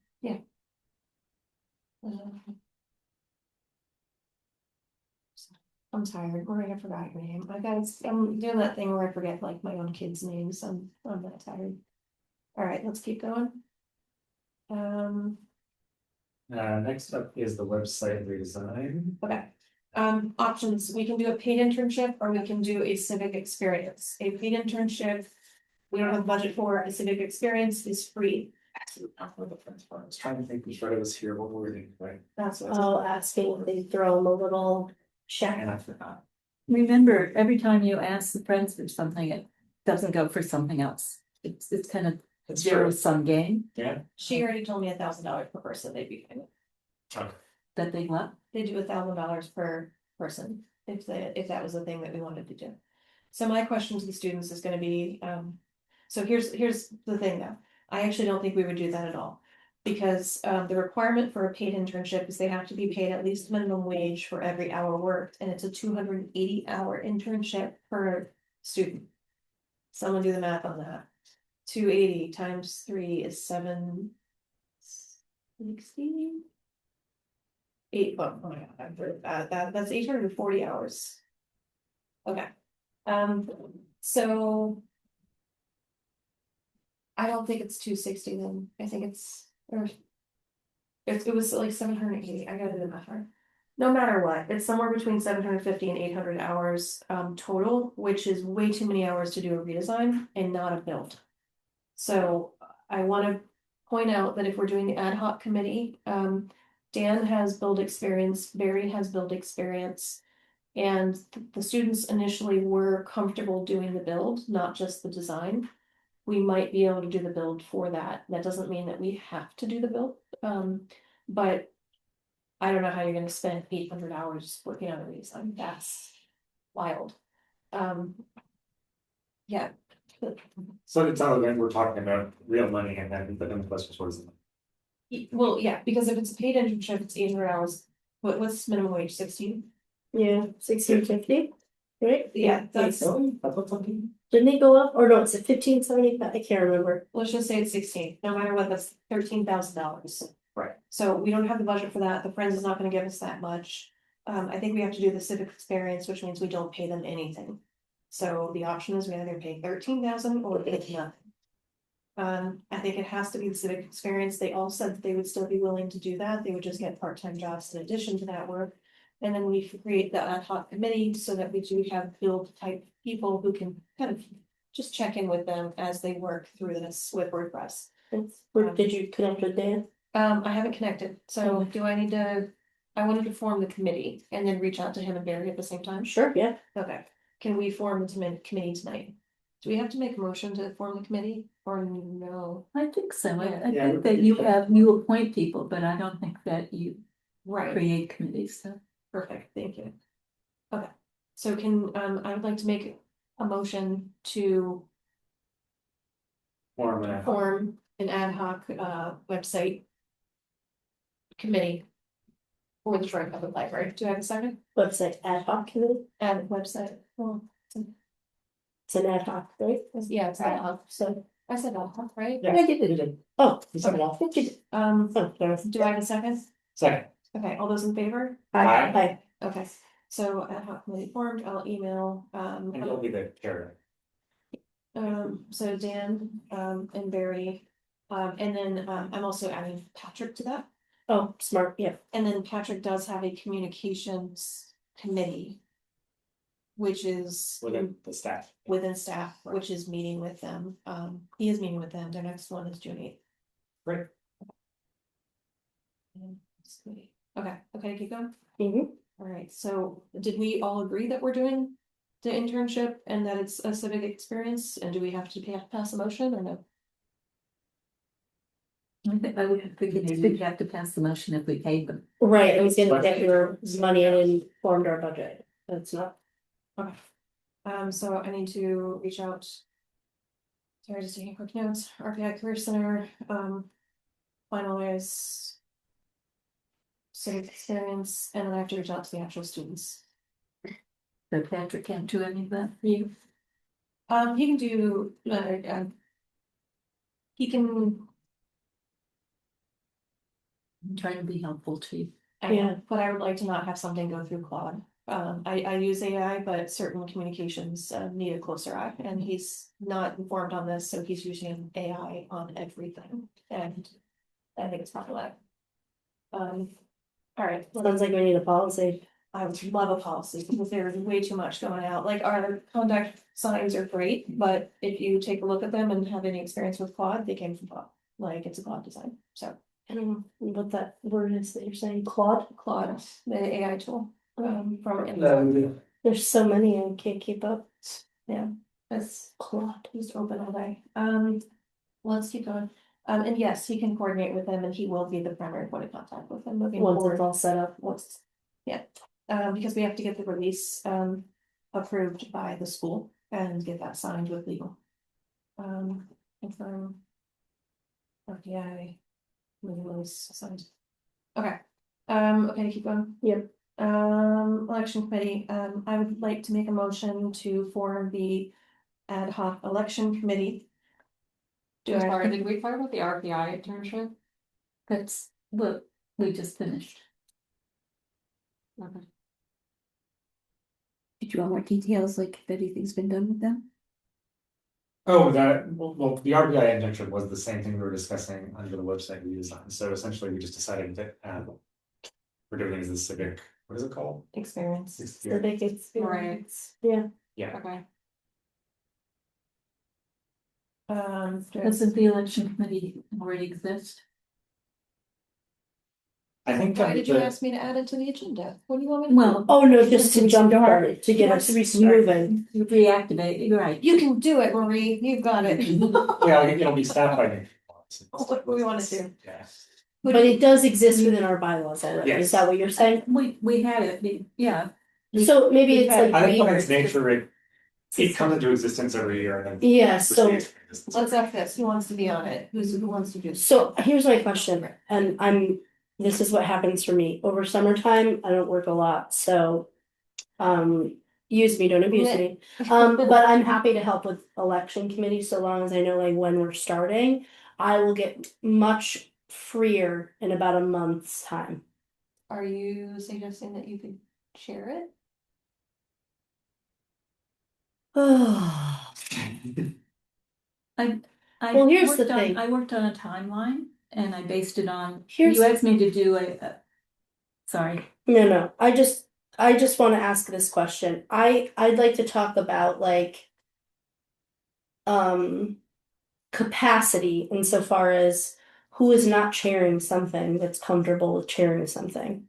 I'm tired, Maria, I forgot your name. I'm doing that thing where I forget like my own kids' names. I'm that tired. All right, let's keep going. Next up is the website redesign. Okay. Options, we can do a paid internship or we can do a civic experience. A paid internship. We don't have budget for, a civic experience is free. I was trying to think which right it was here, what were we thinking, right? That's what. I'll ask if they throw them a little check. And I forgot. Remember, every time you ask the friends for something, it doesn't go for something else. It's kind of a It's zero true. sum game. Yeah. She already told me $1,000 per person, they'd be fine. Okay. that they left? They do $1,000 per person, if that was the thing that we wanted to do. So my question to the students is gonna be, so here's the thing though. I actually don't think we would do that at all. Because the requirement for a paid internship is they have to be paid at least minimum wage for every hour worked, and it's a 280-hour internship per student. Someone do the math on that. 280 times 3 is 760. Oh my god, I'm really bad at that. That's 840 hours. Okay, so. I don't think it's 260 then, I think it's, or. It was like 780, I gotta do the math right. No matter what, it's somewhere between 750 and 800 hours total, which is way too many hours to do a redesign and not a build. So I wanna point out that if we're doing the ad hoc committee, Dan has build experience, Barry has build experience. And the students initially were comfortable doing the build, not just the design. We might be able to do the build for that. That doesn't mean that we have to do the build. But I don't know how you're gonna spend 800 hours working on a redesign. That's wild. Yeah. So it sounds like we're talking about real money and then the question is what is it? Well, yeah, because if it's a paid internship, it's 800 hours. What's minimum wage? 16? Yeah, 1650, right? Yeah, that's, Didn't they go up, or no, it's a 1575, I can't remember. let's just say it's 16. No matter what, that's $13,000. Right. So we don't have the budget for that. The Friends is not gonna give us that much. I think we have to do the civic experience, which means we don't pay them anything. So the option is we either pay 13,000 or pay nothing. I think it has to be the civic experience. They all said that they would still be willing to do that. They would just get part-time jobs in addition to that work. And then we create the ad hoc committee so that we do have build type people who can kind of just check in with them as they work through this with WordPress. Did you connect with Dan? I haven't connected, so do I need to, I wanted to form the committee and then reach out to him and Barry at the same time? Sure, yeah. Okay, can we form the committee tonight? Do we have to make a motion to form the committee or no? I think so. Yeah. I think that you appoint people, but I don't think that you Right, create committees, so. perfect, thank you. Okay, so can, I would like to make a motion to Form an ad hoc. form an ad hoc, website committee for the Troy Public Library. Do I have a second? Website ad hoc committee, Ad website, well, it's an ad hoc, right? yeah, it's ad hoc. So. I said ad hoc, right? Yeah, you did it. Oh, you said it all. Oh, sorry. Do I have a second? Second. Okay, all those in favor? Aye. Okay, so ad hoc committee formed, I'll email, And you'll be the chair. so Dan, and Barry. And then, I'm also adding Patrick to that. Oh, smart, yeah. And then Patrick does have a communications committee. Which is Within the staff. within staff, which is meeting with them. He is meeting with them. Their next one is June 8th. Great. Okay, keep going. Mhm. All right, so did we all agree that we're doing the internship and that it's a civic experience? And do we have to pass a motion or no? I think I would we'd have to pass the motion if we paid them. Right, I was gonna get your money in and formed our budget. That's not. Okay. So I need to reach out. Sorry, just taking quick notes. RPI Career Center, finalize civic experience, and then I have to reach out to the actual students. So Patrick can't do any of that. You. He can do, he can, I'm trying to be helpful to you. Yeah. but I would like to not have something go through Claude. I use AI, but certain communications need a closer eye, and he's not informed on this, so he's using AI on everything, and I think it's problematic. All right, Sounds like we need a policy. I would love a policy because there's way too much going out. Like our conduct signs are great, but if you take a look at them and have any experience with Claude, they came from Claude. Like it's a Claude design. So I don't know what that word is that you're saying, Claude? Claude, the AI tool from Amazon. There's so many, I can't keep up. Yeah, it's Claude. just open all day. Let's keep going. And yes, he can coordinate with him and he will be the primary point of contact with him moving Once forward. it's all set up. Once, yeah, because we have to get the release, approved by the school and get that signed with legal. Confirm. RTI. Release signed. Okay, okay, keep going. Yep. Election committee, I would like to make a motion to form the ad hoc election committee. I'm sorry, did we talk about the RPI internship? That's what we just finished. Okay. Did you want more details, like if anything's been done with them? Oh, well, the RBI internship was the same thing we were discussing under the website we designed, so essentially we just decided that, we're doing it as a civic, what is it called? Experience. Civic experience. Yeah. Yeah, Okay. Doesn't the election committee already exist? I think. Why did you ask me to add it to the agenda? What do you want me to do? Well, Oh, no, just to jump Restart. start, to get us Restart. moving. you reactivate, you're right. You can do it, Marie, you've got it. Yeah, it'll be staffed by me. What do we wanna do? Yeah. But it does exist within our bylaws already, Yes. is that what you're saying? We had it, yeah. So maybe we've it's had- like. I think by weird. its nature, it comes into existence every year and then. Yeah, so, proceeds to existence. Let's ask this, who wants to be on it? Who wants to do? so here's my question, and this is what happens for me, over summertime, I don't work a lot, so. Use me, don't abuse me, but I'm happy to help with election committee, so long as I know like when we're starting. I will get much freer in about a month's time. Are you suggesting that you could share it? I Well, here's the worked on- thing. I worked on a timeline and I based it on, Here's- you asked me to do sorry. No, I just wanna ask this question, I'd like to talk about like. Capacity insofar as who is not chairing something that's comfortable with chairing something.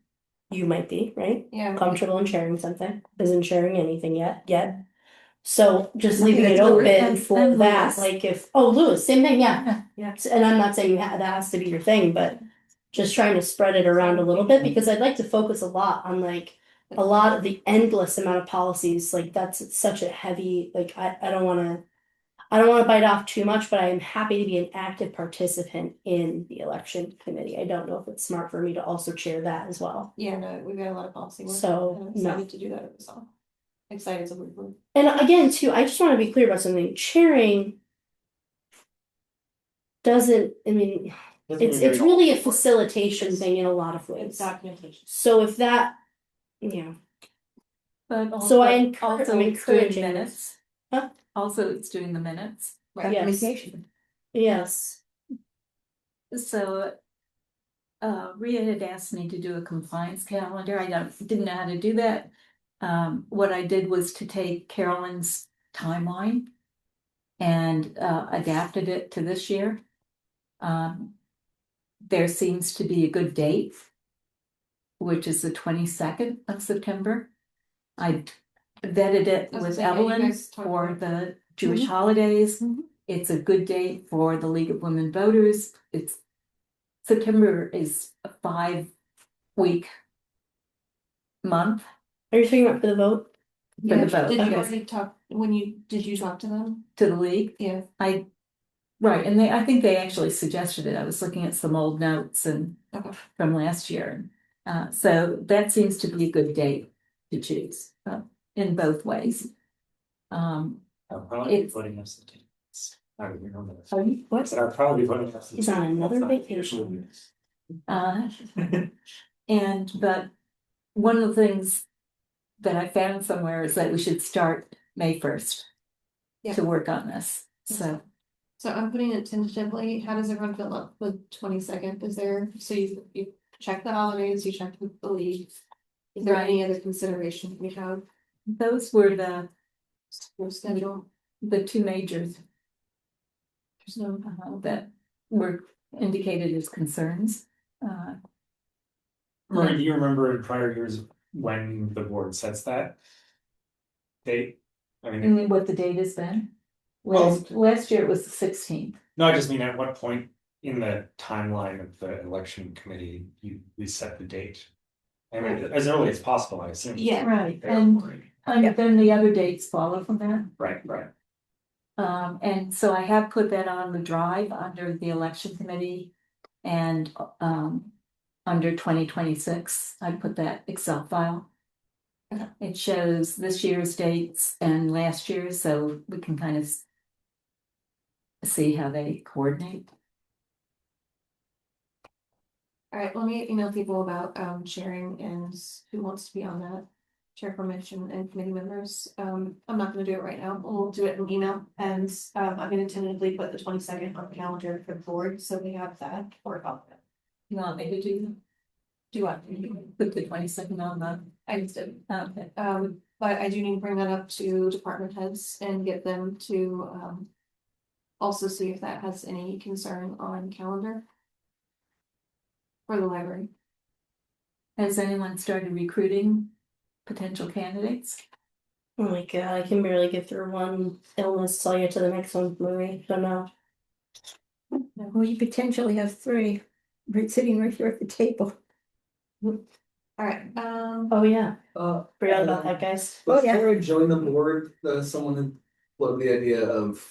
You might be, right? Yeah. Comfortable in sharing something, isn't sharing anything yet. So just I think leaving it that's Louis. open And for that, Louis. like if, oh, Lewis, same thing, yeah. Yeah. And I'm not saying that has to be your thing, but just trying to spread it around a little bit, because I'd like to focus a lot on like. A lot of the endless amount of policies, like that's such a heavy, like I don't wanna. I don't wanna bite off too much, but I am happy to be an active participant in the election committee. I don't know if it's smart for me to also chair that as well. Yeah, no, we've got a lot of policy work. So, I'm no. excited to do that as well. Excited to work with. And again, too, I just wanna be clear about something, chairing. Doesn't, I mean, it's really a facilitation thing in a lot of ways. Documentation. So if that, yeah, But So I also, encour- also I'm it's doing encouraging minutes. Huh? Also, it's doing the minutes. Right. Yes. Documentation. yes, So. Rhea had asked me to do a compliance calendar. I didn't know how to do that. What I did was to take Carolyn's timeline. And adapted it to this year. There seems to be a good date. Which is the 22nd of September. I vetted it I was with gonna say, yeah, you Evelyn guys talked for about the Jewish holidays. Mhm. It's a good date for the League of Women Voters. September is a 5-week month are you talking about for the vote? for the vote. Did you Okay. already talk, did you talk to them? To the league. Yeah. Right, and I think they actually suggested it. I was looking at some old notes and Okay. from last year. So that seems to be a good date to choose in both ways. I'll probably be It's- putting us the dates. I don't remember this. What? So I'll probably be putting us. He's on another vacation. But one of the things that I found somewhere is that we should start May 1st Yeah. to work on this. So So I'm putting it tentatively, how does everyone feel up with 22nd? Is there, so you check the holidays, you check with the league. Is there any other consideration we have? those were the School schedule? two majors. There's no. That were indicated as concerns. Marie, do you remember in prior years when the board sets that date? I mean, What the date has been? Well- Last year it was the 16th. no, I just mean at what point in the timeline of the election committee, we set the date. I mean, as early as possible, I assume. Yeah. Right, Fair and point. then the other dates follow from that. Right, right. And so I have put that on the drive under the election committee and, under 2026, I put that Excel file. It shows this year's dates and last year's, so we can kind of see how they coordinate. All right, let me email people about sharing and who wants to be on that. Chair permission and committee members. I'm not gonna do it right now. We'll do it in email and I'm gonna tentatively put the 22nd on the calendar for the board, so we have that for about that. You want me to do what? Put the 22nd on the, I just did. okay. But I do need to bring that up to department heads and get them to also see if that has any concern on calendar. For the library. Has anyone started recruiting potential candidates? Oh my god, I can barely get through one illness till I get to the next one, Marie, so no. Well, you potentially have three, right, sitting right here at the table. All right, Oh, yeah, Uh, forgot about that, guys. Oh, yeah. Before I joined the board, someone had floated the idea of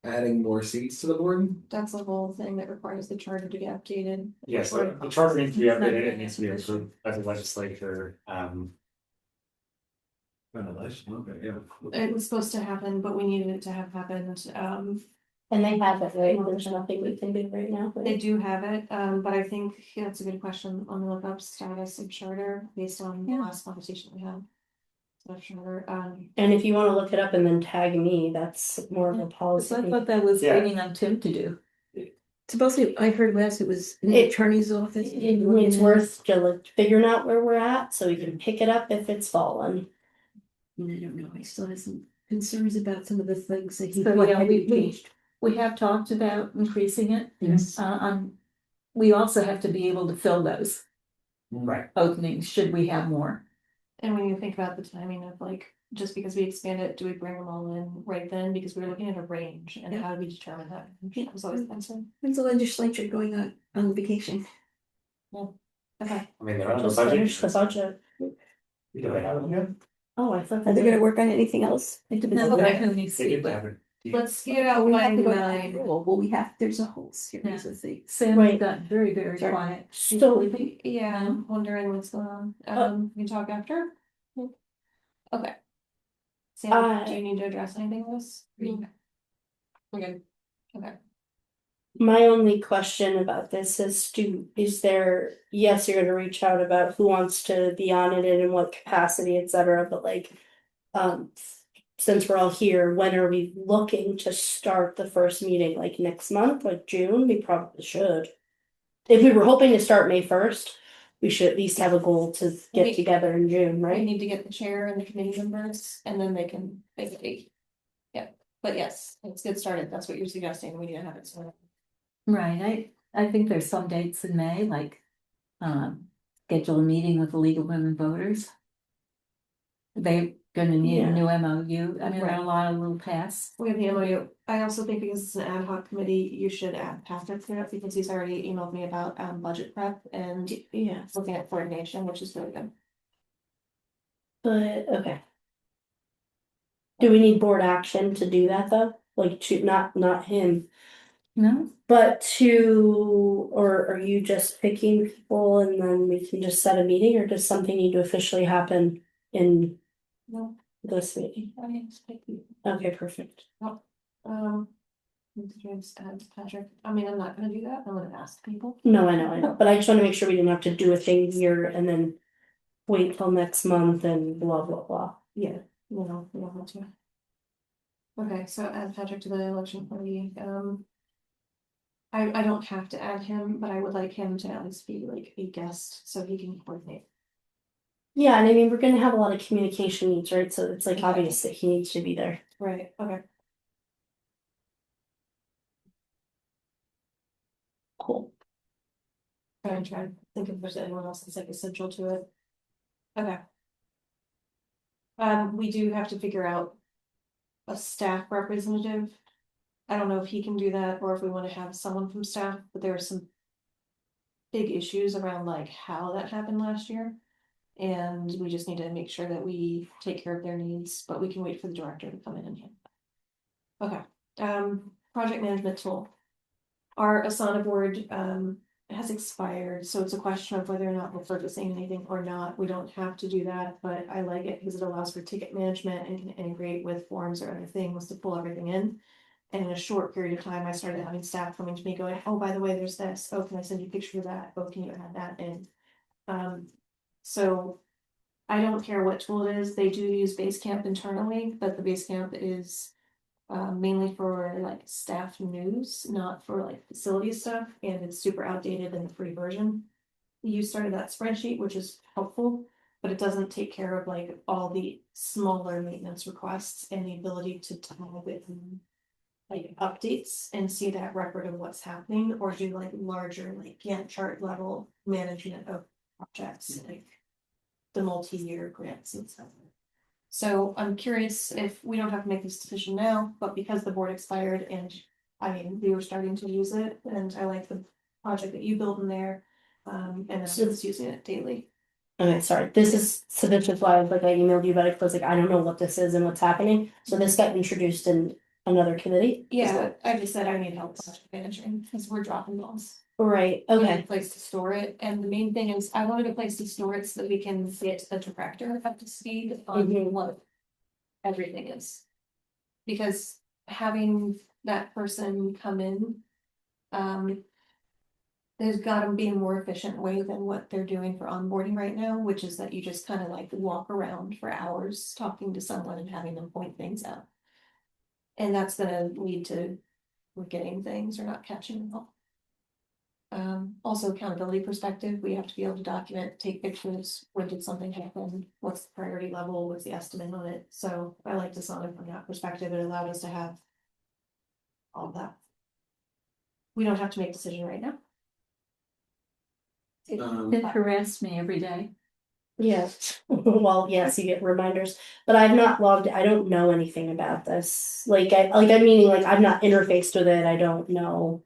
adding more seats to the board. that's the whole thing that requires the charter to get updated. Yes, the charter needs to be updated, it needs to be approved by the legislature, Okay, yeah. It was supposed to happen, but we needed it to have happened. And they have it, right? There's nothing we can do right now. They do have it, but I think that's a good question on the lookup status of charter based on the Yeah. last conversation we had. So charter, And if you wanna look it up and then tag me, that's more of a policy. So I thought that was Yeah. waiting on Tim to do. Supposedly, I heard last it was in the It- attorney's office. It's worth just like figuring out where we're at, so we can pick it up if it's fallen. I don't know, I still have some concerns about some of the things that he. So, yeah, we have talked about increasing it. Yes. We also have to be able to fill those right, openings, should we have more. and when you think about the timing of like, just because we expand it, do we bring them all in right then? Because we were looking at a range and Yeah. how do we determine that? That was always the concern. When's the legislature going on vacation? Okay, I mean, they're on the Just finish the budget. budget. Do they have them yet? Oh, I thought Are they gonna work on anything else? It depends on who needs They to did be, have but it. let's get Oh, out we have to line go nine. to well, we have, there's a whole series of things. Sam Right. got very, very Sorry. quiet. So- Yeah, I'm wondering what's going on. We can talk after? Okay. Sam, do you need to address anything with this? Okay. Okay. My only question about this is there, yes, you're gonna reach out about who wants to be on it and in what capacity, et cetera, but like, since we're all here, when are we looking to start the first meeting, like next month, like June? We probably should. If we were hoping to start May 1st, we should at least have a goal to get We- together in June, I right? need to get the chair and the committee members and then they can basically. Yeah, but yes, let's get started. That's what you're suggesting. We need to have it started. Right, I think there's some dates in May, like, schedule a meeting with the League of Women Voters. They're gonna need a new MOU, I mean, there are a lot of little tasks. We have the MOU. I also think because it's an ad hoc committee, you should add Patrick to it because he's already emailed me about budget prep and Yeah, looking at coordination, which is really good. but, okay. Do we need board action to do that though? Like to, not him, No, but to, or are you just picking people and then we can just set a meeting, or does something need to officially happen in No, this meeting? I mean, it's like, Okay, perfect. just add Patrick. I mean, I'm not gonna do that. I'm gonna ask people. No, I know, but I just wanna make sure we didn't have to do a thing here and then wait till next month and blah, blah, blah. Yeah, you know, we don't have to. Okay, so add Patrick to the election committee, I don't have to add him, but I would like him to at least be like a guest, so he can coordinate. Yeah, and I mean, we're gonna have a lot of communication needs, right? So it's like Okay. obvious that he needs to be there. Right, okay. Cool. Try to think if there's anyone else that's like essential to it. Okay. We do have to figure out a staff representative. I don't know if he can do that or if we want to have someone from staff, but there are some big issues around like how that happened last year. And we just need to make sure that we take care of their needs, but we can wait for the director to come in and handle that. Okay, project management tool. Our Asana board has expired, so it's a question of whether or not we're purchasing anything or not. We don't have to do that, but I like it because it allows for ticket management and can integrate with forms or other things to pull everything in. And in a short period of time, I started having staff coming to me going, oh, by the way, there's this. Oh, can I send you a picture of that? Oh, can you add that in? So I don't care what tool it is. They do use Basecamp internally, but the Basecamp is mainly for like staff news, not for like facility stuff, and it's super outdated in the free version. You started that spreadsheet, which is helpful, but it doesn't take care of like all the smaller maintenance requests and the ability to toggle with like updates and see that record of what's happening, or do like larger like Gantt chart level management of projects, like the multi-year grants and stuff. So I'm curious if we don't have to make this decision now, but because the board expired and I mean, we were starting to use it and I like the project that you built in there. And I'm just using it daily. Okay, sorry, this is, so this is why like I emailed you about it, because like I don't know what this is and what's happening, so this got introduced in another committee. Yeah, I just said I need help project managing because we're dropping balls. Right, We need okay, a place to store it, and the main thing is I wanted a place to store it so that we can get the director up to speed on Mhm. what everything is. Because having that person come in, there's gotta be a more efficient way than what they're doing for onboarding right now, which is that you just kind of like walk around for hours talking to someone and having them point things out. And that's gonna lead to forgetting things or not catching them all. Also accountability perspective, we have to be able to document, take pictures, when did something happen, what's the priority level, what's the estimate on it, so I like to solve it from that perspective, it allowed us to have all of that. We don't have to make a decision right now. It harassed me every day. yeah, well, yes, you get reminders, but I've not logged, I don't know anything about this. I'm meaning like I've not interfaced with it, I don't know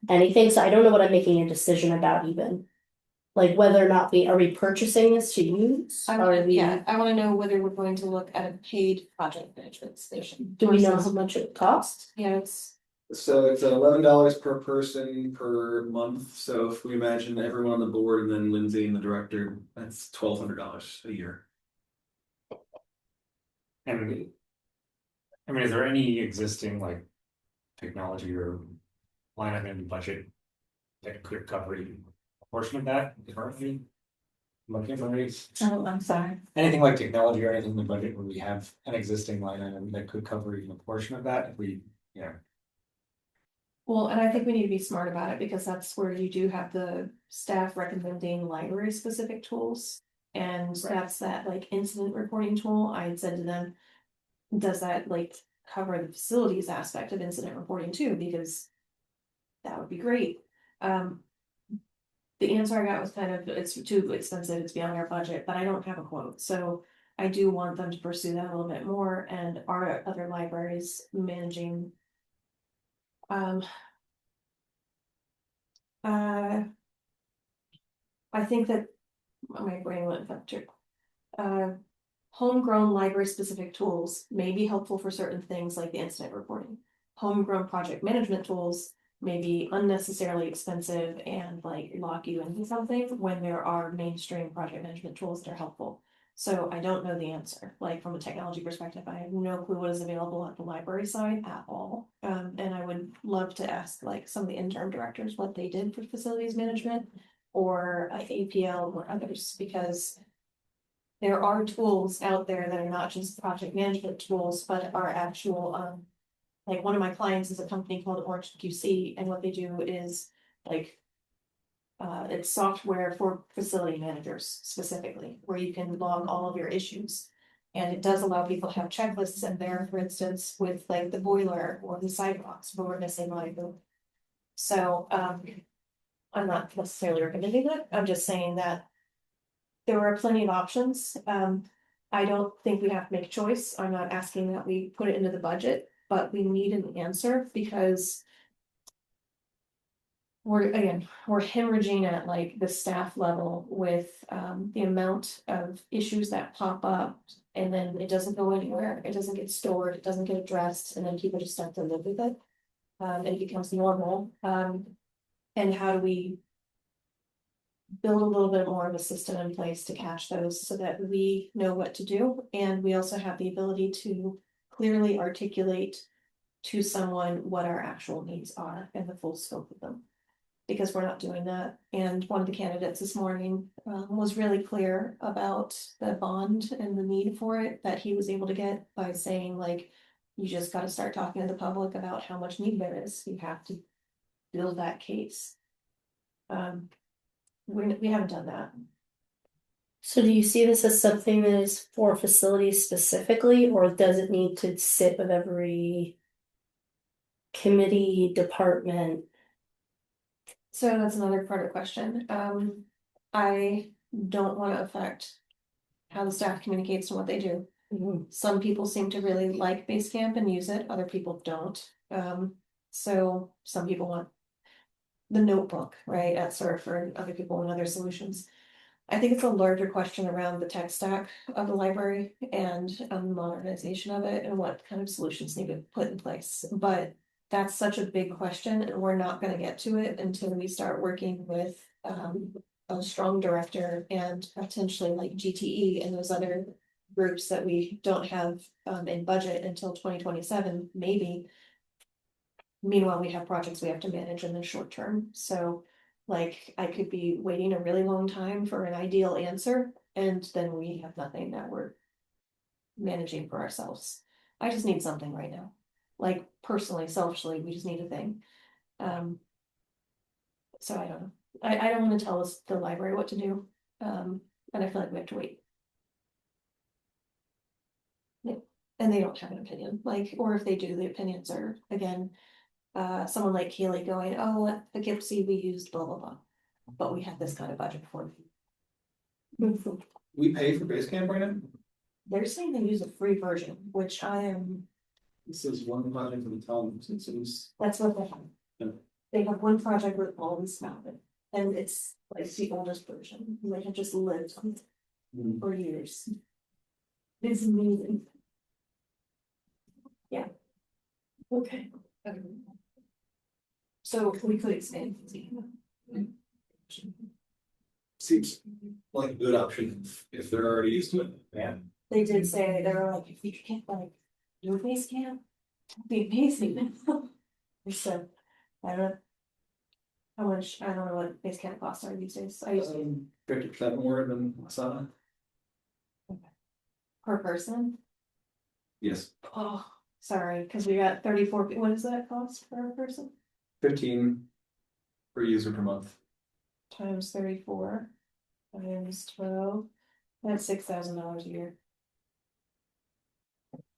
anything, so I don't know what I'm making a decision about even. Like whether or not are we purchasing this to use? I Are wanna, we, yeah, I wanna know whether we're going to look at a paid project management station. do we know versus- how much it costs? Yeah, it's, So it's $11 per person per month, so if we imagine everyone on the board and then Lindsay and the director, that's $1,200 a year. And I mean, is there any existing like technology or line item in the budget that could cover a portion of that currently? Looking for Oh, I'm sorry. anything like technology or anything in the budget where we have an existing line item that could cover even a portion of that if we, you know. well, and I think we need to be smart about it because that's where you do have the staff recommending library specific tools. And that's that like incident reporting tool, I had said to them, does that like cover the facilities aspect of incident reporting too, because that would be great. The answer I got was kind of, it's too expensive, it's beyond our budget, but I don't have a quote, so I do want them to pursue that a little bit more, and our other libraries managing. I think that my brain went up to. Homegrown library specific tools may be helpful for certain things like the incident reporting. Homegrown project management tools may be unnecessarily expensive and like lock you into something when there are mainstream project management tools that are helpful. So I don't know the answer, like from a technology perspective, I have no clue what is available at the library side at all. And I would love to ask like some of the interim directors what they did for facilities management or like APL or others, because there are tools out there that are not just project management tools, but are actual, like one of my clients is a company called Orange QC, and what they do is like. It's software for facility managers specifically, where you can log all of your issues. And it does allow people to have checklists in there, for instance, with like the boiler or the sidewalks, but we're missing like the. So, I'm not necessarily recommending that, I'm just saying that. There are plenty of options, I don't think we have to make a choice, I'm not asking that we put it into the budget, but we need an answer because. We're hemorrhaging at like the staff level with the amount of issues that pop up. And then it doesn't go anywhere, it doesn't get stored, it doesn't get addressed, and then people just start to live with it. And it becomes normal, and how do we? Build a little bit more of a system in place to catch those so that we know what to do, and we also have the ability to clearly articulate. To someone what our actual needs are and the full scope of them. Because we're not doing that, and one of the candidates this morning was really clear about the bond and the need for it that he was able to get by saying like. You just gotta start talking to the public about how much need there is, you have to build that case. We haven't done that. So do you see this as something that is for facilities specifically, or does it need to sit with every committee, department? So that's another part of the question. I don't wanna affect. How the staff communicates and what they do. Some people seem to really like Basecamp and use it, other people don't. So some people want. The notebook, right, at Surf, or other people want other solutions. I think it's a larger question around the tech stack of the library and modernization of it and what kind of solutions need to be put in place, but. That's such a big question, and we're not gonna get to it until we start working with a strong director and potentially like GTE and those other groups that we don't have in budget until 2027, maybe. Meanwhile, we have projects we have to manage in the short term, so like I could be waiting a really long time for an ideal answer, and then we have nothing that we're managing for ourselves. I just need something right now. Like personally, selfishly, we just need a thing. So I don't know. I don't wanna tell us the library what to do. And I feel like we have to wait. Yeah, and they don't have an opinion, like, or if they do, the opinions are, again. Someone like Keely going, oh, at Poughkeepsie, we used blah, blah, blah. But we had this kind of budget for it. We pay for Basecamp right now? They're saying they use a free version, which I am, This is one project for the town, since it was. that's what they have. Yeah. They have one project with all this mounted, and it's like the oldest version, and they have just lived on it for years. It's amazing. Yeah. Okay. So we could expand. Seems like a good option if they're already used to it. Yeah. They did say, they were like, if you can't like do a base camp, it'd be amazing. So, I don't know. How much, I don't know what base camp costs are these days, I used to 50% more than Asana. per person. Yes, Oh, sorry, cause we got 34, what does that cost per person? 15 per user per month. Times 34, times 12, that's $6,000 a year.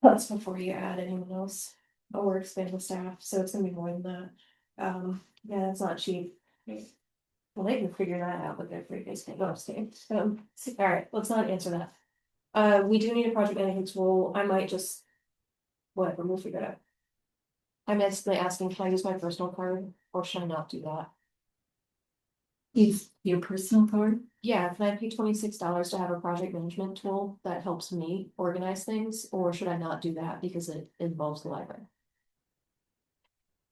That's before you add anyone else, or expand the staff, so it's gonna be more than that. Yeah, it's not cheap. Well, they can figure that out with their free basement, no, I'm just kidding. Alright, let's not answer that. We do need a project management tool, I might just. Whatever, we'll figure it out. I'm basically asking, can I use my personal card, or should I not do that? Use your personal card? Yeah, can I pay $26 to have a project management tool that helps me organize things, or should I not do that because it involves the library?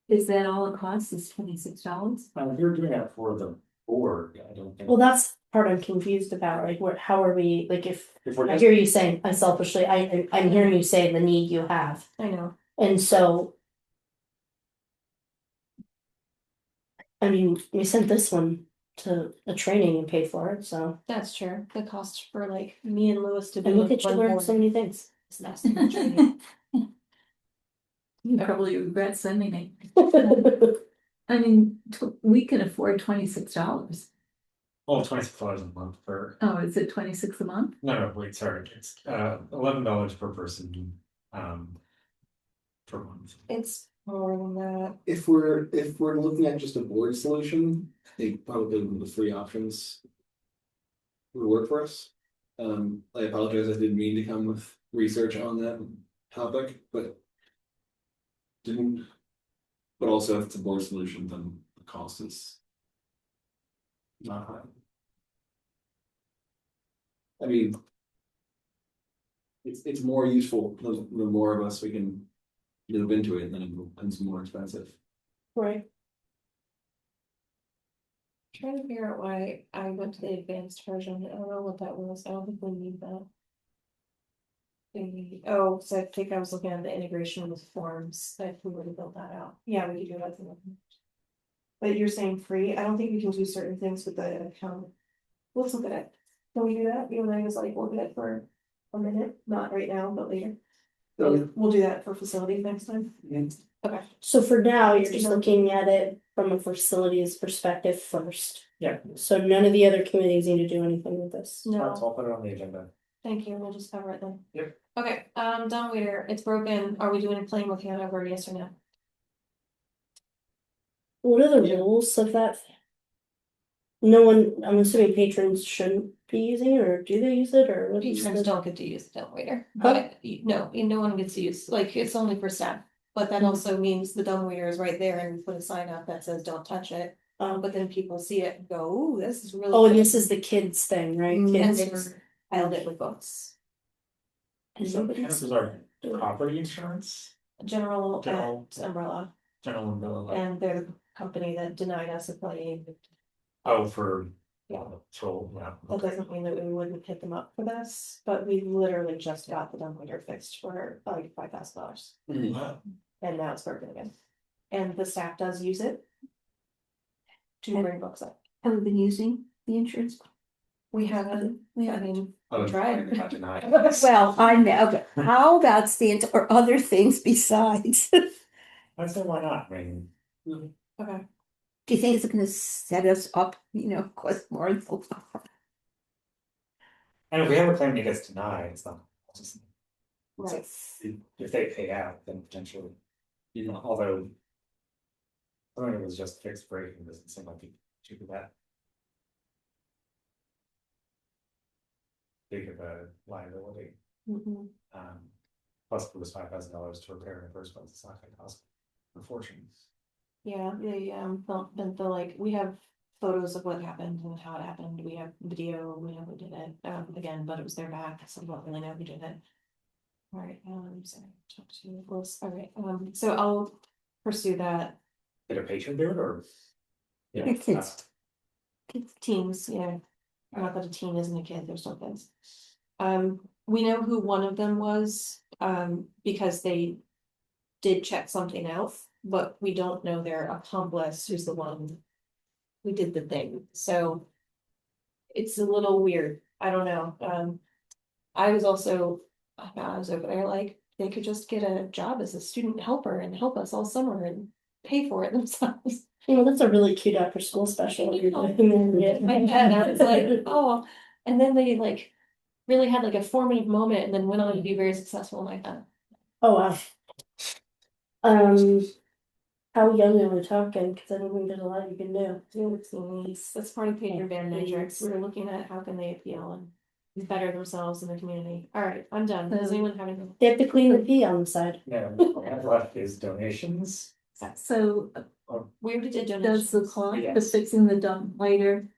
Is that all it costs, is $26? If you're doing it for the board, I don't think. Well, that's part I'm confused about, like, how are we, like, if If we're I just, hear you saying, unselfishly, I'm hearing you say the need you have, I know, and so. I mean, we sent this one to a training and paid for it, so, that's true, the cost for like me and Lewis to be. and look at you one learn board so many things. is less than the training. You probably regret sending it. I mean, we can afford $26. $26 a month per, Oh, is it 26 a month? no, wait, sorry, it's $11 per person. Per month. It's more than that, If we're looking at just a board solution, I think probably the free options would work for us. I apologize, I didn't mean to come with research on that topic, but didn't. But also if it's a board solution, then the cost is. Not high. I mean. It's more useful, the more of us we can move into it, then it becomes more expensive. Right. Trying to figure out why I went to the advanced version, I don't know what that was, I don't think we need that. Oh, so I think I was looking at the integration with forms, if we were to build that out, yeah, we could do that. But you're saying free, I don't think we can do certain things with the account. Let's look at it, can we do that, you and I was like, look at it for a minute, not right now, but later. We'll do that for facilities next time. Okay. So for now, you're just looking at it from a facilities perspective first. Yeah. So none of the other committees need to do anything with this. So No, I'll put it on the agenda. thank you, we'll just cover it then. Yep. Okay, dumbwaiter, it's broken, are we doing a claim with Hanover, yes or no? What are the Yeah. rules of that? No one, I'm assuming patrons shouldn't be using it, or do they use it, or what is Patrons the? don't get to use the dumbwaiter, but no one gets to use, like, it's only for staff. But that also means the dumbwaiter is right there and we put a sign up that says, don't touch it. But then people see it and go, ooh, this is really. Oh, and good." this is the kids thing, right? Mm. And Kids. they piled it with books. So this is our property insurance, General General. and umbrella, general umbrella, like, and they're the company that denied us a claim. oh, for. Yeah. Patrol, yeah. That doesn't mean that we wouldn't pick them up for this, but we literally just got the dumbwaiter fixed for like $5,000. Wow. And now it's broken again. And the staff does use it. To bring books up. Have we been using the insurance? We haven't, We I haven't. mean, Oh, we tried. Not denied. Well, I know, but how about stands or other things besides? Do I say why not, I mean, Okay, you think it's gonna set us up, cost more? and if we have a claim that gets denied, it's not. Just, right. if they pay out, then potentially, although. I think it was just fixed breaking, doesn't seem like it should be that. Big of a liability, Mhm. plus it was $5,000 to repair in the first place, it's not gonna cost a fortune. Yeah, they the like, we have photos of what happened and how it happened, we have video, we know who did it, again, but it was their back, so we don't really know who did it. Alright, sorry, talk to Liz, alright, so I'll pursue that. Did a patron do it, or? Yeah. Your kids. Teens, yeah, not that a teen isn't a kid, they're still kids. We know who one of them was, because they did check something out, but we don't know their accomplice, who's the one who did the thing, so it's a little weird, I don't know, I was also, I was over there like, they could just get a job as a student helper and help us all summer and pay for it themselves. That's a really cute after school special. You're doing there, My head, I was like, oh, and then they like really had like a formative moment and then went on to be very successful like that. Oh, wow. How young are we talking? Cause I don't think there's a lot you can do. That's part of Patriot Band Matrix. We were looking at how can they appeal and better themselves in the community. All right, I'm done. Does anyone have anything? They have to clean the pee on the side. Yeah, what we have left is donations. So We already did does donations. the cost of Yes. fixing the dump later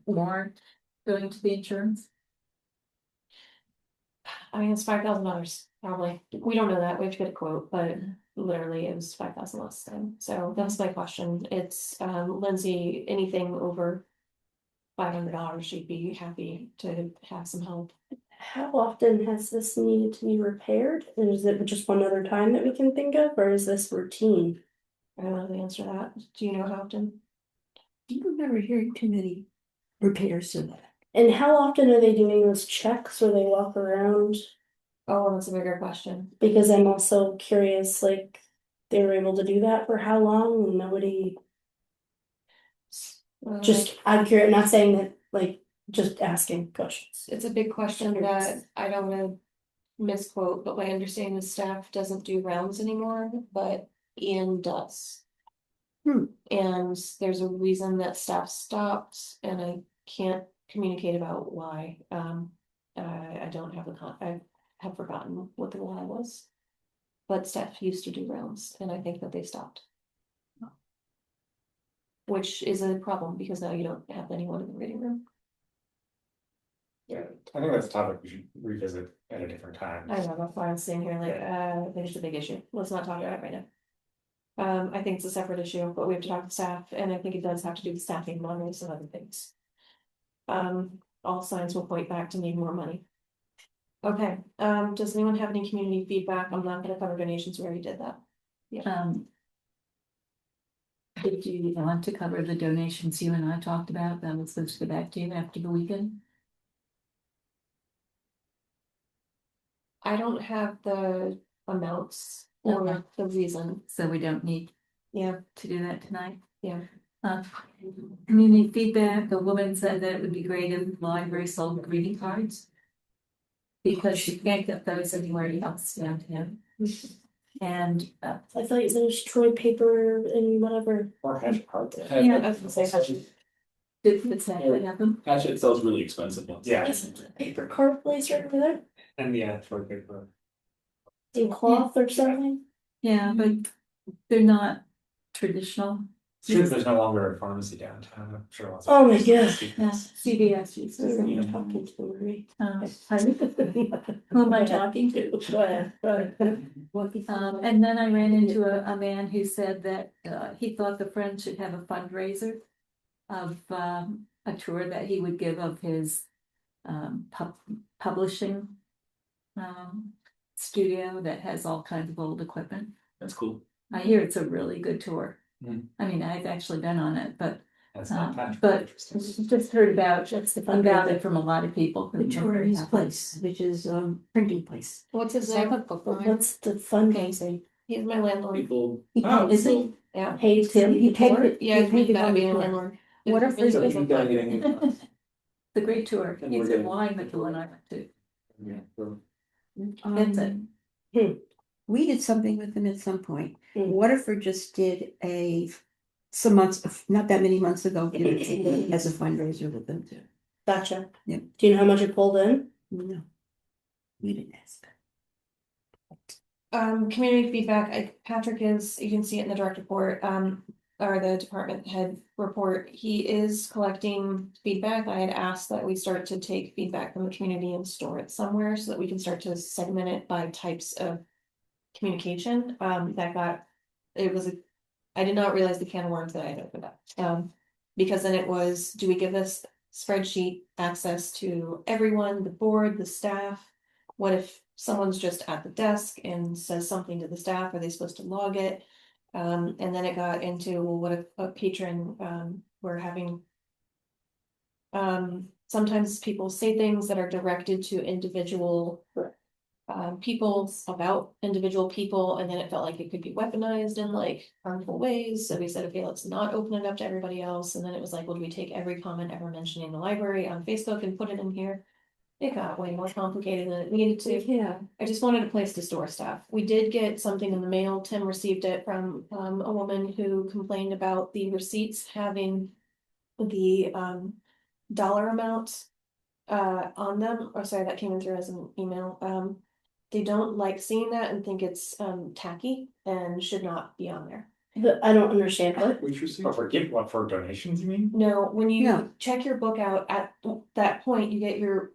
warrant going to the insurance? I mean, it's $5,000 probably. We don't know that. We have to get a quote, but literally it was 5,000 less than. So that's my question. It's Lindsay, anything over $500, she'd be happy to have some help. How often has this needed to be repaired? Is it just one other time that we can think of, or is this routine? I don't know the answer to that. Do you know how often? Do you remember hearing too many repairs to that? And how often are they doing those checks where they walk around? Oh, that's a bigger question. Because I'm also curious, like, they were able to do that for how long and nobody, just, I'm curious, not saying that, like, just asking questions. It's a big question that I don't wanna misquote, but my understanding is staff doesn't do rounds anymore, but Ian does. And there's a reason that staff stopped and I can't communicate about why. I don't have I have forgotten what the why was. but Steph used to do rounds, and I think that they stopped. Which is a problem, because now you don't have anyone in the reading room. Yeah, I think that's a topic we should revisit at a different time. I know, that's why I'm sitting here like, I think it's a big issue, let's not talk about it right now. I think it's a separate issue, but we have to talk to staff, and I think it does have to do with staffing, money, and other things. All signs will point back to need more money. Okay, does anyone have any community feedback? I'm not gonna cover donations, we already did that. Did you want to cover the donations you and I talked about that was supposed to go back to you after the weekend? I don't have the amounts or Okay. the reason, So we don't need yeah, to do that tonight? yeah. Community feedback, a woman said that it would be great if the library sold greeting cards. Because she can't get those anywhere else downtown. And I thought it was Troy paper and whatever. Or hash cards. Yeah, I was gonna say, did the second of them? Hatchet sells really expensive ones. Yeah, Isn't it a paper card place right over there? and yeah, for paper. In cloth or something? Yeah, but they're not traditional. It's true, there's no longer a pharmacy downtown, I'm sure. lots of Oh my places God. Yeah, CVS uses them. You're talking to Marie. Who am I talking to? Go ahead, go ahead. And then I ran into a man who said that he thought the Friends should have a fundraiser of a tour that he would give of his publishing studio that has all kinds of old equipment. That's cool. I hear it's a really good tour. Mhm. I mean, I've actually been on it, but That's not but just heard about That's the about fundraiser. it from a lot of people. The tour of his place, which is printing place. what's his name? Book line. What's the fundraising? He's my landlord. People, He Oh, paid- Is he? Yeah. Paid Tim, he paid tour? it. Yeah, he he's paid it gotta on be the a tour. landlord. What if there's It's you gotta get in. It's a great tour. And He's we're in gonna- wine with the one I went to. Um, That's it. We did something with them at some point. Hmm. Waterford just did some months, not that many months ago, did it as a fundraiser with them too. Gotcha. Yeah. Do you know how much it pulled in? No. We didn't ask. Community feedback, Patrick is, you can see it in the direct report, or the department head report, he is collecting feedback. I had asked that we start to take feedback from the community and store it somewhere so that we can start to segment it by types of communication, I did not realize the can of worms that I had opened up. Because then it was, do we give this spreadsheet access to everyone, the board, the staff? What if someone's just at the desk and says something to the staff, are they supposed to log it? And then it got into, well, what if a patron, we're having. Sometimes people say things that are directed to individual. People about individual people, and then it felt like it could be weaponized in like harmful ways, so we said, okay, let's not open it up to everybody else, and then it was like, well, do we take every comment ever mentioning the library on Facebook and put it in here? It got way more complicated than it needed to. Yeah. I just wanted a place to store stuff. We did get something in the mail. Tim received it from a woman who complained about the receipts having the dollar amount on them, or sorry, that came in through as an email. They don't like seeing that and think it's tacky and should not be on there. But I don't understand what. Which receipt? For donations, you mean? No, when you No. check your book out at that point, you get your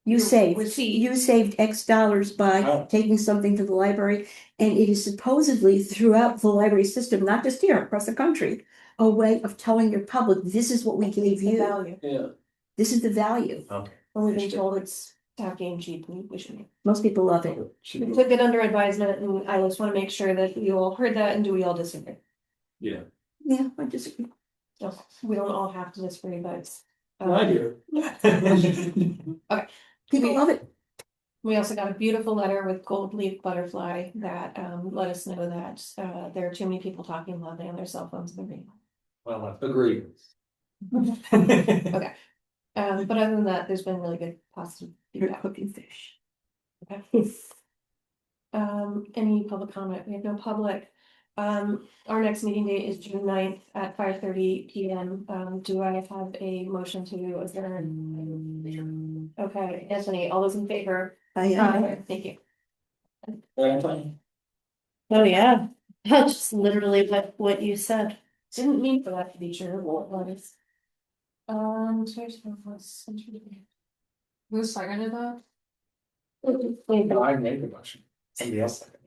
You Your saved, receipt. you saved X dollars by Oh. taking something to the library, and it is supposedly throughout the library system, not just here, across the country, a way of telling your public, this is what we gave the you, value. Yeah. this is the value. Okay. When we've been told it's tacky and cheap, and we shouldn't. Most people love it. We took it under advisement, and I just want to make sure that you all heard that, and do we all disagree? Yeah. Yeah, I disagree. No, we don't all have to disagree, but it's. I do. People love it. We also got a beautiful letter with gold leaf butterfly that let us know that there are too many people talking loudly on their cell phones in the room. Well, Agreed. Okay. But other than that, there's been really good positive You're feedback. cooking fish. Any public comment? We have no public. Our next meeting date is June 9th at 5:30 PM. Do I have a motion to adjourn? Okay, Anthony, all those in favor? I Thank you. Right, I'm fine. Oh, yeah. That's just literally what you said. Didn't mean for that to be true, what was. Who seconded that? I made the motion. Somebody else seconded.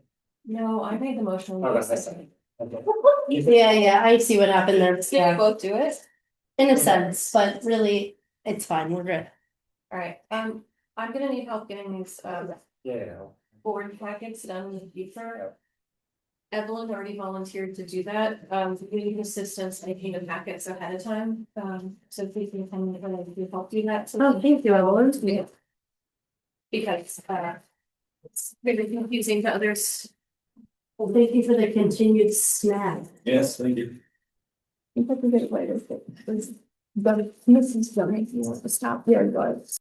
No, I made the motion. Oh, that's second. Okay. Yeah, I see what happened there. Did we Yeah, both do it? in a sense, but really, it's fine, we're good. Alright, I'm gonna need help getting these, Yeah. board packets done in the future. Evelyn already volunteered to do that, we need assistance making the packets ahead of time, so please can come and help do that. So Thank you, Evelyn. Yeah. Because, it's very confusing to others. Well, thank you for the continued snack. Yes, thank you. That's a great way to say it. But Mrs. Jones, you want to stop there, guys.